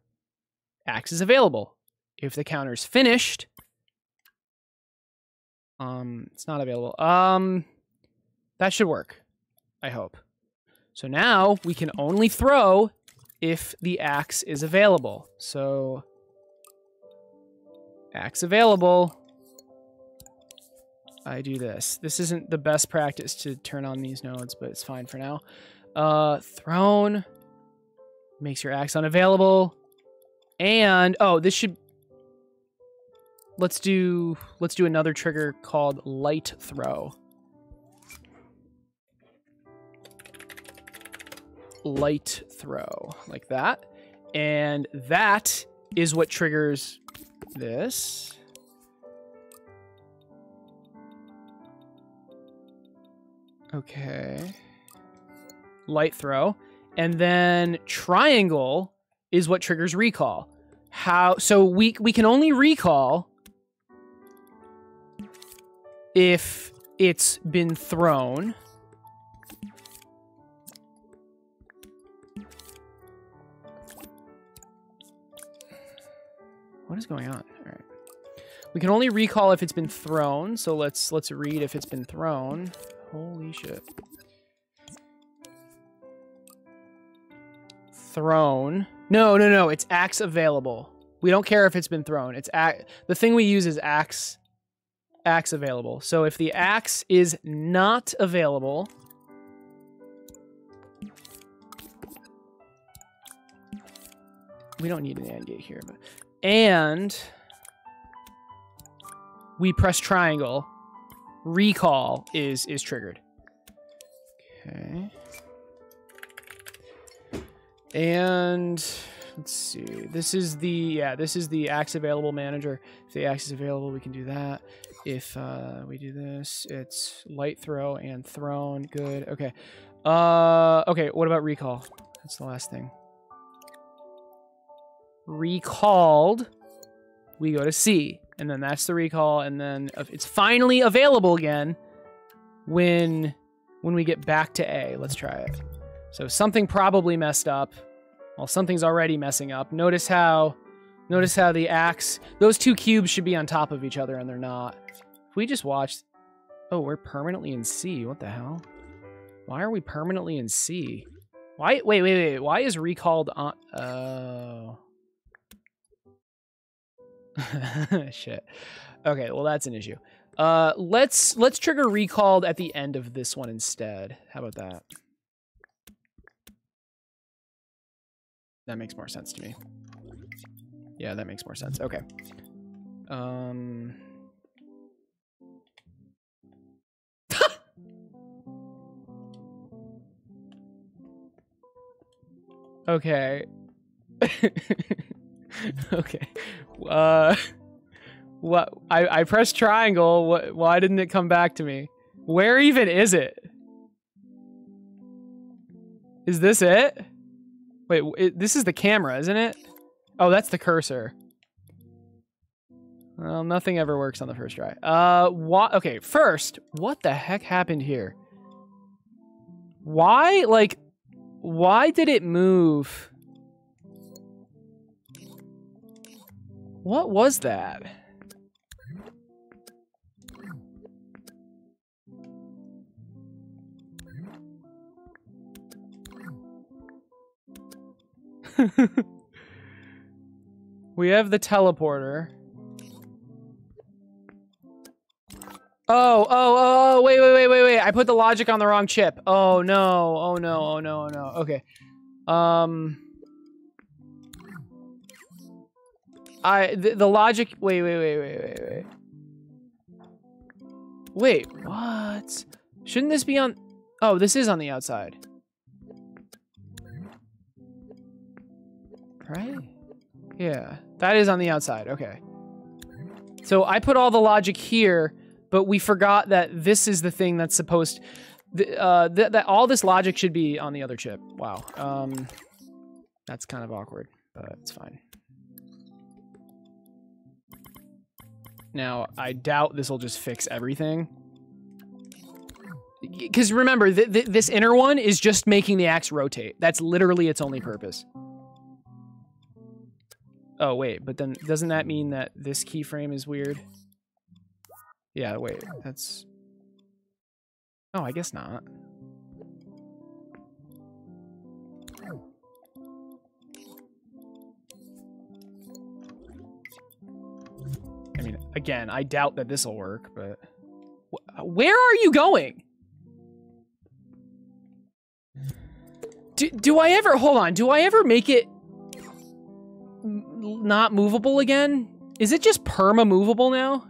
D: axe is available. If the counter is finished, it's not available. That should work, I hope. So now we can only throw if the axe is available. So axe available. I do this. This isn't the best practice to turn on these nodes, but it's fine for now. Thrown makes your axe unavailable. And oh, this should, let's do another trigger called light throw. Light throw, like that. And that is what triggers this. Okay. Light throw. And then triangle is what triggers recall. How, so we can only recall if it's been thrown. What is going on? All right. We can only recall if it's been thrown. So let's read if it's been thrown. Holy shit. Thrown. No. It's axe available. We don't care if it's been thrown. It's the thing we use is axe available. So if the axe is not available, we don't need an AND gate here, but and we press triangle, recall is triggered. Okay. And let's see. This is the axe available manager. If the axe is available, we can do that. If we do this, it's light throw and thrown. Good. Okay. Okay, what about recall? That's the last thing. Recalled, we go to C, and then that's the recall, and then it's finally available again when we get back to A. Let's try it. So something probably messed up. Well, something's already messing up. Notice how the axe, those two cubes should be on top of each other, and they're not. If we just watch, oh, we're permanently in C. What the hell? Why are we permanently in C? Why? Wait. Why is recalled on? Oh. Shit. Okay, well that's an issue. Let's trigger recalled at the end of this one instead. How about that? That makes more sense to me. Yeah, that makes more sense. Okay. Okay. Okay. What? I pressed triangle. Why didn't it come back to me? Where even is it? Is this it? Wait, this is the camera, isn't it? Oh, that's the cursor. Well, nothing ever works on the first try. Okay, first, what the heck happened here? Why, like, why did it move? What was that? We have the teleporter. Oh, wait. I put the logic on the wrong chip. Oh no. Okay. The logic, wait. Wait, what? Shouldn't this be on, oh, this is on the outside. Right? Yeah, that is on the outside, okay. So I put all the logic here, but we forgot that this is the thing that's supposed, that all this logic should be on the other chip. Wow, that's kind of awkward, but it's fine. Now, I doubt this will just fix everything. Because remember, this inner one is just making the axe rotate. That's literally its only purpose. Oh, wait, but then doesn't that mean that this keyframe is weird? Yeah, wait, that's... Oh, I guess not. I mean, again, I doubt that this will work, but... Where are you going? Do I ever... Hold on, do I ever make it... not movable again? Is it just perma-movable now?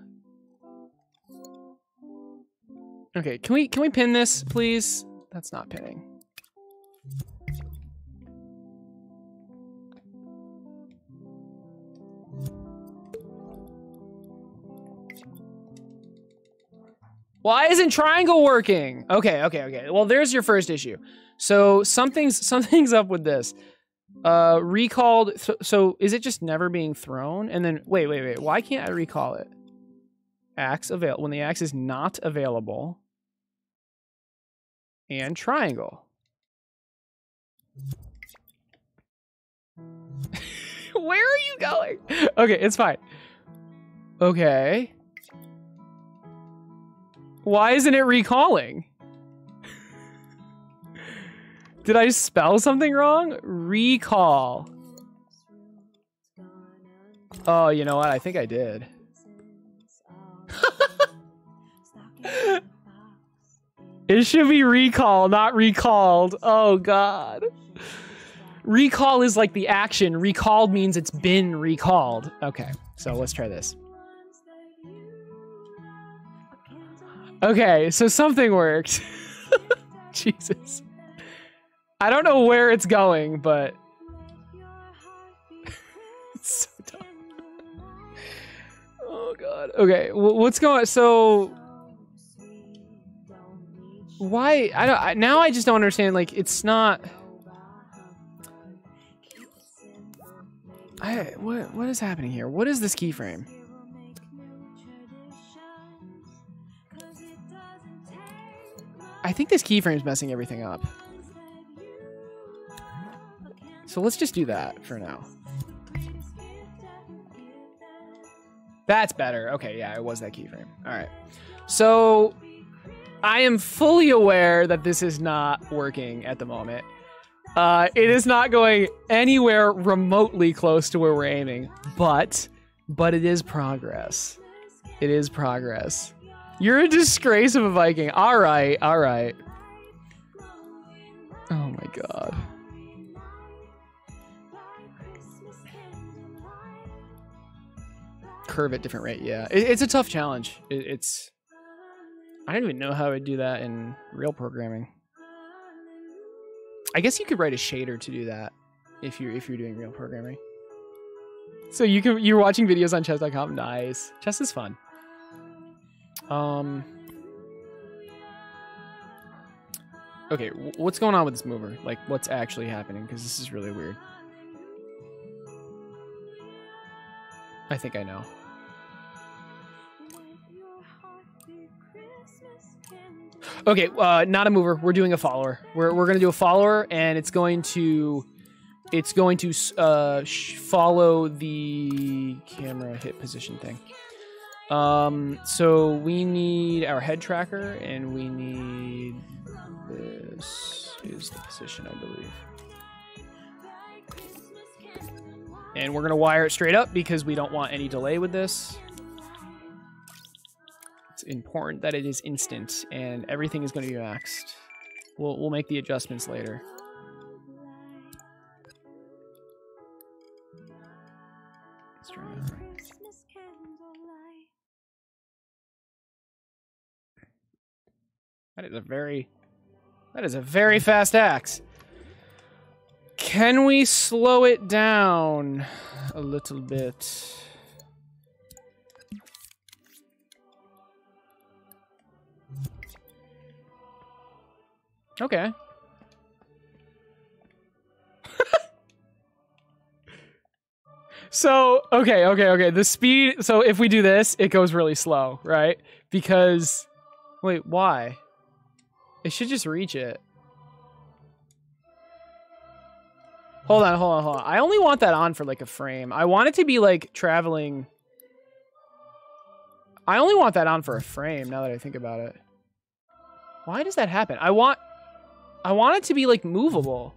D: Okay, can we pin this, please? That's not pinning. Why isn't triangle working? Okay. Well, there's your first issue. So something's up with this. Recalled. So is it just never being thrown? And then wait. Why can't I recall it? Axe avail when the axe is not available. And triangle. Where are you going? Okay, it's fine. Okay. Why isn't it recalling? Did I spell something wrong? Recall. Oh, you know what? I think I did. It should be recall, not recalled. Oh, God. Recall is like the action. Recalled means it's been recalled. Okay, so let's try this. Okay, so something worked. Jesus. I don't know where it's going, but... it's so dumb. Oh, God. Okay, what's going... So... Why? Now I just don't understand, like, it's not... What is happening here? What is this keyframe? I think this keyframe's messing everything up. So let's just do that for now. That's better. Okay, yeah, it was that keyframe. All right. So I am fully aware that this is not working at the moment. It is not going anywhere remotely close to where we're aiming, but it is progress. It is progress. You're a disgrace of a Viking. All right. Oh my God. Curve at different rate. Yeah, it's a tough challenge. It's. I don't even know how to do that in real programming. I guess you could write a shader to do that if you're doing real programming. So you're watching videos on chess.com. Nice. Chess is fun. Okay, what's going on with this mover? Like, what's actually happening? Because this is really weird. I think I know. Okay, not a mover. We're doing a follower. We're gonna do a follower, and it's going to follow the camera hit position thing. So we need our head tracker, and we need this is the position, I believe. And we're gonna wire it straight up because we don't want any delay with this. It's important that it is instant, and everything is going to be maxed. We'll make the adjustments later. Let's try that right. That is a very fast axe. Can we slow it down a little bit? Okay. So, okay. The speed, so if we do this, it goes really slow, right? Because, wait, why? It should just reach it. Hold on. I only want that on for like a frame. I want it to be like traveling. I only want that on for a frame now that I think about it. Why does that happen? I want it to be like movable.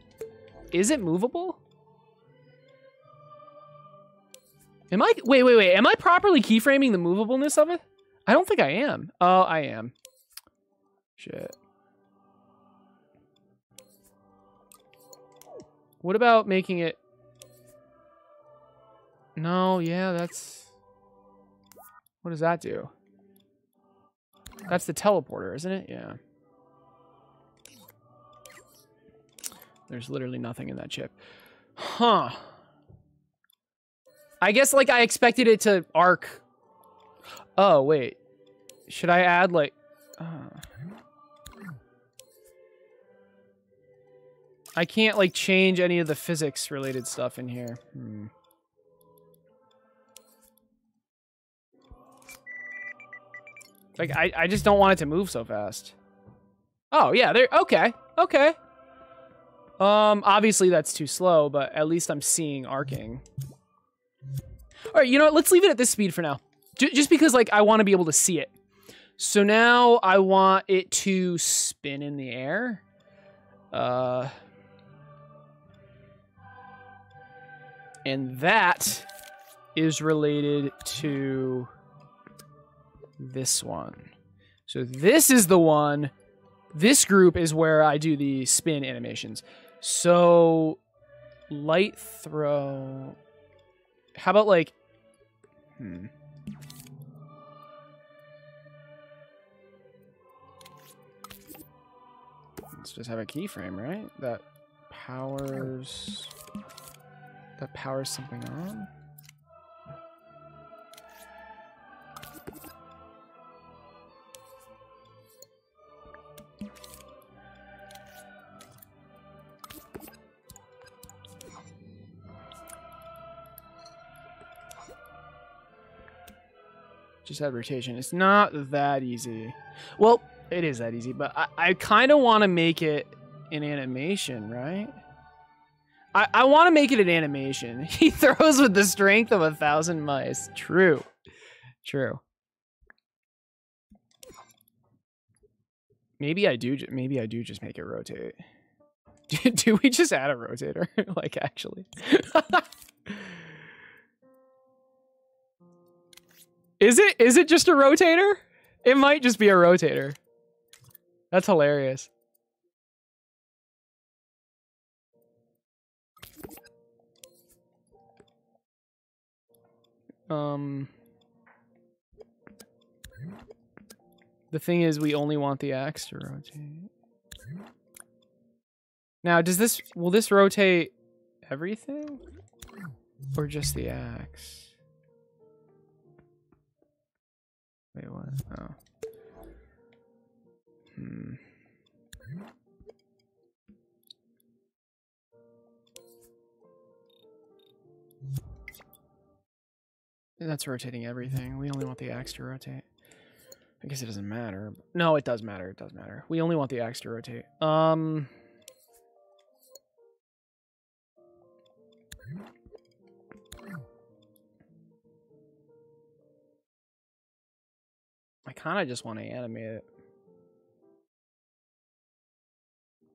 D: Is it movable? Am I, wait. Am I properly keyframing the movableness of it? I don't think I am. Oh, I am. Shit. What about making it? No, yeah, that's, what does that do? That's the teleporter, isn't it? Yeah. There's literally nothing in that chip. Huh. I guess, like, I expected it to arc. Oh, wait. Should I add, like... I can't, like, change any of the physics-related stuff in here. Like, I just don't want it to move so fast. Oh, yeah, there... Okay. Obviously that's too slow, but at least I'm seeing arcing. All right, you know what? Let's leave it at this speed for now. Just because, like, I want to be able to see it. So now I want it to spin in the air. And that is related to this one. So this is the one. This group is where I do the spin animations. So light throw. How about like, let's just have a keyframe, right? That powers something on. Just add rotation. It's not that easy. Well, it is that easy, but I kind of want to make it an animation, right? I want to make it an animation. He throws with the strength of 1,000 mice. True. Maybe I do just make it rotate. Do we just add a rotator? Like, actually. Is it just a rotator? It might just be a rotator. That's hilarious. The thing is, we only want the axe to rotate. Now, will this rotate everything? Or just the axe? Wait, what? Oh. That's rotating everything. We only want the axe to rotate. I guess it doesn't matter. No, it does matter. It does matter. We only want the axe to rotate. I kind of just want to animate it.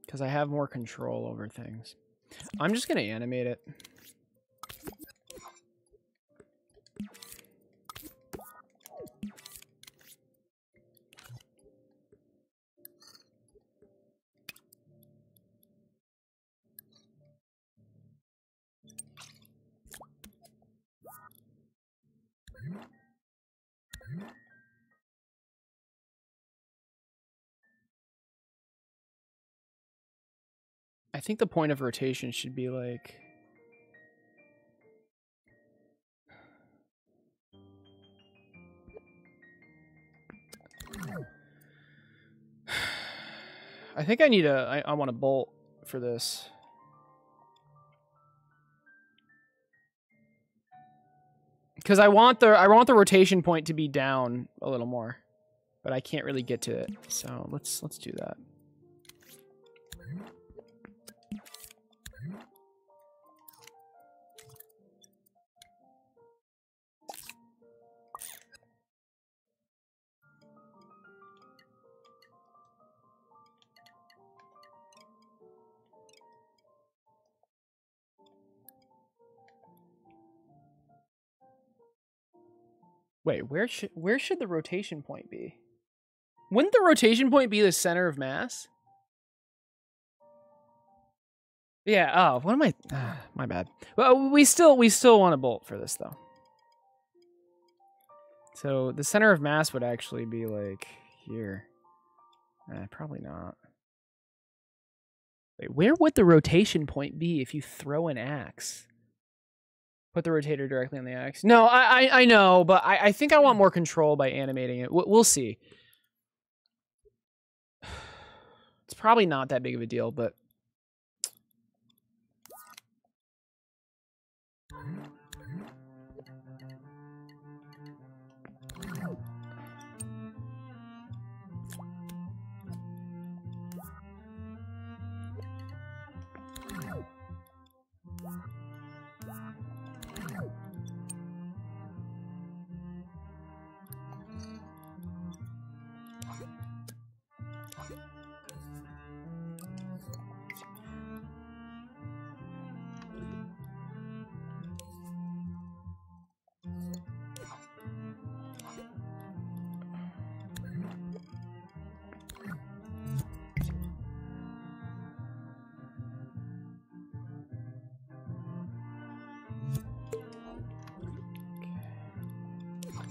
D: Because I have more control over things. I'm just going to animate it. I think the point of rotation should be like... I think I need a... I want a bolt for this. Because I want the rotation point to be down a little more. But I can't really get to it. So let's do that. Wait, where should the rotation point be? Wouldn't the rotation point be the center of mass? Yeah, oh, what am I... my bad. Well, we still want a bolt for this, though. So, the center of mass would actually be, like, here. Probably not. Wait, where would the rotation point be if you throw an axe? Put the rotator directly on the axe. No, I know, but I think I want more control by animating it. We'll see. It's probably not that big of a deal, but...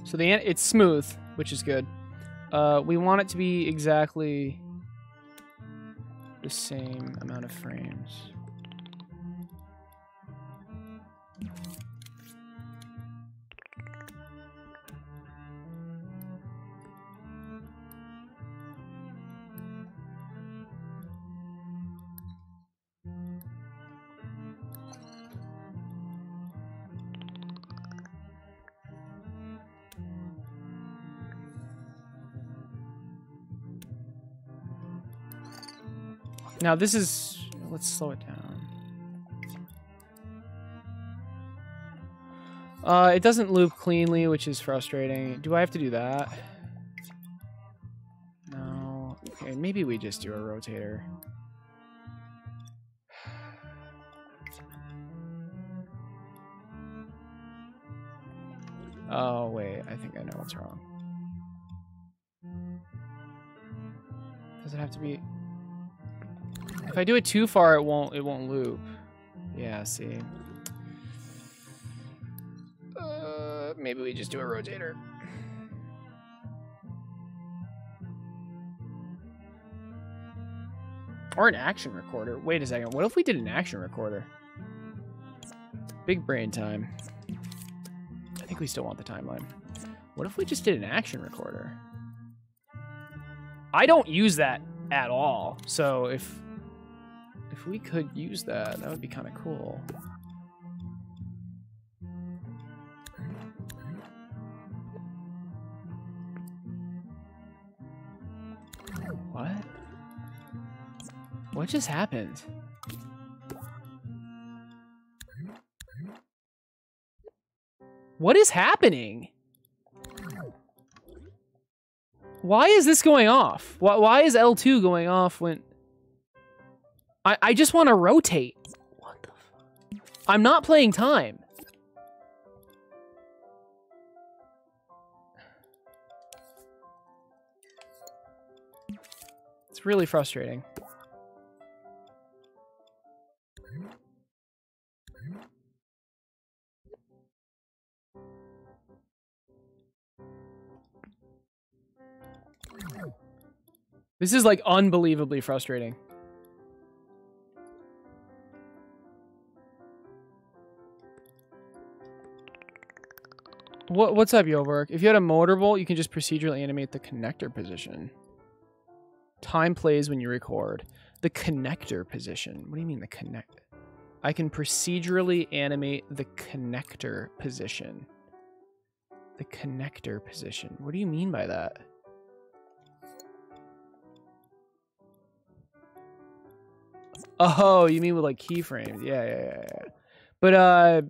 D: So it's smooth, which is good. We want it to be exactly the same amount of frames. Now this is, let's slow it down. It doesn't loop cleanly, which is frustrating. Do I have to do that? No. Okay, maybe we just do a rotator. Oh, wait, I think I know what's wrong. Does it have to be... If I do it too far, it won't loop. Yeah, see. Maybe we just do a rotator. Or an action recorder. Wait a second. What if we did an action recorder? Big brain time. I think we still want the timeline. What if we just did an action recorder? I don't use that at all. So if we could use that, that would be kind of cool. What? What just happened? What is happening? Why is this going off? Why is L2 going off when... I just want to rotate. What the fuck? I'm not playing time. It's really frustrating. This is like unbelievably frustrating. What's up, Yovork? If you had a motor bolt, you can just procedurally animate the connector position. Time plays when you record. The connector position. What do you mean the connect? I can procedurally animate the connector position. The connector position. What do you mean by that? Oh, you mean with like keyframes? Yeah. But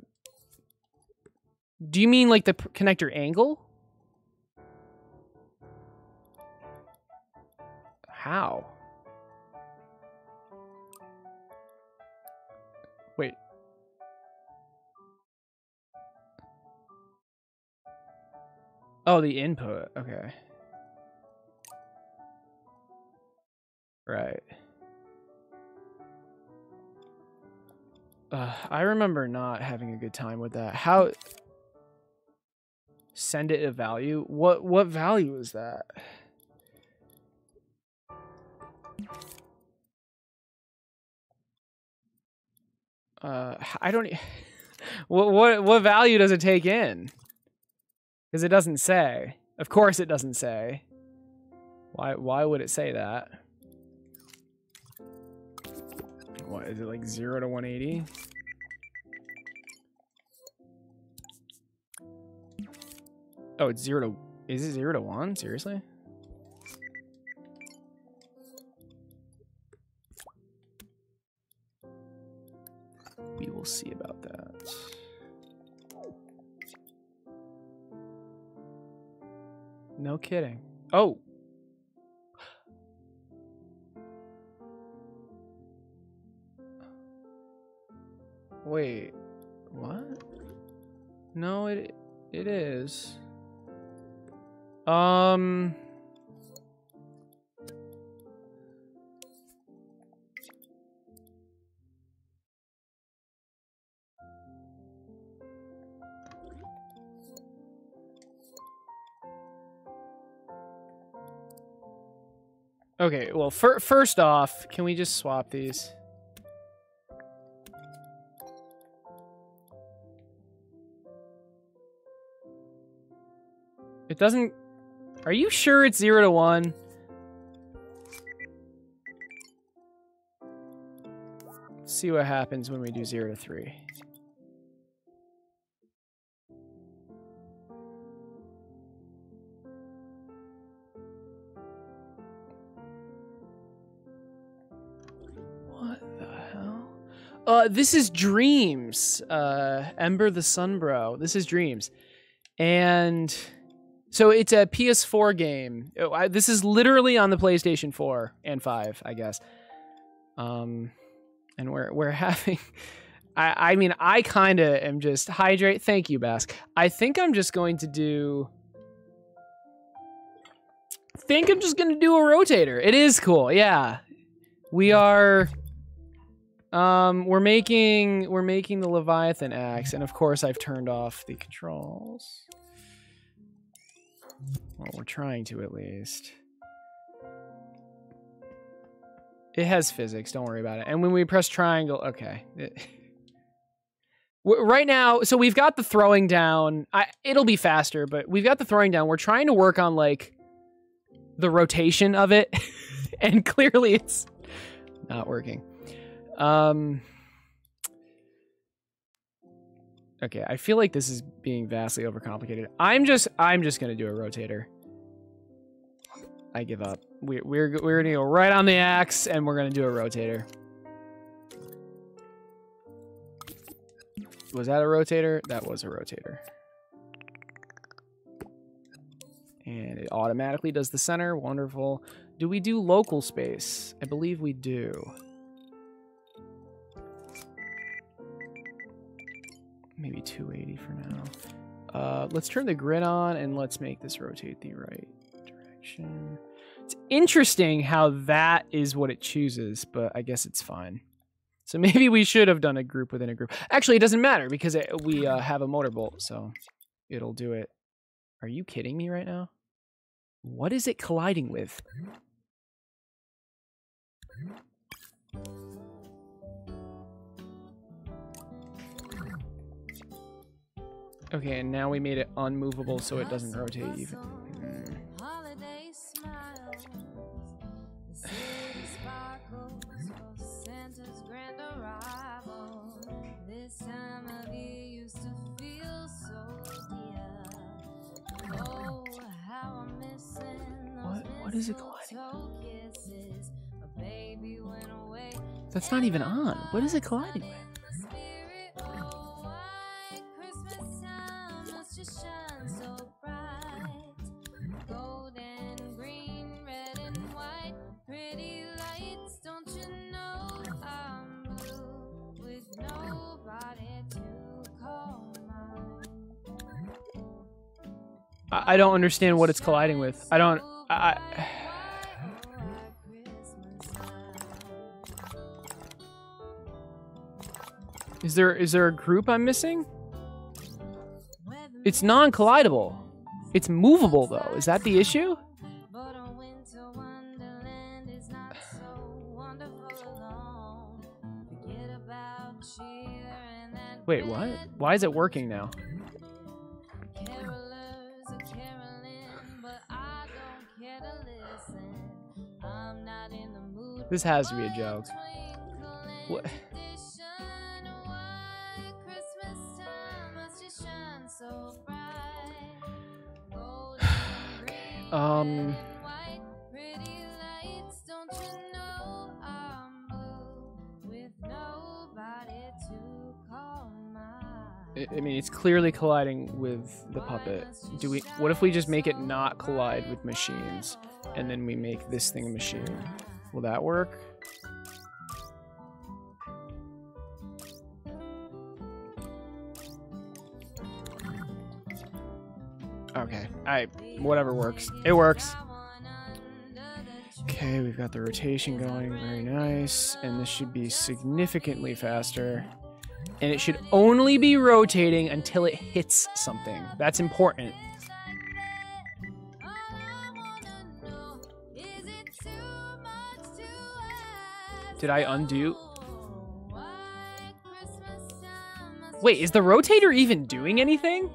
D: do you mean like the connector angle? How? Wait. Oh, the input. Okay. Right. I remember not having a good time with that. How... Send it a value? What value is that? I don't... What value does it take in? Because it doesn't say. Of course it doesn't say. Why would it say that? What, is it like 0 to 180? Oh, it's 0 to... Is it 0 to 1? Seriously? We will see about that. No kidding. Oh! Wait, what? No, it is. Okay, well, first off, can we just swap these? It doesn't... Are you sure it's 0 to 1? Let's see what happens when we do 0 to 3. What the hell? This is Dreams. Ember the Sunbro. This is Dreams. And... So it's a PS4 game. This is literally on the PlayStation 4 and 5, I guess. And we're having... I mean, I kind of am just... Hydrate. Thank you, Bask. I think I'm just going to do... I think I'm just going to do a rotator. It is cool, yeah. We are... We're making the Leviathan axe, and of course I've turned off the controls. Well, we're trying to, at least. It has physics, don't worry about it. And when we press triangle, okay. Right now, so we've got the throwing down. It'll be faster, but we've got the throwing down. We're trying to work on like the rotation of it, and clearly it's not working. Okay, I feel like this is being vastly overcomplicated. I'm just gonna do a rotator. I give up. We're gonna go right on the axe, and we're gonna do a rotator. Was that a rotator? That was a rotator. And it automatically does the center. Wonderful. Do we do local space? I believe we do. Maybe 280 for now. Let's turn the grid on and let's make this rotate the right direction. It's interesting how that is what it chooses, but I guess it's fine. So maybe we should have done a group within a group. Actually, it doesn't matter because we have a motorbolt, so it'll do it. Are you kidding me right now? What is it colliding with? Okay, and now we made it unmovable so it doesn't rotate even. What is it colliding with? That's not even on. What is it colliding with? I don't understand what it's colliding with. Is there a group I'm missing? It's non-collidable. It's movable though. Is that the issue? Wait, what? Why is it working now? This has to be a joke. What? I mean, it's clearly colliding with the puppet. What if we just make it not collide with machines, and then we make this thing a machine? Will that work? Okay, whatever works. It works. Okay, we've got the rotation going, very nice. And this should be significantly faster. And it should only be rotating until it hits something. That's important. Did I undo? Wait, is the rotator even doing anything?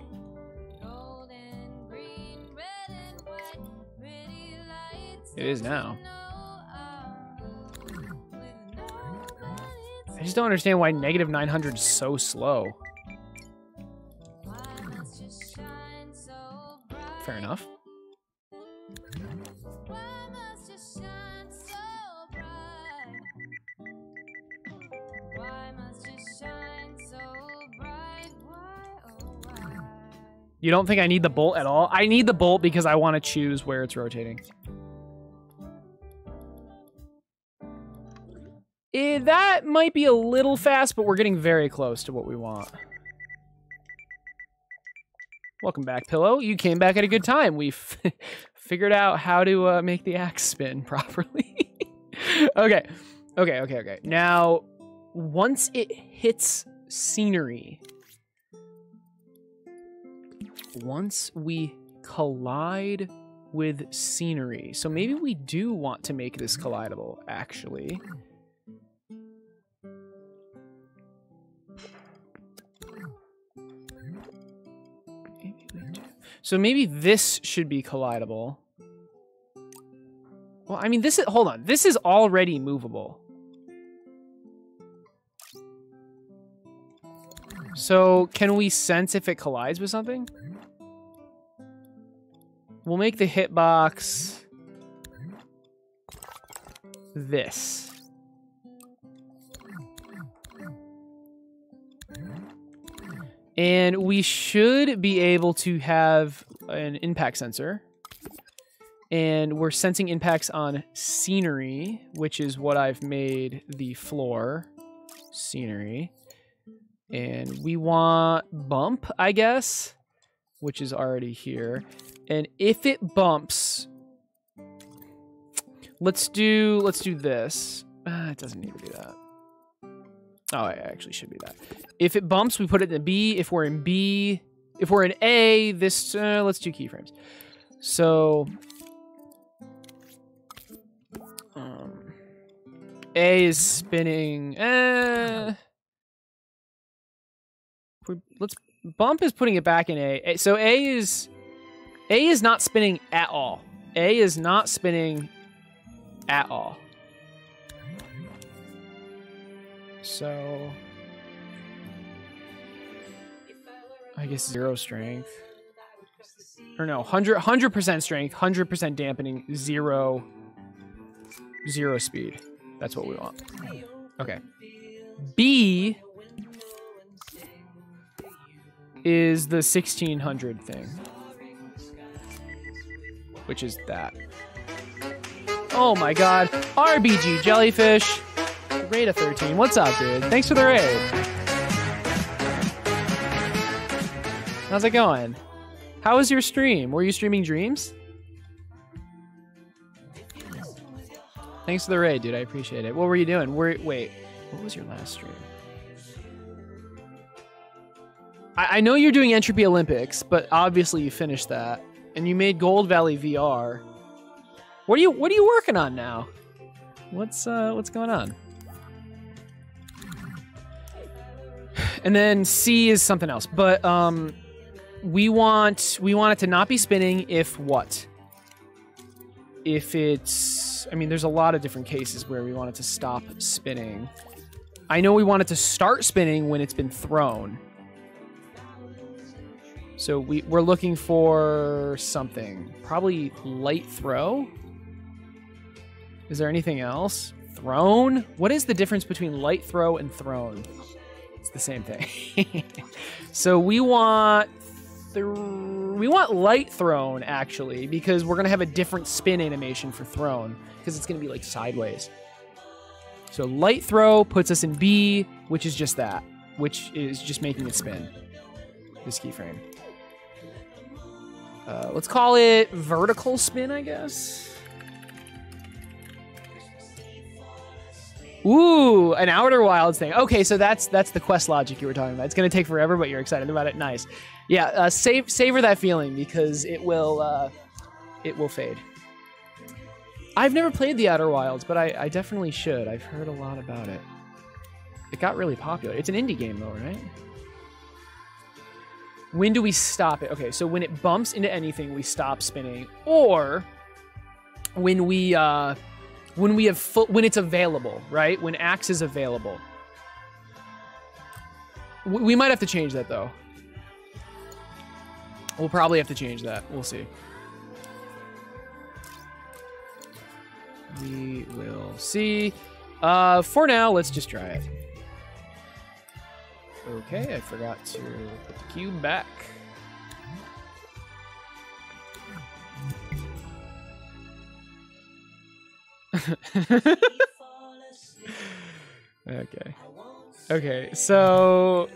D: It is now. I just don't understand why -900 is so slow. Fair enough. You don't think I need the bolt at all? I need the bolt because I want to choose where it's rotating. That might be a little fast, but we're getting very close to what we want. Welcome back, Pillow. You came back at a good time. We've figured out how to make the axe spin properly. Okay. Now, once it hits scenery, once we collide with scenery, so maybe we do want to make this collidable, actually. So maybe this should be collidable. Well, I mean, this is, hold on. This is already movable. So can we sense if it collides with something? We'll make the hitbox this. And we should be able to have an impact sensor. And we're sensing impacts on scenery, which is what I've made the floor. Scenery. And we want bump, I guess, which is already here. And if it bumps, let's do this. It doesn't need to be that. Oh, it actually should be that. If it bumps, we put it in B. If we're in B, if we're in A, this, let's do keyframes. So, A is spinning, let's, bump is putting it back in A. So A is not spinning at all. A is not spinning at all. So, I guess 0 strength. Or no, 100% strength, 100% dampening, 0 speed. That's what we want. Okay. B is the 1600 thing, which is that. Oh my god. RBG Jellyfish. Raid of 13. What's up, dude? Thanks for the raid. How's it going? How was your stream? Were you streaming Dreams? Thanks for the raid, dude. I appreciate it. What were you doing? Wait, what was your last stream? I know you're doing Entropy Olympics, but obviously you finished that, and you made Gold Valley VR. What are you working on now? What's going on? And then C is something else, but we want it to not be spinning if what? If it's, I mean, there's a lot of different cases where we want it to stop spinning. I know we want it to start spinning when it's been thrown. So we're looking for something. Probably light throw? Is there anything else? Thrown? What is the difference between light throw and thrown? It's the same thing. So we want light thrown, actually, because we're going to have a different spin animation for thrown, because it's going to be like sideways. So light throw puts us in B, which is just that, which is just making it spin. This keyframe. Let's call it vertical spin, I guess. Ooh, an Outer Wilds thing. Okay, so that's the quest logic you were talking about. It's gonna take forever, but you're excited about it. Nice. Yeah, savor that feeling because it will fade. I've never played the Outer Wilds, but I definitely should. I've heard a lot about it. It got really popular. It's an indie game though, right? When do we stop it? Okay, so when it bumps into anything, we stop spinning, or when we have when it's available, right? When Axe is available. We might have to change that though. We'll probably have to change that. We'll see. We will see. For now, let's just try it. Okay, I forgot to put the cube back. Okay, so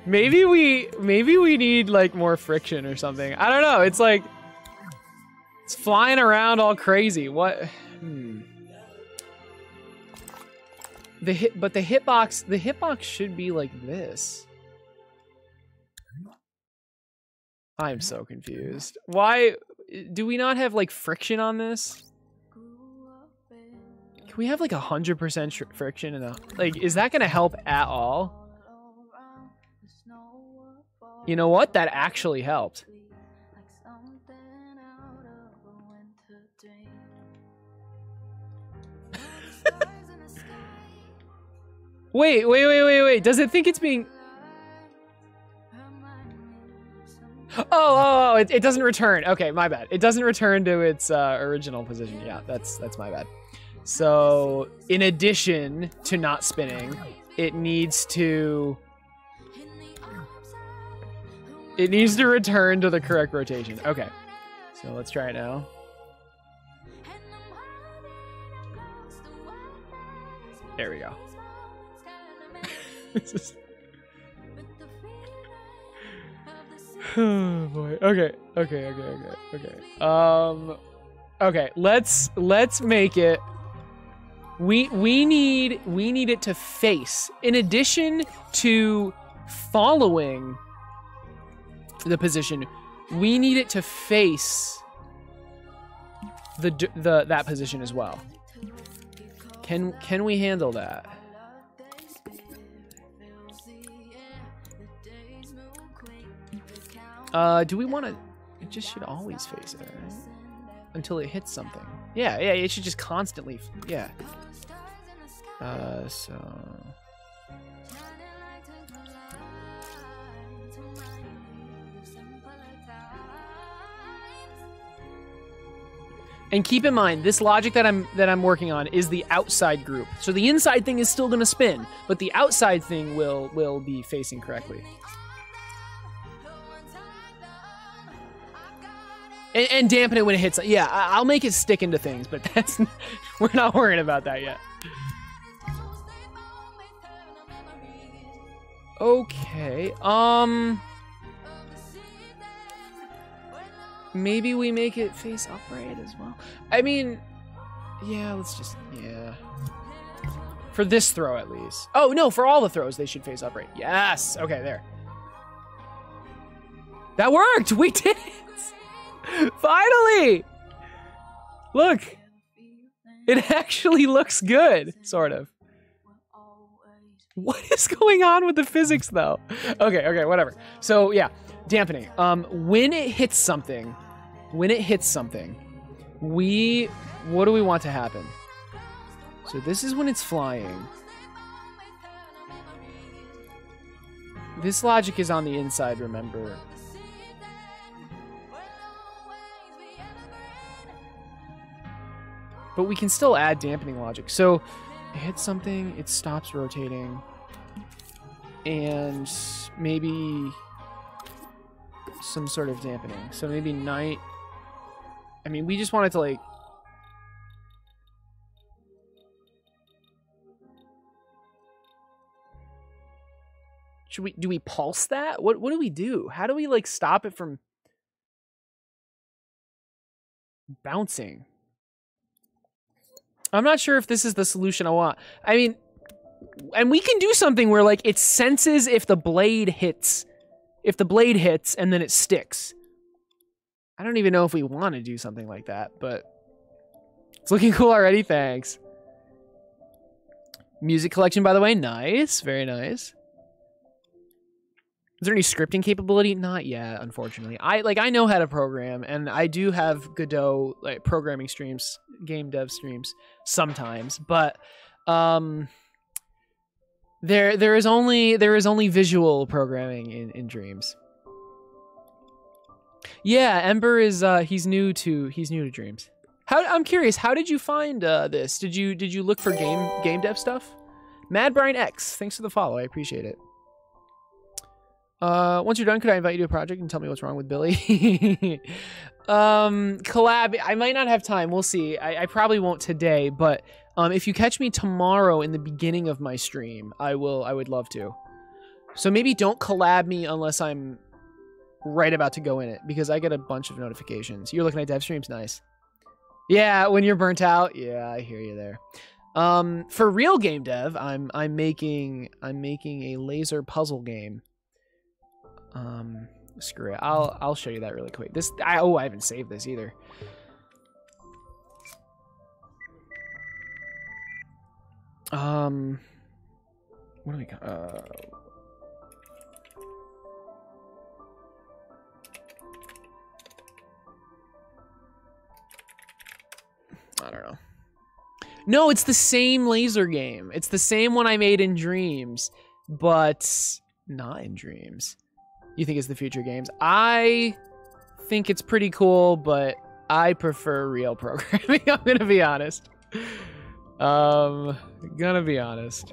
D: maybe we need like more friction or something. I don't know. It's like it's flying around all crazy. What? The hitbox should be like this. I'm so confused. Why do we not have like friction on this? Can we have like 100% friction in a, like, is that gonna help at all? You know what? That actually helped. Wait. Does it think it's being... Oh, it doesn't return. Okay, my bad. It doesn't return to its original position. Yeah, that's my bad. So, in addition to not spinning, it needs to return to the correct rotation. Okay. So, let's try it now. There we go. Oh boy. Okay. Okay. Let's make it. We need it to face. In addition to following the position, we need it to face that position as well. Can we handle that? Do we want to... It just should always face it, right? Until it hits something. Yeah, it should just constantly... Yeah. So... And keep in mind, this logic that I'm working on is the outside group. So the inside thing is still going to spin, but the outside thing will be facing correctly. And dampen it when it hits. Yeah, I'll make it stick into things, but that's... We're not worrying about that yet. Okay, maybe we make it face upright as well. I mean, yeah, let's just... Yeah. For this throw, at least. Oh, no, for all the throws, they should face upright. Yes! Okay, there. That worked! We did it! Finally! Look! It actually looks good, sort of. What is going on with the physics, though? Okay, whatever. So, yeah, dampening. When it hits something, what do we want to happen? So this is when it's flying. This logic is on the inside, remember. But we can still add dampening logic. So it hits something, it stops rotating, and maybe some sort of dampening. So maybe night. I mean, we just want it to like... Do we pulse that? What do we do? How do we like stop it from bouncing? I'm not sure if this is the solution I want. I mean, and we can do something where like it senses if the blade hits and then it sticks. I don't even know if we want to do something like that, but it's looking cool already. Thanks. Music collection, by the way, nice, very nice. Is there any scripting capability? Not yet, unfortunately. I know how to program, and I do have Godot like programming streams, game dev streams sometimes, but there is only visual programming in Dreams. Yeah, Ember is he's new to Dreams. I'm curious, how did you find this? Did you look for game dev stuff? Mad Brian X, thanks for the follow. I appreciate it. Once you're done, could I invite you to a project and tell me what's wrong with Billy? Collab, I might not have time. We'll see. I probably won't today, but if you catch me tomorrow in the beginning of my stream, I would love to. So maybe don't collab me unless I'm right about to go in it, because I get a bunch of notifications. You're looking at dev streams, nice. Yeah, when you're burnt out. Yeah, I hear you there. For real game dev, I'm making a laser puzzle game. Screw it. I'll show you that really quick. I haven't saved this either. What do we got? don't know. No, it's the same laser game. It's the same one I made in Dreams, but not in Dreams. You think it's the future games? I think it's pretty cool, but I prefer real programming. I'm gonna be honest. Gonna be honest.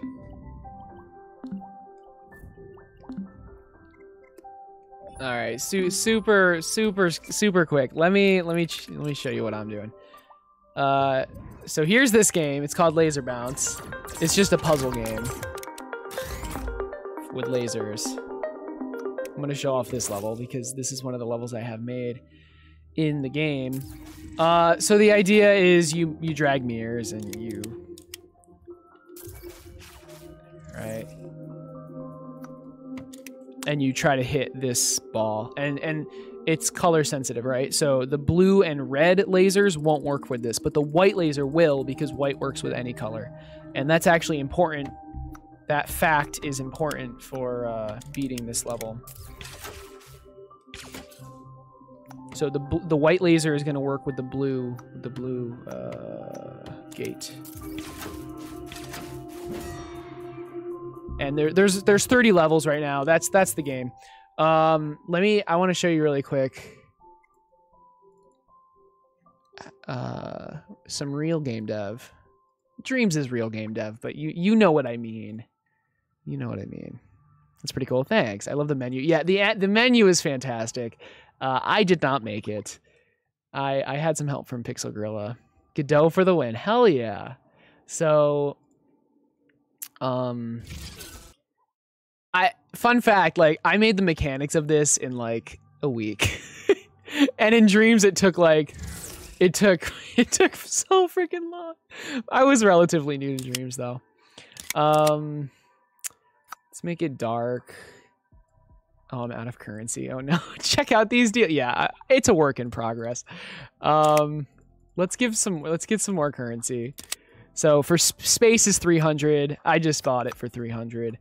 D: All right, super quick. Let me show you what I'm doing. So here's this game. It's called Laser Bounce. It's just a puzzle game with lasers. I'm gonna show off this level because this is one of the levels I have made in the game. So the idea is you drag mirrors and you, right? And you try to hit this ball, and it's color sensitive, right? So the blue and red lasers won't work with this, but the white laser will, because white works with any color. And that's actually important. That fact is important for beating this level. So the white laser is going to work with the blue gate. And there's 30 levels right now. That's the game. I want to show you really quick some real game dev. Dreams is real game dev, but you know what I mean. You know what I mean. That's pretty cool. Thanks. I love the menu. Yeah, the menu is fantastic. I did not make it. I had some help from Pixel Gorilla. Godot for the win. Hell yeah. So fun fact, like, I made the mechanics of this in like a week. And in Dreams it took so freaking long. I was relatively new to Dreams though. Let's make it dark. Oh, I'm out of currency. Oh no. Check out these deals. Yeah, it's a work in progress. Let's get some more currency. So for space is 300. I just bought it for 300.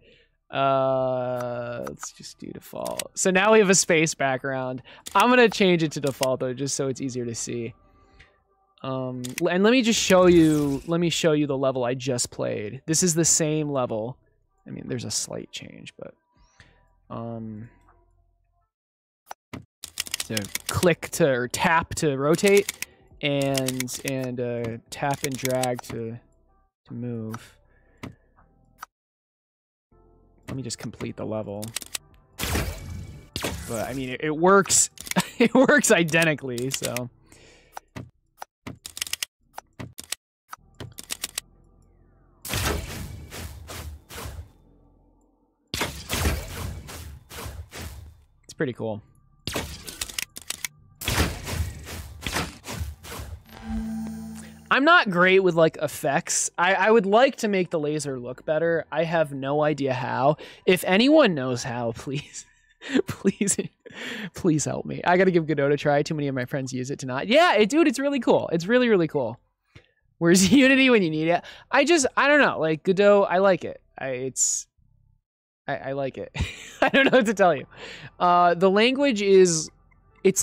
D: Let's just do default. So now we have a space background. I'm gonna change it to default though, just so it's easier to see. And let me show you the level I just played. This is the same level. I mean, there's a slight change, but so click to, or tap to rotate, and tap and drag to move. Let me just complete the level. But I mean, it works. It works identically. So. It's pretty cool. I'm not great with like effects. I would like to make the laser look better. I have no idea how. If anyone knows how, please, please help me. I gotta give Godot a try. Too many of my friends use it to not. Yeah, dude, it's really cool. It's really, really cool. Where's Unity when you need it? I don't know. Like Godot, I like it. I like it. I don't know what to tell you. The language it's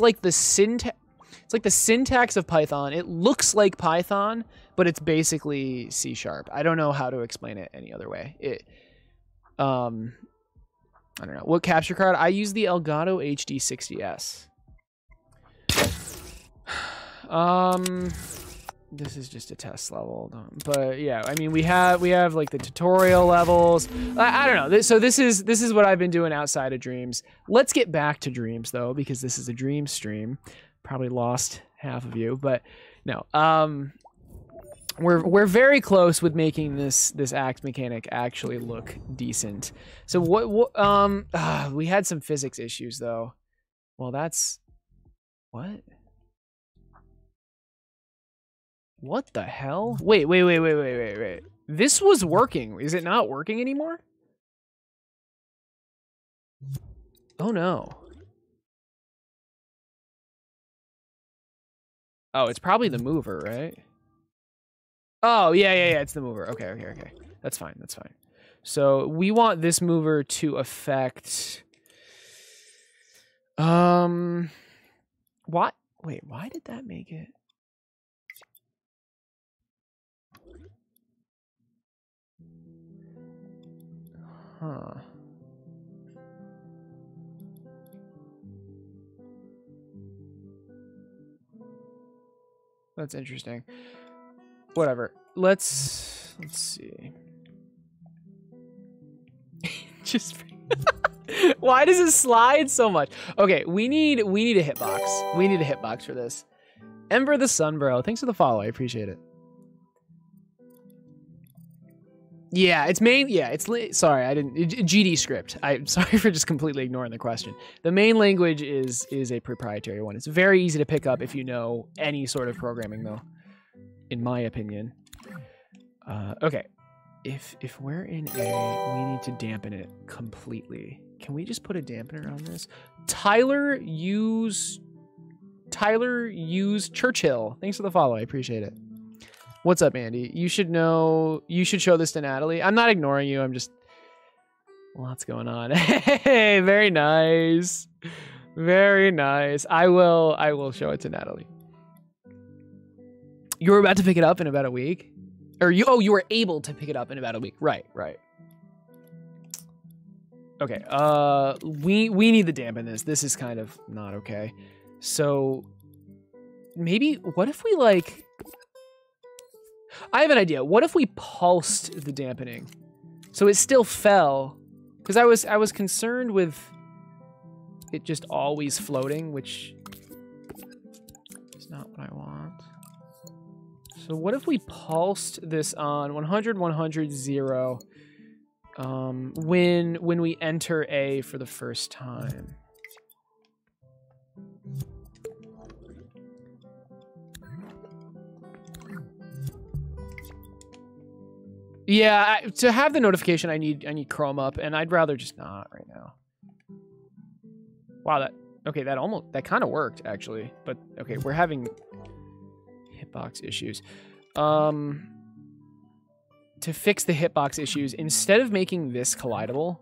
D: like the syntax. It's like the syntax of Python. It looks like Python, but it's basically C#. I don't know how to explain it any other way. I don't know. What capture card? I use the Elgato HD60S. This is just a test level, but yeah, I mean, we have like the tutorial levels. I don't know. So this is what I've been doing outside of Dreams. Let's get back to Dreams though, because this is a Dream stream. Probably lost half of you, but no. We're very close with making this axe mechanic actually look decent. So we had some physics issues though. Well, that's what? What the hell? Wait. This was working. Is it not working anymore? Oh no. Oh, it's probably the mover, right? Oh, yeah, it's the mover. Okay. That's fine. So we want this mover to affect... What? Wait, why did that make it? That's interesting. Whatever. Let's see. Just why does it slide so much? Okay, we need a hitbox. We need a hitbox for this. Ember the Sunbro, thanks for the follow. I appreciate it. Yeah, it's main. Yeah, it's sorry, I didn't. GD script. I'm sorry for just completely ignoring the question. The main language is a proprietary one. It's very easy to pick up if you know any sort of programming, though, in my opinion. Okay, if we're in A, we need to dampen it completely. Can we just put a dampener on this? Tyler use Churchill. Thanks for the follow. I appreciate it. What's up, Andy? You should know. You should show this to Natalie. I'm not ignoring you. I'm just lots going on. Hey, very nice, very nice. I will show it to Natalie. You were about to pick it up in about a week, or you? Oh, you were able to pick it up in about a week. Right, right. Okay. We need to dampen this. This is kind of not okay. So maybe what if we like? I have an idea. What if we pulsed the dampening, so it still fell? Because I was concerned with it just always floating, which is not what I want. So what if we pulsed this on 100, 100, 0 when we enter A for the first time? Yeah, to have the notification, I need Chrome up, and I'd rather just not right now. Wow, that kind of worked actually, but okay, we're having hitbox issues. To fix the hitbox issues, instead of making this collidable,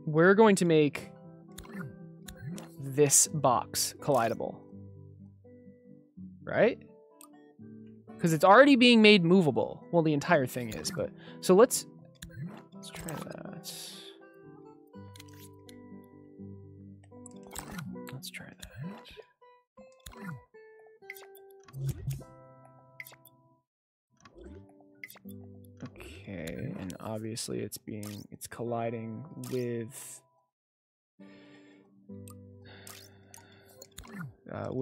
D: we're going to make this box collidable, right? Because it's already being made movable. Well, the entire thing is, but so let's try that. Let's try that. Okay, and obviously it's colliding with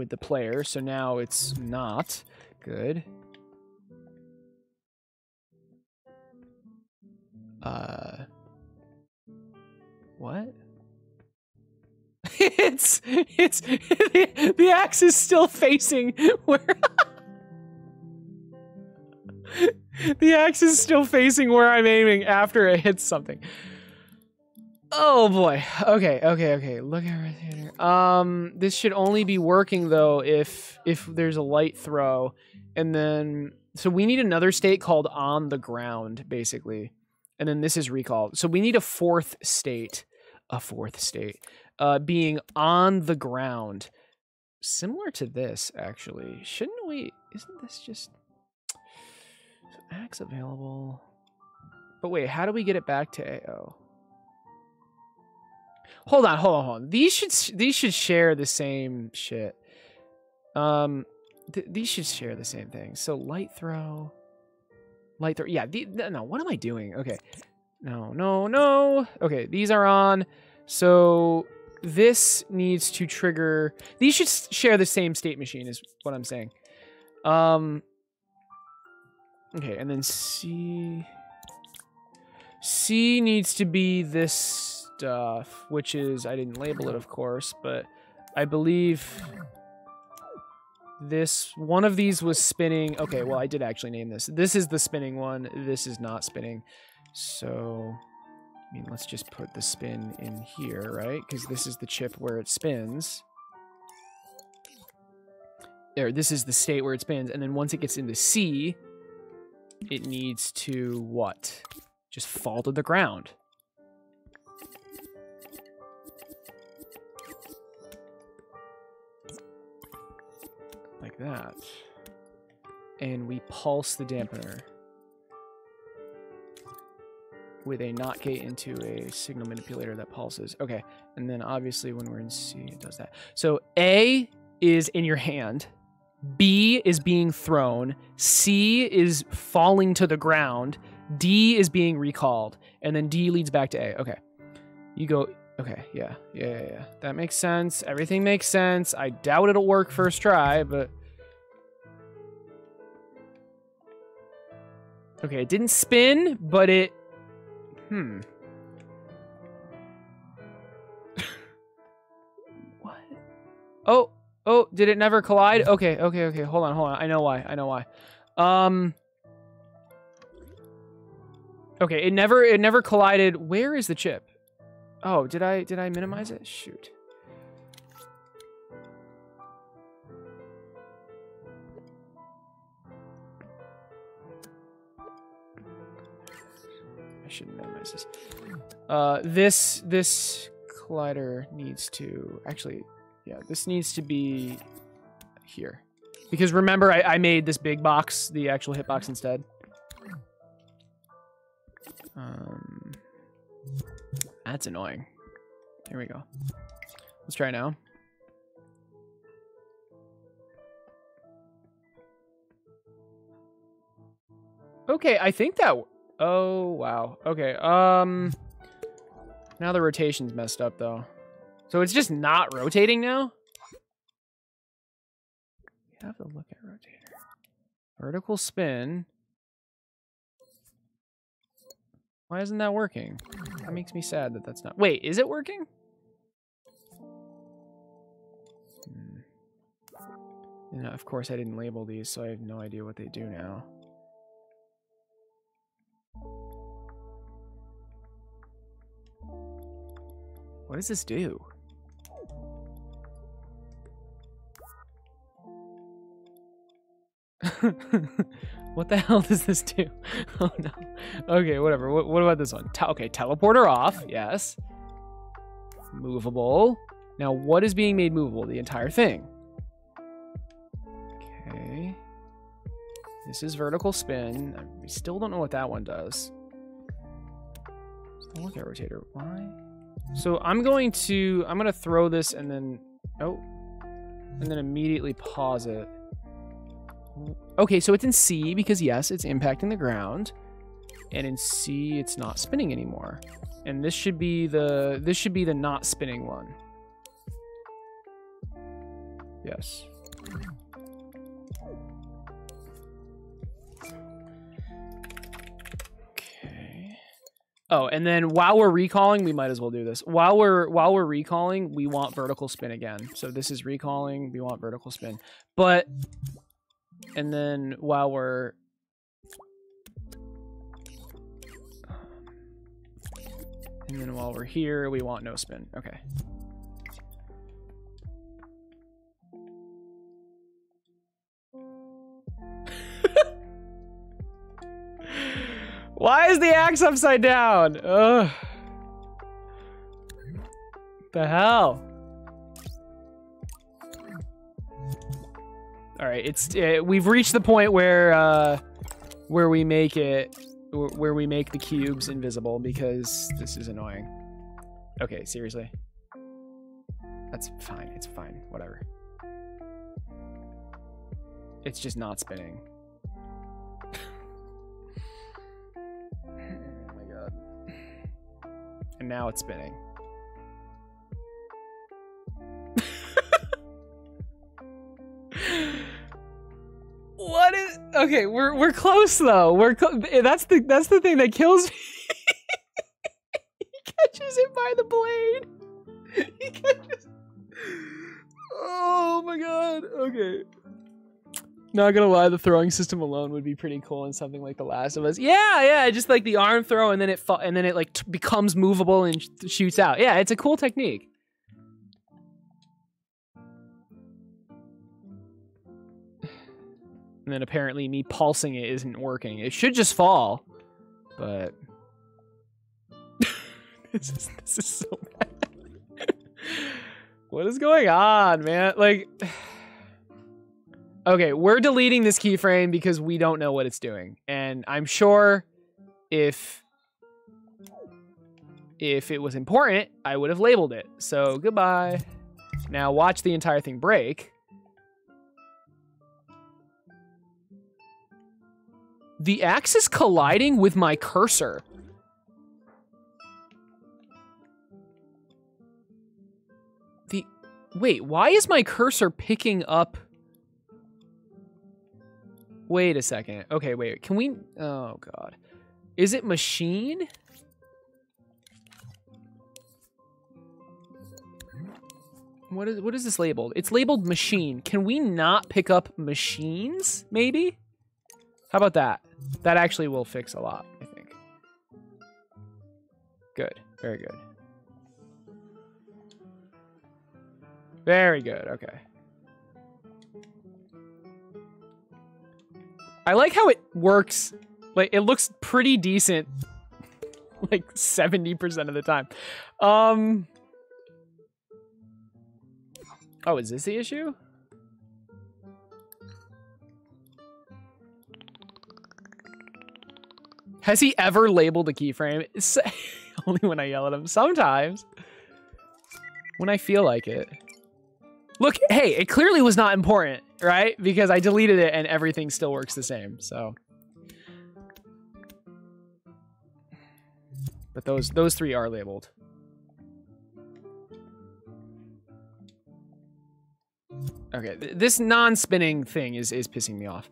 D: the player, so now it's not good. What? it's the axe is still facing where the axe is still facing where I'm aiming after it hits something. Oh boy. Okay. Look at right here. This should only be working though if there's a light throw, and then so we need another state called on the ground basically, and then this is recall. So we need a fourth state, being on the ground, similar to this actually. Shouldn't we? Isn't this just so axe available? But wait, how do we get it back to AO? Hold on. These should share the same shit. These should share the same thing. So light throw. Yeah. No. What am I doing? Okay. No. Okay. These are on. So this needs to trigger. These should share the same state machine. Is what I'm saying. Okay. And then C needs to be this stuff, which is, I didn't label it, of course, but I believe this one of these was spinning. Okay, well, I did actually name this. This is the spinning one. This is not spinning. So, I mean, let's just put the spin in here, right? Because this is the chip where it spins. There, this is the state where it spins. And then once it gets into C, it needs to what? Just fall to the ground. Like that. And we pulse the dampener. with a NOT gate into a signal manipulator that pulses. Okay, and then obviously when we're in C, it does that. So A is in your hand, B is being thrown, C is falling to the ground, D is being recalled, and then D leads back to A. Okay, you go. Okay, yeah. That makes sense. Everything makes sense. I doubt it'll work first try, but... Okay, it didn't spin, but it... What? Oh, did it never collide? Okay. Hold on. I know why. Okay, it never collided. Where is the chip? Oh, did I minimize it? Shoot. I shouldn't minimize this. This collider needs to actually, yeah, this needs to be here. Because remember, I made this big box, the actual hitbox instead. That's annoying. Here we go. Let's try now. Okay, I think that... Oh, wow. Okay, now the rotation's messed up, though. So it's just not rotating now? You have to look at rotator. Vertical spin. Why isn't that working? That makes me sad that that's not... Wait, is it working? And of course I didn't label these, so I have no idea what they do now. What does this do? What the hell does this do? Oh no. Okay, whatever. What about this one? Okay, teleporter off. Yes. Movable. Now, what is being made movable? The entire thing. Okay. This is vertical spin. We still don't know what that one does. Still look at rotator. Why? So I'm gonna throw this and then and then immediately pause it. Okay, so it's in C because yes, it's impacting the ground, and in C it's not spinning anymore. And this should be the not spinning one. Yes. Okay. Oh, and then while we're recalling, we might as well do this. While we're recalling, we want vertical spin again. So this is recalling, we want vertical spin. But and then while we're here, we want no spin. Okay. Why is the axe upside down? Ugh. The hell? All right, we've reached the point where we make the cubes invisible because this is annoying. Okay, seriously. That's fine. It's fine. Whatever. It's just not spinning. Oh my god. And now it's spinning. What is... Okay, we're close though. That's the thing that kills me. He catches it by the blade. He catches... Oh my god. Okay. Not gonna lie, the throwing system alone would be pretty cool in something like The Last of Us. Yeah, just like the arm throw and then it like becomes movable and shoots out. Yeah, it's a cool technique. And then apparently me pulsing it isn't working. It should just fall, but this is so bad. What is going on, man? Like, okay, we're deleting this keyframe because we don't know what it's doing. And I'm sure if if it was important, I would have labeled it. So goodbye. Now watch the entire thing break. The axe is colliding with my cursor. Wait, why is my cursor picking up? Wait a second. Okay, wait. Can we... Oh, God. Is it machine? What is this labeled? It's labeled machine. Can we not pick up machines, maybe? How about that? That actually will fix a lot, I think. Good. Very good. Very good. Okay. I like how it works. Like, it looks pretty decent. Like, 70% of the time. Oh, is this the issue? Has he ever labeled a keyframe? Only when I yell at him. Sometimes. When I feel like it. Look, hey, it clearly was not important, right? Because I deleted it and everything still works the same, so. But those three are labeled. Okay, this non-spinning thing is pissing me off.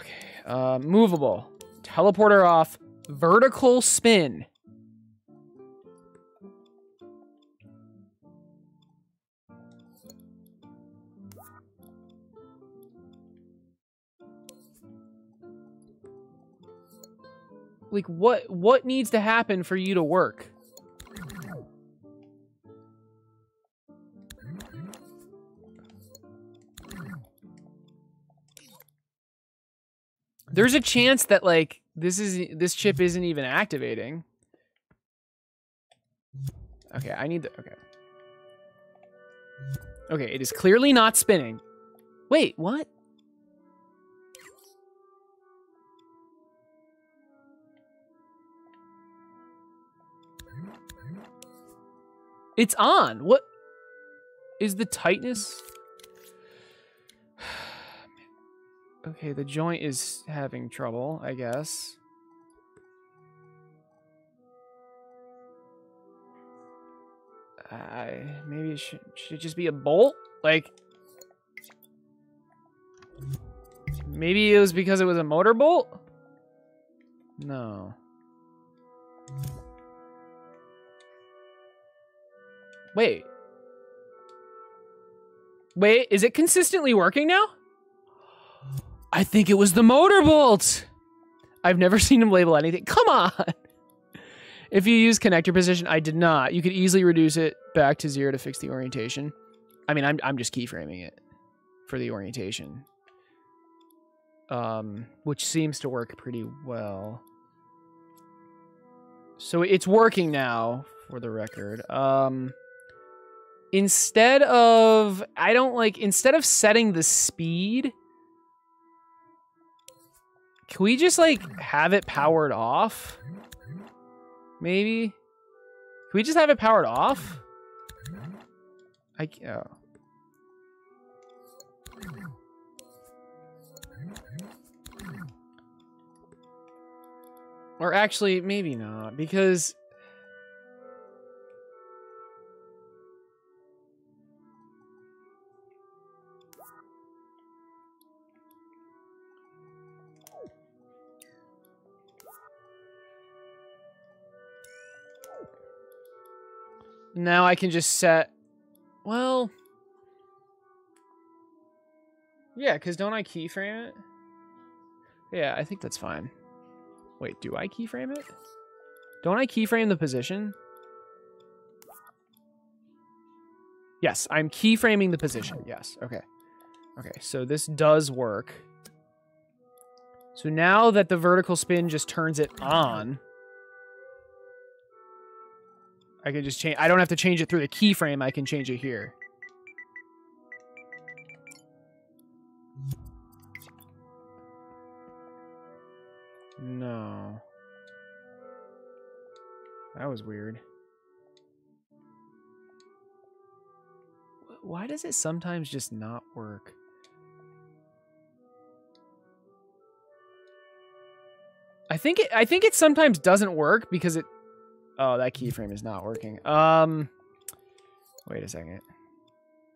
D: Okay, movable. Teleporter off. Vertical spin. Like, what needs to happen for you to work? There's a chance that, like, this chip isn't even activating. Okay, I need the... Okay. Okay, it is clearly not spinning. Wait, what? It's on. What is the tightness? Okay, the joint is having trouble, I guess. Maybe it should it just be a bolt? Like, maybe it was because it was a motor bolt? No. Wait. Wait, is it consistently working now? I think it was the motor bolt. I've never seen him label anything. Come on. If you use connector position, I did not. You could easily reduce it back to 0 to fix the orientation. I mean, I'm just keyframing it for the orientation. Which seems to work pretty well. So it's working now, for the record. Instead of setting the speed, can we just, like, have it powered off? Maybe? Can we just have it powered off? Oh. Or actually, maybe not, because... Now I can just set... Well... Yeah, because don't I keyframe it? Yeah, I think that's fine. Wait, do I keyframe it? Don't I keyframe the position? Yes, I'm keyframing the position. Yes, okay. Okay, so this does work. So now that the vertical spin just turns it on... I can just change. I don't have to change it through the keyframe. I can change it here. No. That was weird. Why does it sometimes just not work? I think it sometimes doesn't work because it. Oh, that keyframe is not working. Wait a second.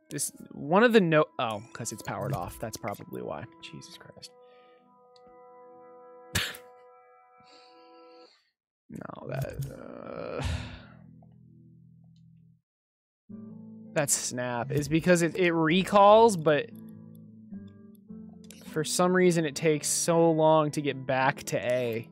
D: This one of the oh, because it's powered off. That's probably why. Jesus Christ. No, that's snap. Is because it recalls, but for some reason it takes so long to get back to A.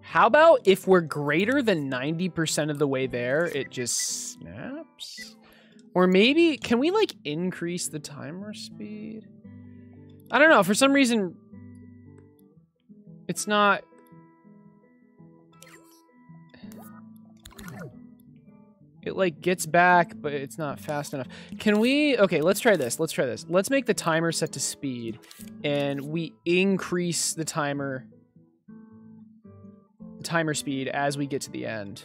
D: How about if we're greater than 90% of the way there, it just snaps? Or maybe, can we like increase the timer speed? I don't know, for some reason, it's not. It like gets back, but it's not fast enough. Can we, okay, let's try this, Let's make the timer set to speed and we increase the timer speed as we get to the end.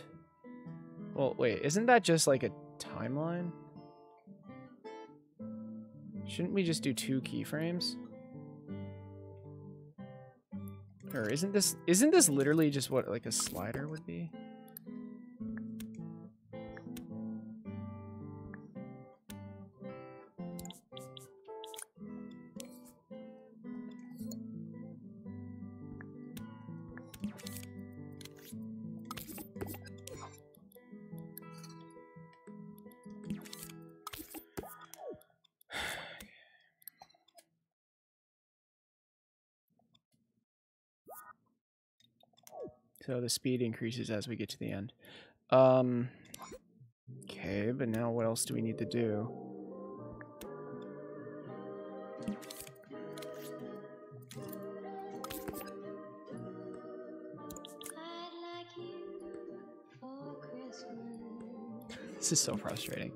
D: Well, wait, isn't that just like a timeline? Shouldn't we just do 2 keyframes? Or isn't this literally just what like a slider would be? So the speed increases as we get to the end. Okay, but now what else do we need to do? This is so frustrating.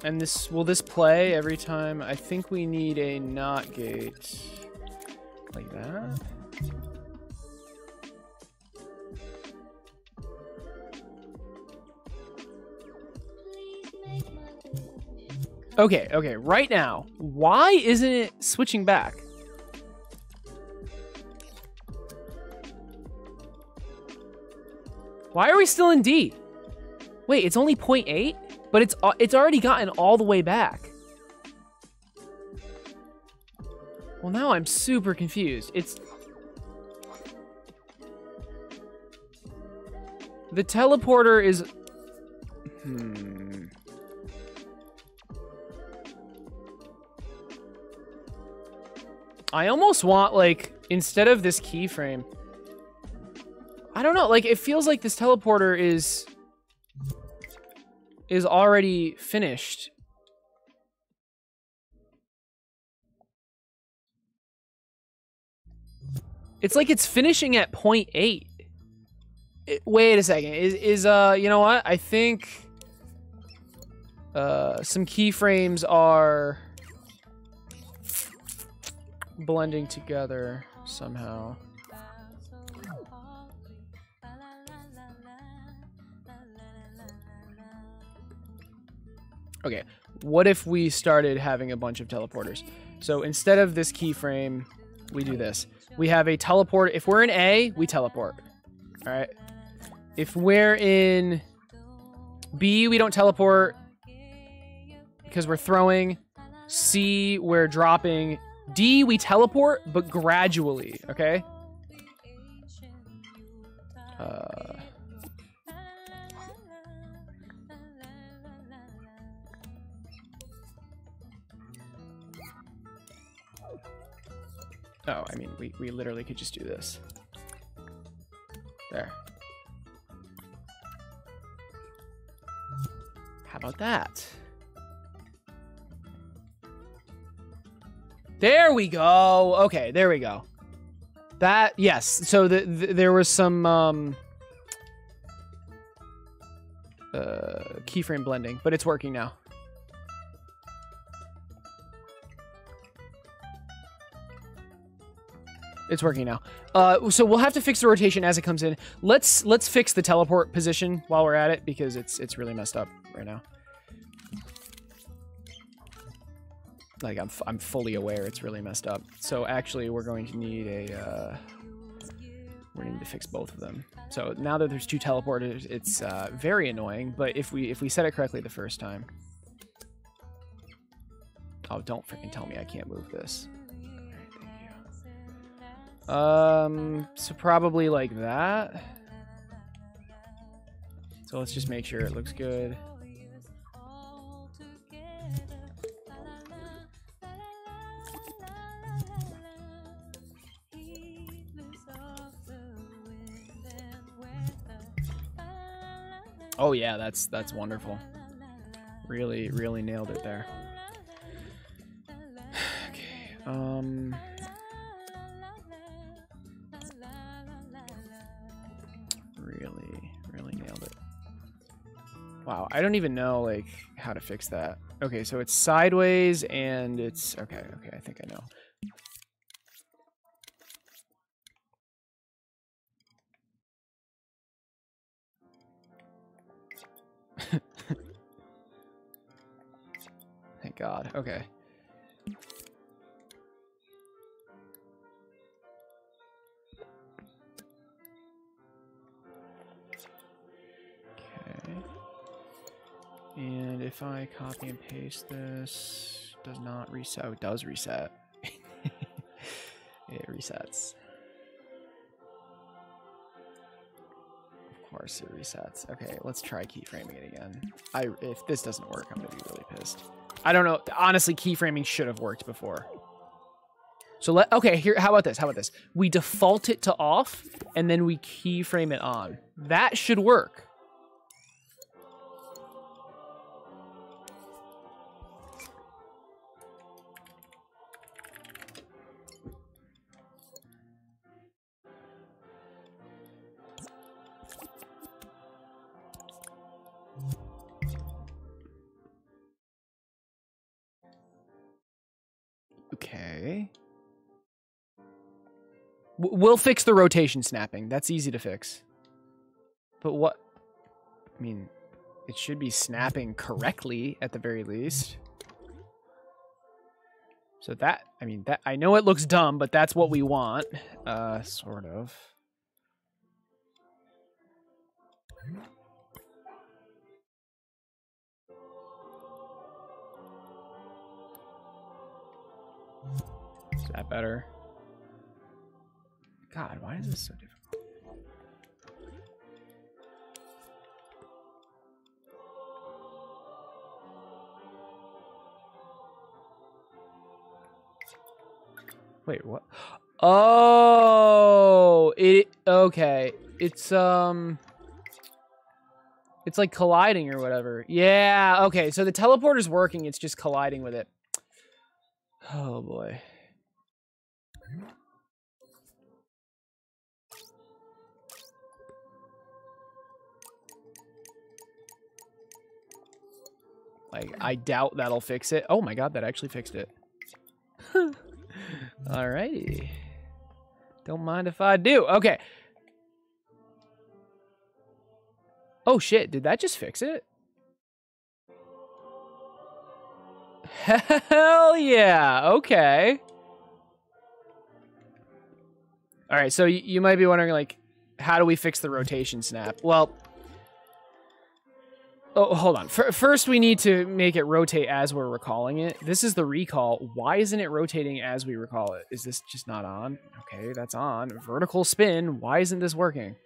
D: And will this play every time? I think we need a NOT gate like that. Okay, right now, why isn't it switching back? Why are we still in D? Wait, it's only 0.8? But it's already gotten all the way back. Well, now I'm super confused. The teleporter is... I almost want, like, instead of this keyframe... I don't know, like, it feels like this teleporter is already finished. It's like it's finishing at 0.8. Wait a second. You know what? I think some keyframes are blending together somehow. Okay, what if we started having a bunch of teleporters? So instead of this keyframe, we do this. We have a teleport. If we're in A, we teleport. All right. If we're in B, we don't teleport because we're throwing. C, we're dropping. D, we teleport, but gradually, okay? Oh, I mean, we literally could just do this. There. How about that? There we go. Okay, there we go. That, yes. So there was some keyframe blending, but it's working now. It's working now. So we'll have to fix the rotation as it comes in. Let's fix the teleport position while we're at it because it's really messed up right now. Like I'm fully aware it's really messed up. So actually we're going to need a we're going to fix both of them. So now that there's two teleporters, it's very annoying, but if we set it correctly the first time. Oh, don't freaking tell me I can't move this. So probably like that. So let's just make sure it looks good. Oh yeah, that's wonderful. Really, really nailed it there. Okay, really nailed it. Wow, I don't even know like how to fix that. Okay, so it's sideways and it's okay, I think I know. Thank God. Okay. And if I copy and paste this, does not reset. Oh, it does reset. It resets. Of course it resets. Okay, let's try keyframing it again. If this doesn't work, I'm gonna be really pissed. I don't know. Honestly, keyframing should have worked before. So okay, here, how about this? How about this? We default it to off, and then we keyframe it on. That should work. Okay. We'll fix the rotation snapping. That's easy to fix. But what? I mean, it should be snapping correctly at the very least. So that, I mean, that I know it looks dumb, but that's what we want. Sort of. Is that better? God, why is this so difficult? Wait, what? Oh, okay. It's like colliding or whatever. Yeah, okay. So the teleporter's working, it's just colliding with it. Oh boy. Like, I doubt that'll fix it. Oh my God, that actually fixed it. Alrighty. Don't mind if I do. Okay. Oh shit, did that just fix it? Hell yeah, okay. Alright, so you might be wondering, like, how do we fix the rotation snap? Well, Oh, hold on. First, we need to make it rotate as we're recalling it. This is the recall. Why isn't it rotating as we recall it? Is this just not on? Okay, that's on. Vertical spin. Why isn't this working?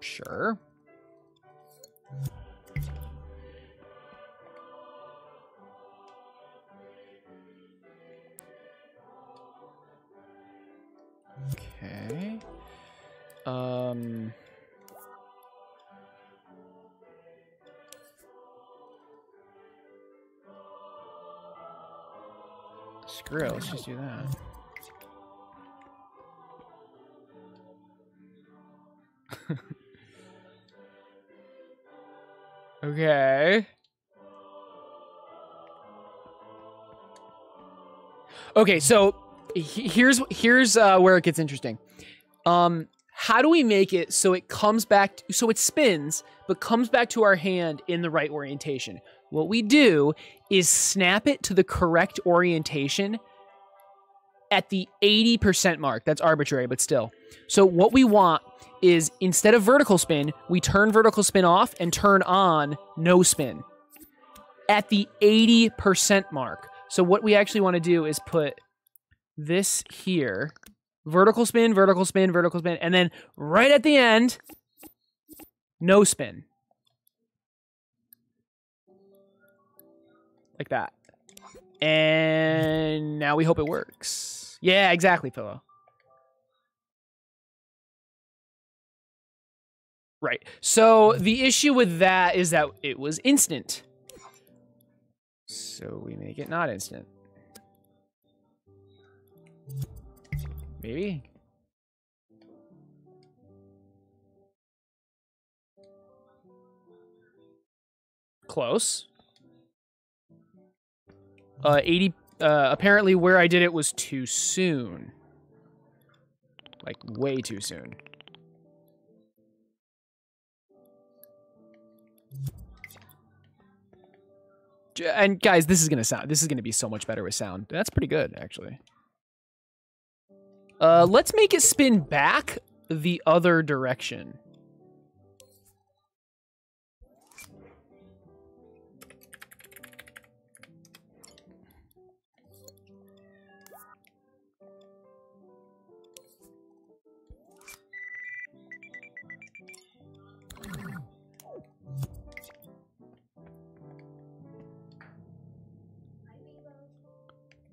D: Sure. Okay. Screw it, let's just do that. Okay. Okay, so here's where it gets interesting. How do we make it so it comes back, so it spins, but comes back to our hand in the right orientation? What we do is snap it to the correct orientation at the 80% mark. That's arbitrary, but still. So what we want is, instead of vertical spin, we turn vertical spin off and turn on no spin at the 80% mark. So what we actually want to do is put this here, vertical spin, vertical spin, vertical spin, and then right at the end, no spin. Like that. And now we hope it works. Yeah, exactly, Pillow. Right. So the issue with that is that it was instant. So we make it not instant. Maybe? Close. 80, apparently where I did it was too soon. Like, way too soon. And guys, this is gonna be so much better with sound. That's pretty good, actually. Let's make it spin back the other direction.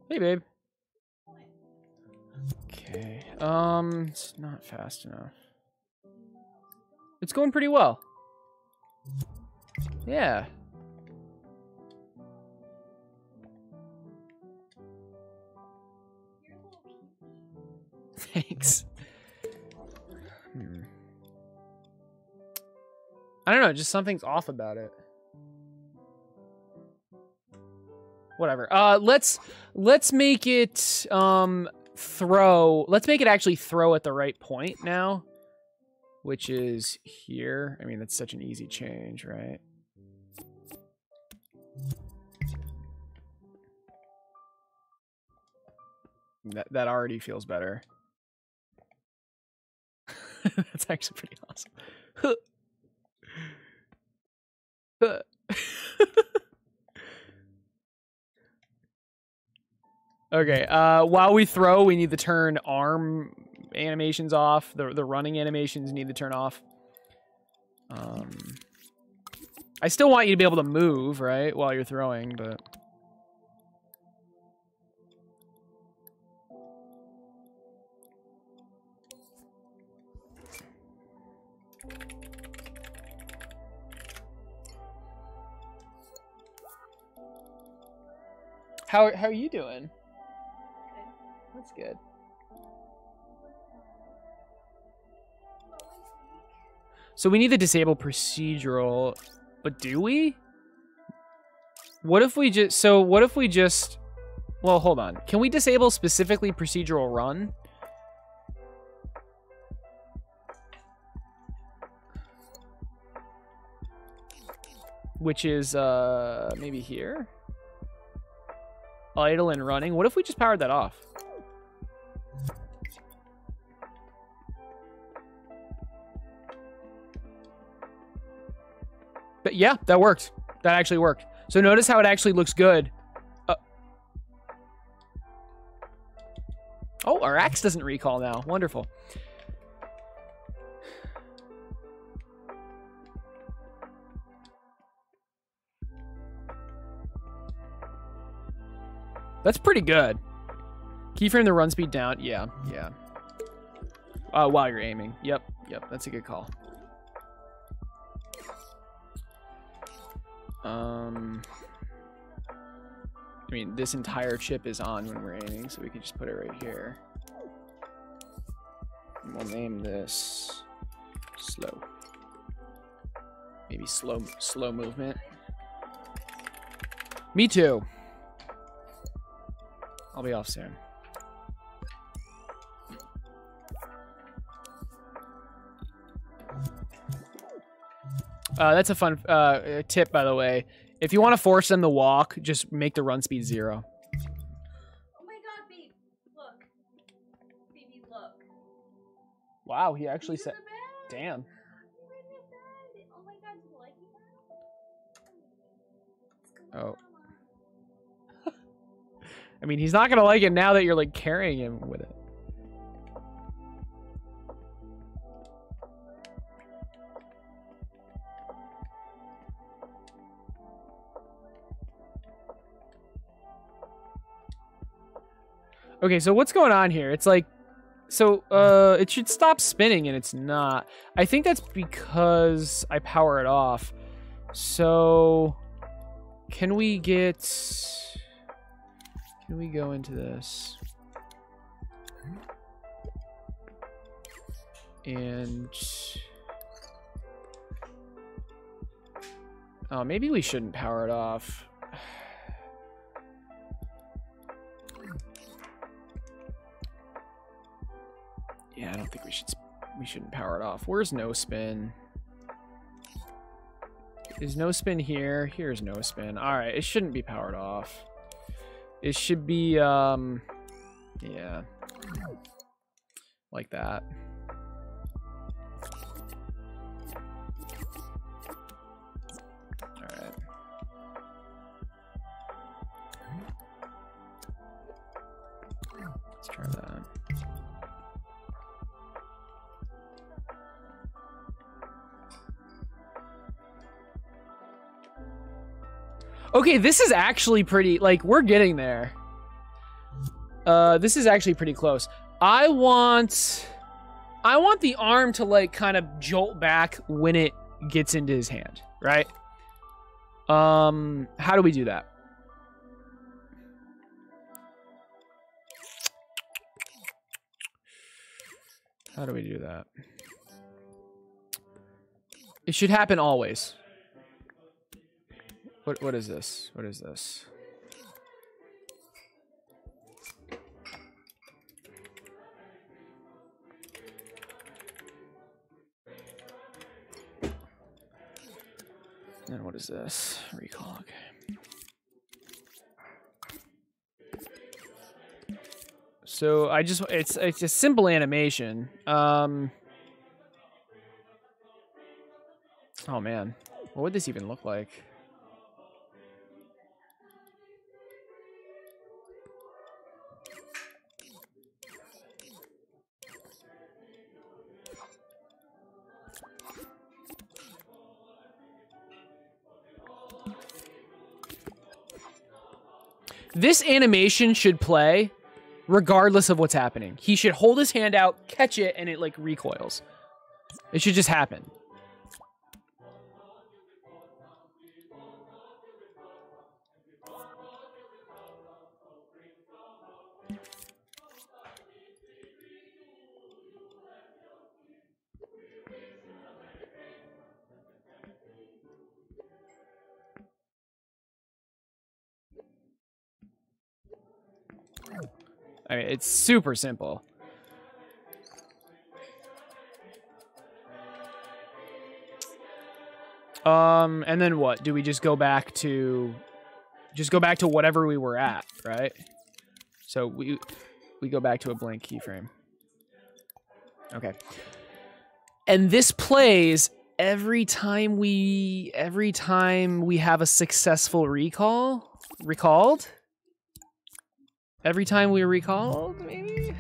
D: Hey, babe. Okay. It's not fast enough. It's going pretty well. Yeah. Thanks. I don't know, just something's off about it. Whatever. Let's make it throw. Let's make it actually throw at the right point now, which is here. I mean, that's such an easy change, right? That already feels better. That's actually pretty awesome. Okay, while we throw, we need to turn arm animations off. The running animations need to turn off. I still want you to be able to move, right, while you're throwing, but... How are you doing? That's good. So we need to disable procedural, but do we? What if we just, well, hold on. Can we disable specifically procedural run? Which is, maybe here? Idle and running. What if we just powered that off? But yeah, that worked. That actually worked. So notice how it actually looks good. Oh, our axe doesn't recall now. Wonderful. That's pretty good. Keyframe the run speed down. Yeah, yeah. While you're aiming. Yep, that's a good call. I mean, this entire chip is on when we're aiming, so we can just put it right here. And we'll name this slow. Maybe slow movement. Me too. I'll be off soon. That's a fun tip, by the way. If you want to force them to walk, just make the run speed 0.
E: Oh my god, babe. Look. Baby, look.
D: Wow, he actually said... Damn.
E: Oh my god, do you like that?
D: Oh. I mean, he's not going to like it now that you're, like, carrying him with it. Okay, so what's going on here? It's like, so it should stop spinning and it's not. I think that's because I power it off. So can we go into this? And oh, maybe we shouldn't power it off. Yeah, I don't think we shouldn't power it off. Where's no spin? Is no spin here? Here's no spin. All right, it shouldn't be powered off. It should be yeah. Like that. All right. Let's try that. Okay, this is actually pretty, like, we're getting there. This is actually pretty close. I want the arm to, like, kind of jolt back when it gets into his hand, right? How do we do that? How do we do that? It should happen always. What is this? What is this? And what is this? Recall. Okay. So it's a simple animation. Oh man, what would this even look like? This animation should play regardless of what's happening. He should hold his hand out, catch it, and it like recoils. It should just happen. I mean, it's super simple. And then what? Do we just go back to whatever we were at, right? So we go back to a blank keyframe. Okay. And this plays every time we have a successful recalled? Every time we recalled, maybe?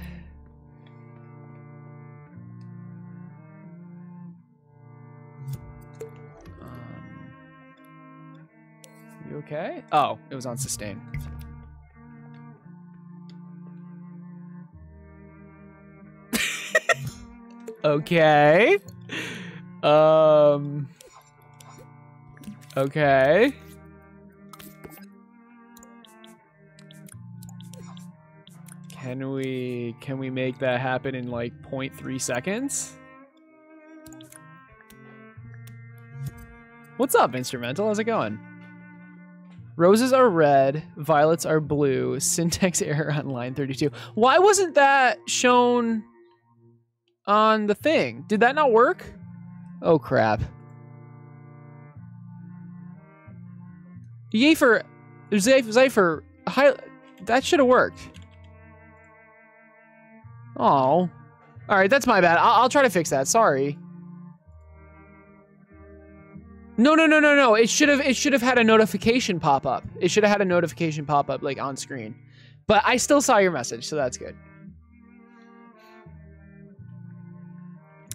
D: You okay? Oh, it was on sustain. Okay. Okay. Can we make that happen in like 0.3 seconds? What's up, Instrumental? How's it going? Roses are red, violets are blue, syntax error on line 32. Why wasn't that shown on the thing? Did that not work? Oh, crap. Yefer, Zypher, that should have worked. Oh. All right, that's my bad. I'll try to fix that. Sorry. No. It should have had a notification pop up. It should have had a notification pop up like on screen. But I still saw your message, so that's good.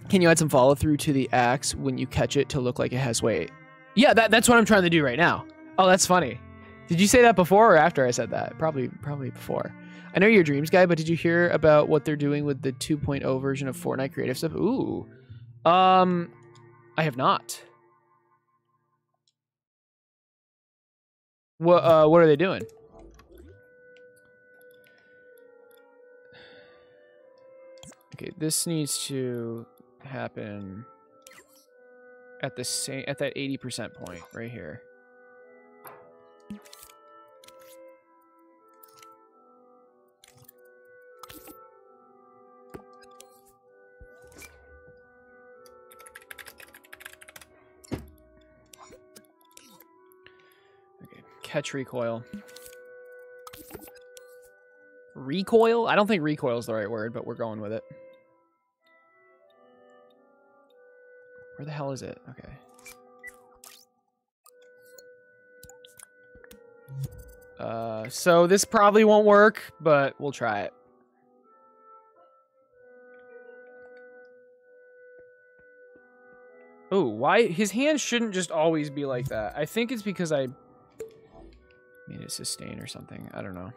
D: Can you add some follow through to the axe when you catch it to look like it has weight? Yeah, that's what I'm trying to do right now. Oh, that's funny. Did you say that before or after I said that? Probably before. I know you're a Dreams guy, but did you hear about what they're doing with the 2.0 version of Fortnite creative stuff? Ooh. I have not. What are they doing? Okay, this needs to happen at that 80% point right here. Catch recoil. Recoil? I don't think recoil is the right word, but we're going with it. Where the hell is it? Okay. So this probably won't work, but we'll try it. Oh, why? His hands shouldn't just always be like that. I think it's because I made it sustain or something. I don't know.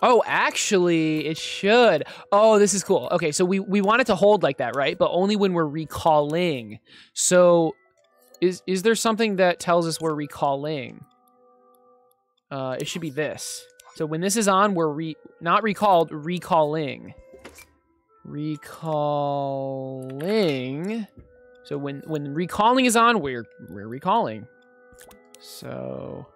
D: Oh, actually, it should. Oh, this is cool. Okay, so we want it to hold like that, right? But only when we're recalling. So is there something that tells us we're recalling? It should be this. So when this is on, we're not recalled, recalling. Recalling. So when recalling is on, we're recalling. So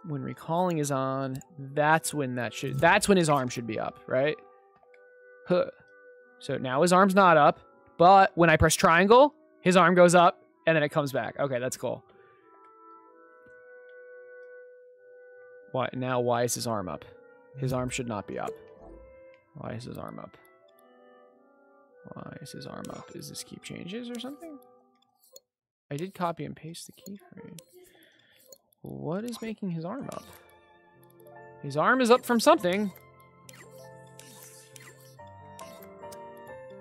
D: when recalling is on, that's when his arm should be up, right? Huh. So now his arm's not up, but when I press triangle, his arm goes up and then it comes back. Okay, that's cool. Why is his arm up? His arm should not be up. Why is his arm up? Why is his arm up? Is this keep changes or something? I did copy and paste the keyframe. What is making his arm up? His arm is up from something.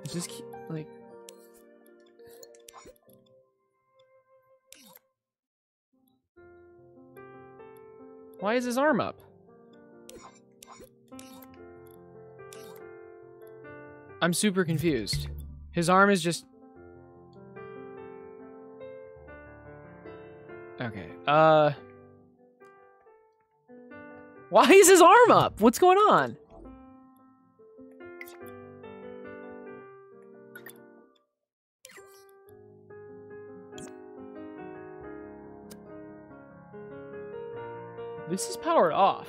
D: Is this like... Why is his arm up? I'm super confused. His arm is just... Okay. Why is his arm up? What's going on? This is powered off.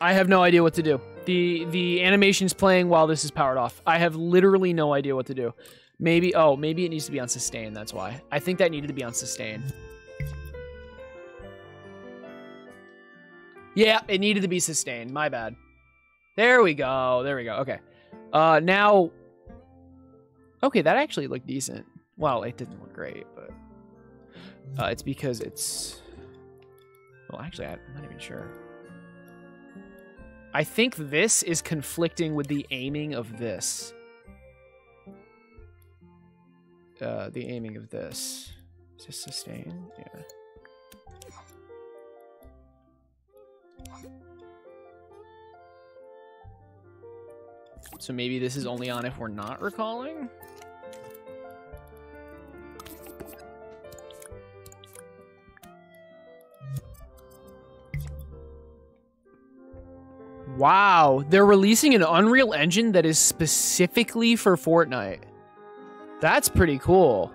D: I have no idea what to do. The animation's playing while this is powered off. I have literally no idea what to do. Maybe it needs to be on sustain, that's why. I think that needed to be on sustain. Yeah, it needed to be sustained. My bad. There we go. There we go. Okay. Now... Okay, that actually looked decent. Well, it didn't look great, but... it's because it's... Well, actually, I'm not even sure. I think this is conflicting with the aiming of this. The aiming of this. Is this sustain? Yeah. So maybe this is only on if we're not recalling? Wow, they're releasing an Unreal Engine that is specifically for Fortnite. That's pretty cool.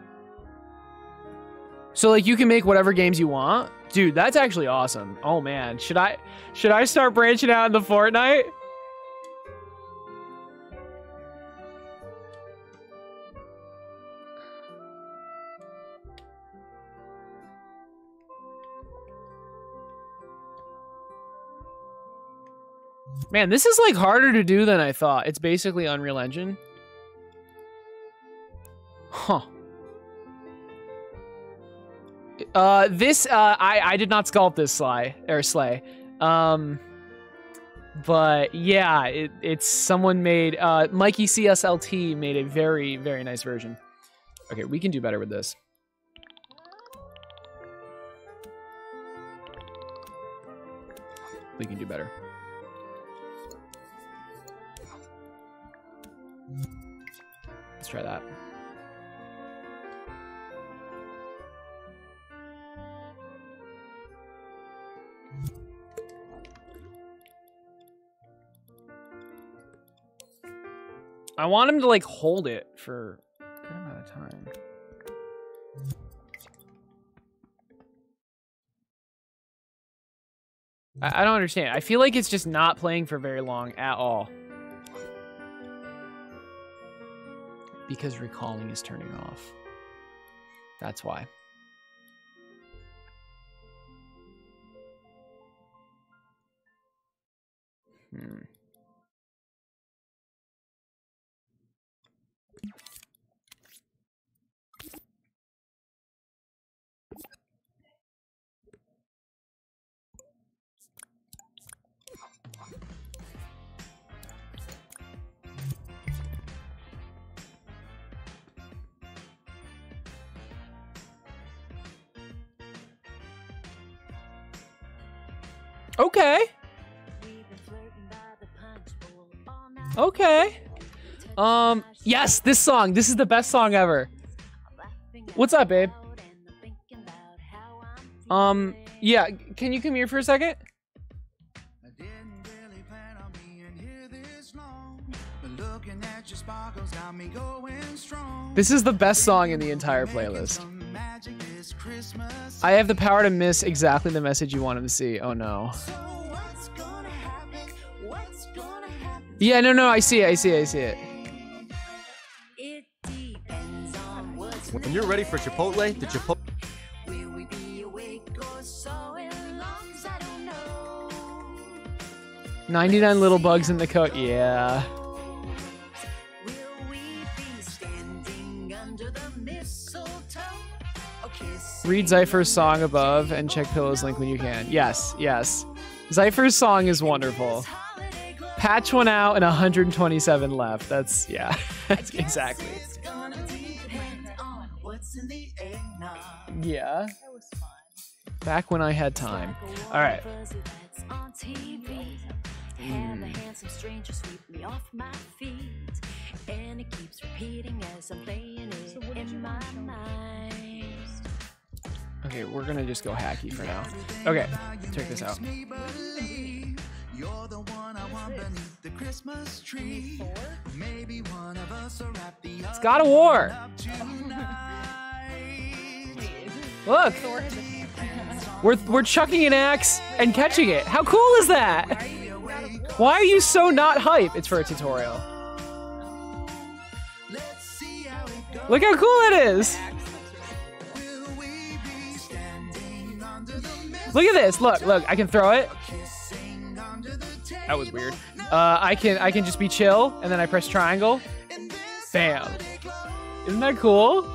D: So like you can make whatever games you want? Dude, that's actually awesome. Oh man, should I start branching out into Fortnite? Man, this is like harder to do than I thought. It's basically Unreal Engine. Huh. I did not sculpt this Slay. But yeah, it's someone made, Mikey CSLT made a very, very nice version. Okay, we can do better with this. We can do better. Let's try that. I want him to like hold it for a good amount of time. I don't understand. I feel like it's just not playing for very long at all. Because recalling is turning off. That's why. Okay. Okay. Yes, this song. This is the best song ever. What's up, babe? Yeah, can you come here for a second? This is the best song in the entire playlist. I have the power to miss exactly the message you want him to see. Oh no. Yeah, no, I see it.
K: When you're ready for Chipotle, the Chipotle.
D: 99 little bugs in the coat. Yeah. Read Zypher's song above and check Pillow's link when you can. Yes. Zypher's song is wonderful. Patch one out and 127 left. That's, yeah, that's exactly. Yeah. Back when I had time. All right. Okay, we're gonna just go hacky for now. Okay, check this out. It's God of War. Look, we're chucking an axe and catching it. How cool is that? Why are you so not hype? It's for a tutorial. Look how cool it is. Look at this. Look, I can throw it. That was weird. I can just be chill, and then I press triangle. Bam. Isn't that cool?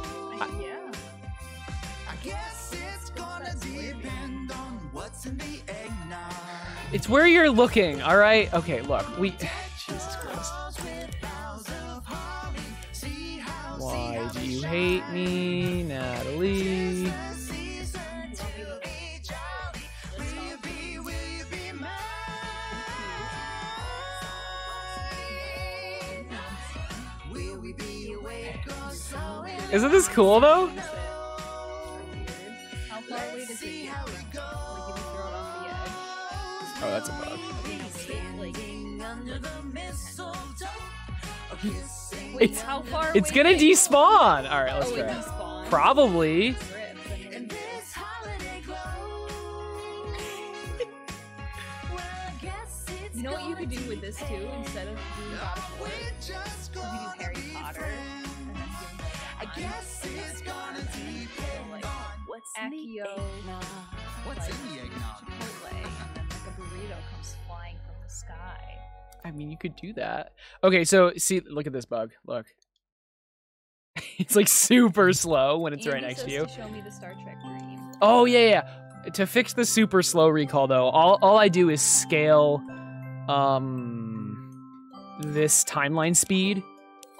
D: It's where you're looking, all right? Okay, look, Jesus Christ. Why do you hate me, Natalie? Isn't this cool though?
E: How far away does it go? Like if you throw it off the edge.
D: Oh, that's a bug. It's
E: how far
D: it's
E: away
D: gonna
E: did it go?
D: despawn. All right, let's
E: Oh, it
D: try.
E: despawned?
D: Probably.
E: You know what you could do with this too, instead of doing God of War? You could do Harry Potter, and then give him like what's Accio,
L: What's in the eggnog?
E: Chipotle, and then like a burrito comes flying from the sky.
D: I mean, you could do that. Okay, so see, look at this bug. Look. It's like super slow when it's right
E: Andy
D: next to
E: says
D: you.
E: to show me the Star Trek dream.
D: Oh yeah. To fix the super slow recall though, all I do is scale this timeline speed,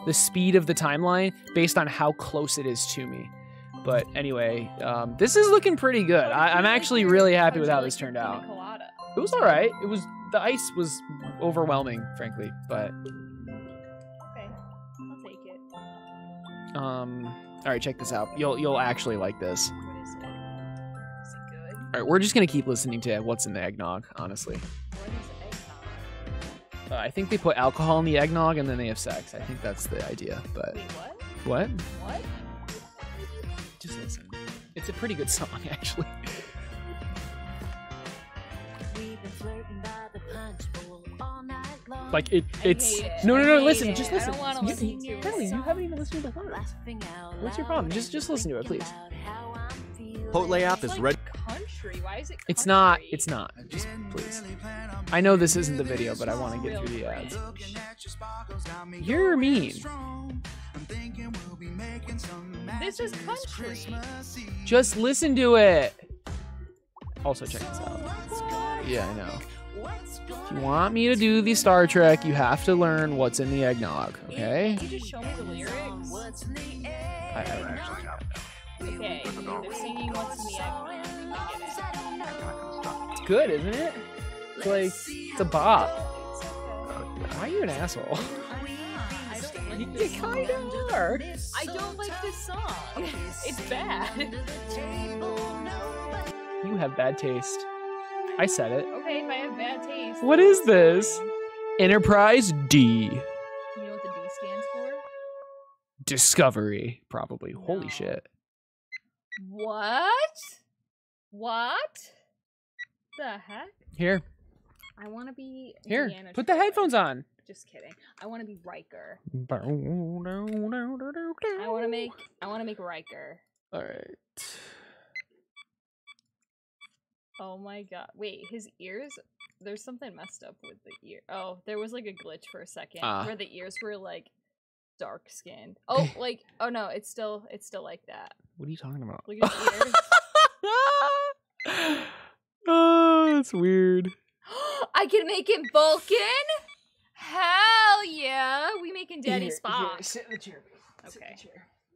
D: the speed of the timeline based on how close it is to me. But anyway, this is looking pretty good. I'm actually really happy with how this turned out. It was all right. The ice was overwhelming, frankly, but
E: Okay, I'll take it.
D: all right, check this out. You'll actually like this.
E: What is it? Is it good?
D: All right, we're just gonna keep listening to what's in the eggnog, honestly.
E: What is eggnog?
D: I think they put alcohol in the eggnog and then they have sex. I think that's the idea, but...
E: Wait, what?
D: What?
E: What?
D: Just listen. It's a pretty good song, actually. Like, it's...
E: hate it.
D: No,
E: I
D: listen,
E: hate
D: just
E: it. I
D: listen.
E: don't wanna listen to it.
D: Natalie, you haven't even listened to the words. What's your problem? Just listen to it, please.
K: Chipotle app is ready.
E: Country? Why is it?
D: It's not. Just please. I know this isn't the video, but I want to get through the ads. You're mean.
E: This is country.
D: Just listen to it. Also, check this out. Yeah, I know. If you want me to do the Star Trek, you have to learn what's in the eggnog, okay?
E: Can you just show me the lyrics?
D: I don't actually know.
E: Okay, they're singing what's in the eggnog.
D: It's good, isn't it? It's like, it's a bop. Why are you an asshole? You kind of are.
E: I don't like this song. It's bad.
D: You have bad taste. I said it.
E: Okay, if I have bad taste.
D: What is this? Enterprise D.
E: You know what the D stands for?
D: Discovery, probably. Holy shit.
E: What? What? The heck?
D: Here.
E: I want to be
D: Here.
E: Deanna
D: Put the
E: Troi.
D: headphones on.
E: Just kidding. I want to be Riker.
D: I
E: I want to make Riker.
D: All right.
E: Oh my god. Wait, his ears? There's something messed up with the ear. Oh, there was like a glitch for a second where the ears were like dark skinned. Oh, like oh no, it's still like that.
D: What are you talking about?
E: Look at his ears.
D: Oh, that's weird.
E: I can make him Vulcan? Hell yeah. We making Daddy Spock.
D: Sit in the chair.
E: Okay.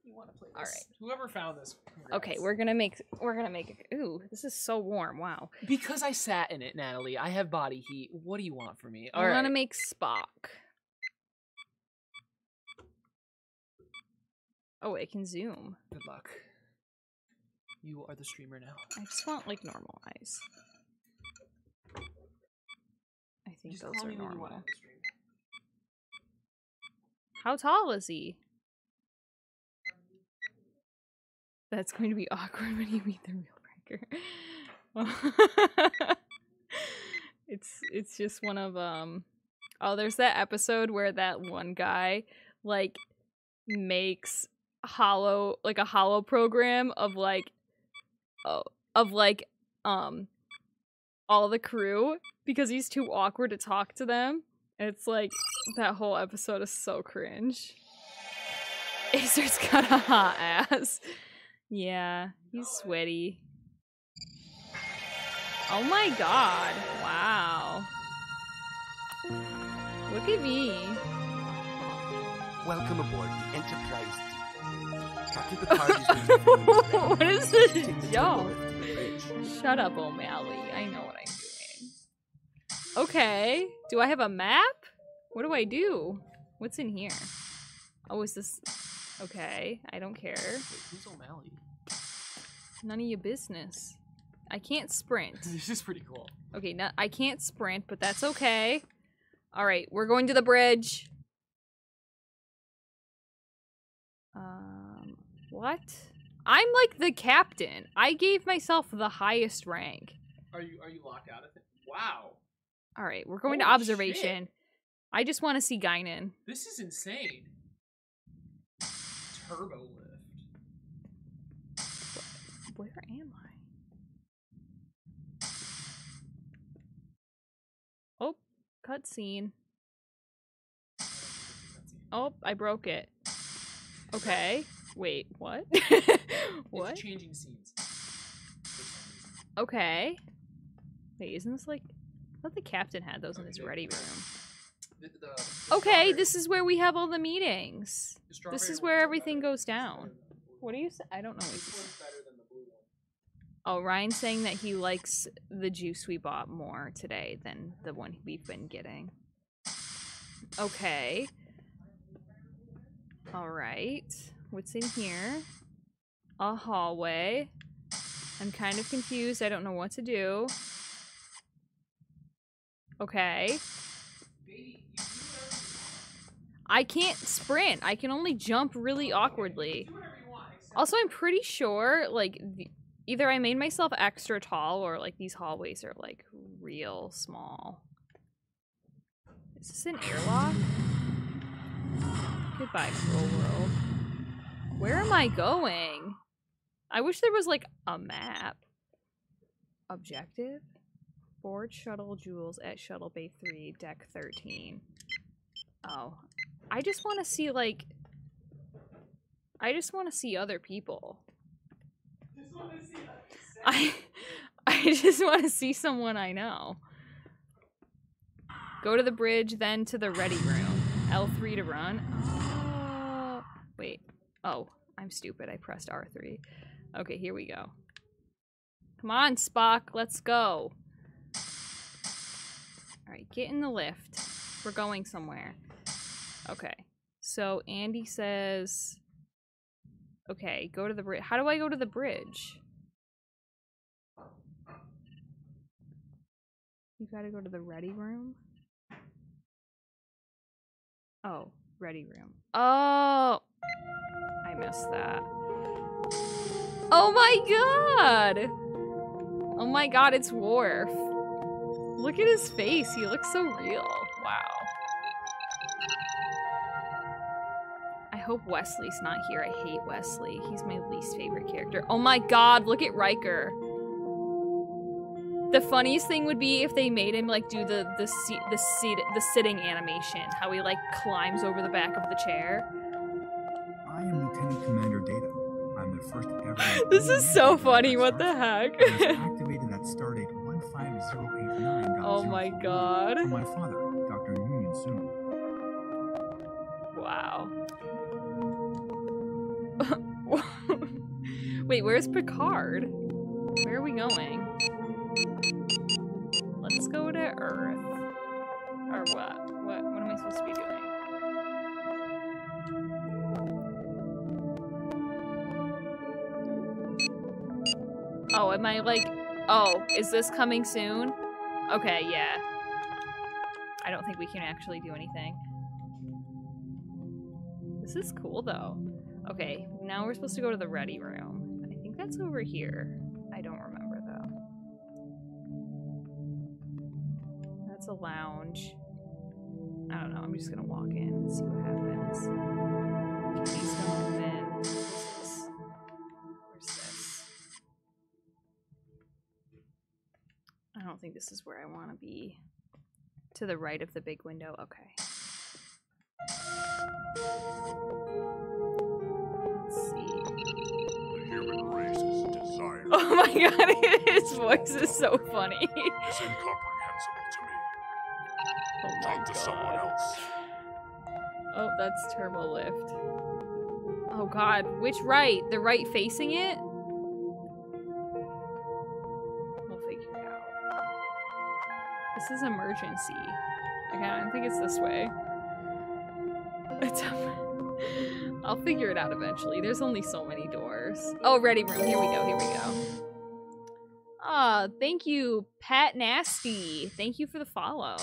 D: You want to play this?
E: All right.
D: Whoever found this.
E: Okay, we're gonna make it. Ooh, this is so warm. Wow.
D: Because I sat in it, Natalie. I have body heat. What do you want from me?
E: I want to make Spock. Oh, it can zoom.
D: Good luck. You are the streamer now.
E: I just want like normal eyes. I think
D: Just
E: those
D: call
E: are
D: me when you
E: normal.
D: want to stream.
E: How tall is he? That's going to be awkward when you meet the real Riker. It's just one of Oh, there's that episode where that one guy like makes a hollow program of all the crew because he's too awkward to talk to them. And it's like that whole episode is so cringe. Acer's got a hot ass. Yeah, he's sweaty. Oh my god. Wow. Look at me.
L: Welcome aboard the Enterprise D. Captain Picard is
E: What is this? Yo. Shut up, O'Malley. I know what I'm doing. Okay. Do I have a map? What do I do? What's in here? Oh, is this... Okay. I don't care.
C: Wait, who's O'Malley?
E: None of your business. I can't sprint.
C: This is pretty cool.
E: Okay, no, I can't sprint, but that's okay. Alright, we're going to the bridge. What? I'm like the captain. I gave myself the highest rank.
C: Are you locked out of it? Wow.
E: Alright, we're going to
C: Holy
E: observation.
C: shit.
E: I just want to see Guinan.
C: This is insane. Turbo lift.
E: Where am I? Oh, cutscene. Oh, I broke it. Okay. Wait, what? What?
C: It's changing scenes.
E: Okay. Wait, isn't this like... I thought the captain had those in his ready room. Okay, this is where we have all the meetings. This is where everything goes down. What do you say? I don't know what you say. Oh, Ryan's saying that he likes the juice we bought more today than the one we've been getting. Okay. Alright. What's in here? A hallway. I'm kind of confused. I don't know what to do. Okay. I can't sprint. I can only jump really awkwardly. Also, I'm pretty sure, like, either I made myself extra tall or, like, these hallways are, like, real small. Is this an airlock? Goodbye, cruel world. Where am I going? I wish there was, like, a map. Objective? Board shuttle Jules at Shuttle Bay 3, Deck 13. Oh. I just want to see, like... I just want to see other people. I just want to see someone I know. Go to the bridge, then to the ready room. L3 to run. Oh, wait. Oh, I'm stupid. I pressed R3. Okay, here we go. Come on, Spock. Let's go. Alright, get in the lift. We're going somewhere. Okay. So, Andy says... Okay, go to the bridge. How do I go to the bridge? You gotta go to the ready room? Oh, ready room. Oh! I missed that. Oh my god! Oh my god, it's Worf. Look at his face. He looks so real. Wow. I hope Wesley's not here. I hate Wesley. He's my least favorite character. Oh my god, look at Riker. The funniest thing would be if they made him like do the sitting animation. How he like climbs over the back of the chair.
M: I am Lieutenant Commander Data. I'm the first ever.
E: This is so funny. What the heck?
M: I was activated at stardate 15089.
E: Oh my god.
M: For my father, Dr. Union Soon.
E: Wow. Wait, where's Picard? Where are we going? Let's go to Earth. Or what? What am I supposed to be doing? Oh, am I like... Oh, is this coming soon? Okay, yeah. I don't think we can actually do anything. This is cool, though. Okay, now we're supposed to go to the ready room. I think that's over here. I don't remember, though. That's a lounge. I don't know. I'm just gonna walk in and see what happens. Okay, he's gonna move in. Where's this? I don't think this is where I want to be. To the right of the big window. Okay. Let's see.
B: The human race is desired.
E: Oh my god, his voice is so funny.
B: It's incomprehensible to me.
E: Oh my
B: Talk to someone else.
E: Oh, that's Turbo Lift. Oh god, which right? The right facing it? We'll figure it out. This is emergency. Again, I think it's this way. It's I'll figure it out eventually. There's only so many doors. Oh, ready room. Here we go. Here we go. Ah, thank you, Pat Nasty. Thank you for the follow.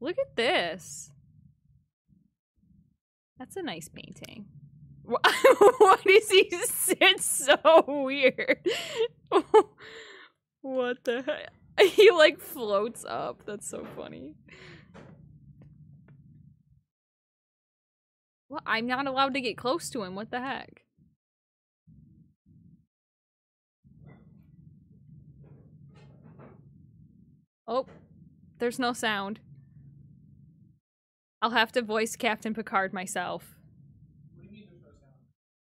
E: Look at this. That's a nice painting. Why does he sit so weird? What the heck? He like floats up. That's so funny. Well, I'm not allowed to get close to him. What the heck? Oh, there's no sound. I'll have to voice Captain Picard myself.
N: What do you mean there's no sound?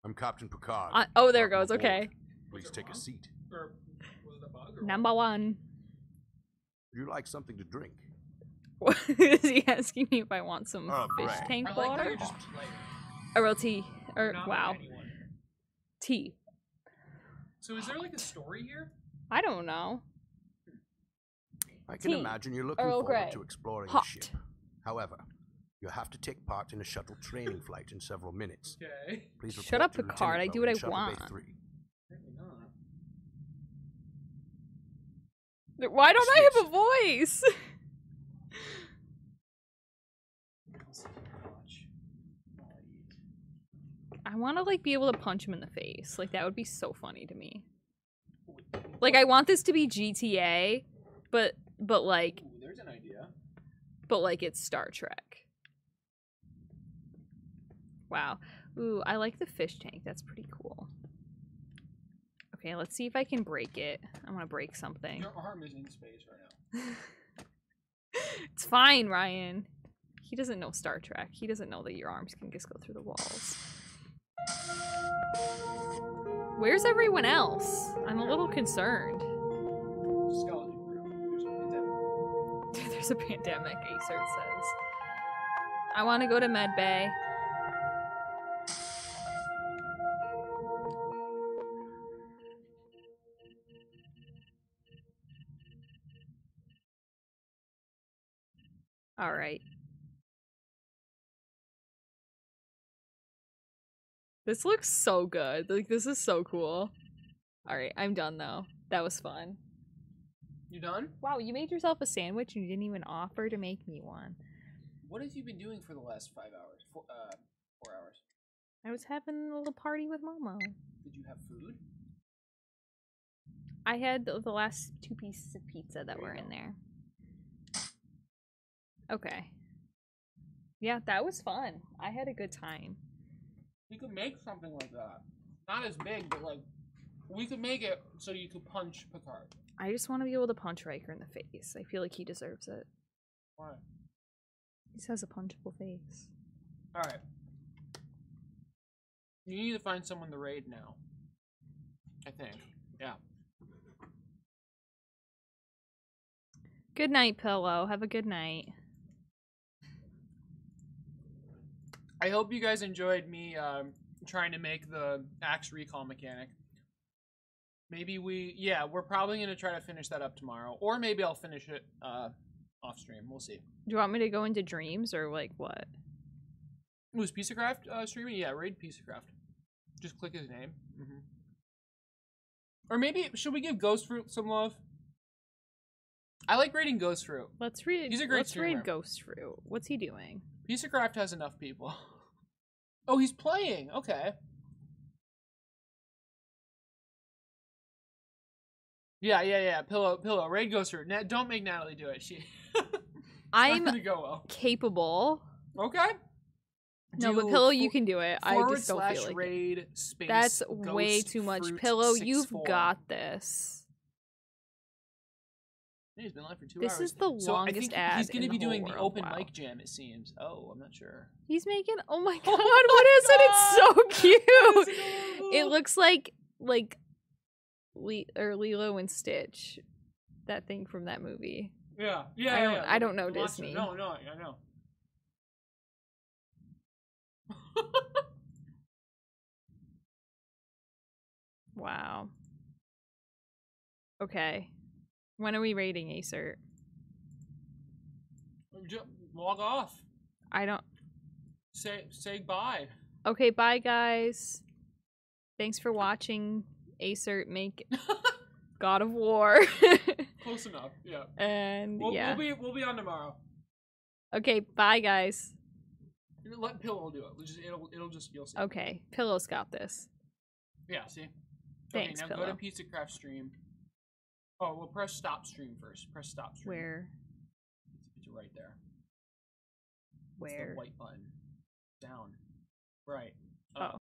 N: I'm Captain Picard.
E: Oh, there it goes. Okay.
N: Please take a seat.
D: Or was it a bug? Or
E: Number one.
N: Would you like something to drink?
E: Is he asking me if I want some fish
N: right.
E: tank
D: I like how
E: water?
D: you're just playing.
E: Or well, tea. Or
D: Not
E: wow.
D: like anyone.
E: Tea.
D: So is there like a story here?
E: I don't know.
N: I can
E: Tea.
N: imagine you're looking
E: Earl
N: forward
E: Grey.
N: to exploring
E: Hot.
N: the ship. However, you have to take part in a shuttle training flight in several minutes.
D: Okay.
N: Please
E: Shut
N: report
E: up,
N: to
E: Picard.
N: Lieutenant
E: I do what
N: Lowe
E: I
N: in Shuttle Bay
E: want.
N: 3.
E: Why don't I have a voice? I want to like be able to punch him in the face. Like that would be so funny to me. Like I want this to be GTA, but like
D: Ooh, there's an idea.
E: but like it's Star Trek. Wow. Ooh, I like the fish tank. That's pretty cool. Okay, let's see if I can break it. I want to break something.
D: Your arm is in space right now.
E: It's fine, Ryan. He doesn't know Star Trek. He doesn't know that your arms can just go through the walls. Where's everyone else? I'm a little concerned.
D: Skeleton crew.
E: There's a pandemic, Acer says. I want to go to Med Bay. All right. This looks so good. Like, this is so cool. All right, I'm done though. That was fun.
D: You done?
E: Wow, you made yourself a sandwich and you didn't even offer to make me one.
D: What have you been doing for the last 5 hours? 4 hours.
E: I was having a little party with Momo.
D: Did you have food?
E: I had the last 2 pieces of pizza that were in there. Okay. Yeah, that was fun. I had a good time.
D: We could make something like that. Not as big, but like, we could make it so you could punch Picard.
E: I just want to be able to punch Riker in the face. I feel like he deserves it.
D: Why?
E: He has a punchable face.
D: Alright. You need to find someone to raid now. I think. Yeah.
E: Good night, Pillow. Have a good night.
D: I hope you guys enjoyed me trying to make the axe recall mechanic. Maybe we're probably going to try to finish that up tomorrow. Or maybe I'll finish it off stream. We'll see.
E: Do you want me to go into dreams or like what?
D: Was Piececraft streaming? Yeah, raid Piececraft. Just click his name. Or maybe, should we give Ghostfruit some love? I like raiding Ghostfruit.
E: Let's read.
D: He's a great
E: Let's
D: streamer.
E: read Ghostfruit. What's he doing?
D: Piececraft has enough people. Oh, he's playing. Okay. Yeah. Pillow. Raid Ghostfruit. Don't make Natalie do it. She.
E: I'm
D: gonna go well.
E: capable.
D: Okay.
E: No, but
D: Do
E: Pillow, you can do it. I just don't feel like
D: raid
E: it.
D: space.
E: That's way
D: ghost
E: too much.
D: fruit
E: Pillow,
D: 6-4.
E: you've got this.
D: He's been live for 2
E: This
D: hours.
E: is the
D: So I
E: longest
D: think
E: ad
D: he's going to
E: in
D: be
E: the whole
D: doing the
E: world.
D: open
E: Wow.
D: mic jam, it seems. Oh, I'm not sure.
E: He's making. Oh my god! What is it? It's so cute. It looks like Lilo and Stitch, that thing from that movie.
D: Yeah,
E: I don't know
D: The monster.
E: Disney.
D: No, I know.
E: Wow. Okay. When are we rating Acer?
D: Log off.
E: I don't.
D: Say bye.
E: Okay, bye guys. Thanks for watching Acer make God of War.
D: Close enough. Yeah.
E: And yeah.
D: We'll be on tomorrow.
E: Okay, bye guys.
D: Let Pillow do it. It'll just you'll see.
E: Okay, Pillow's got this.
D: Yeah. See.
E: Thanks,
D: okay, now
E: Pillow.
D: go to Pizza Craft stream. Oh, well, press stop stream first. Press stop stream.
E: Where?
D: It's right there. It's
E: Where?
D: the white button. Down. Right.
E: Oh.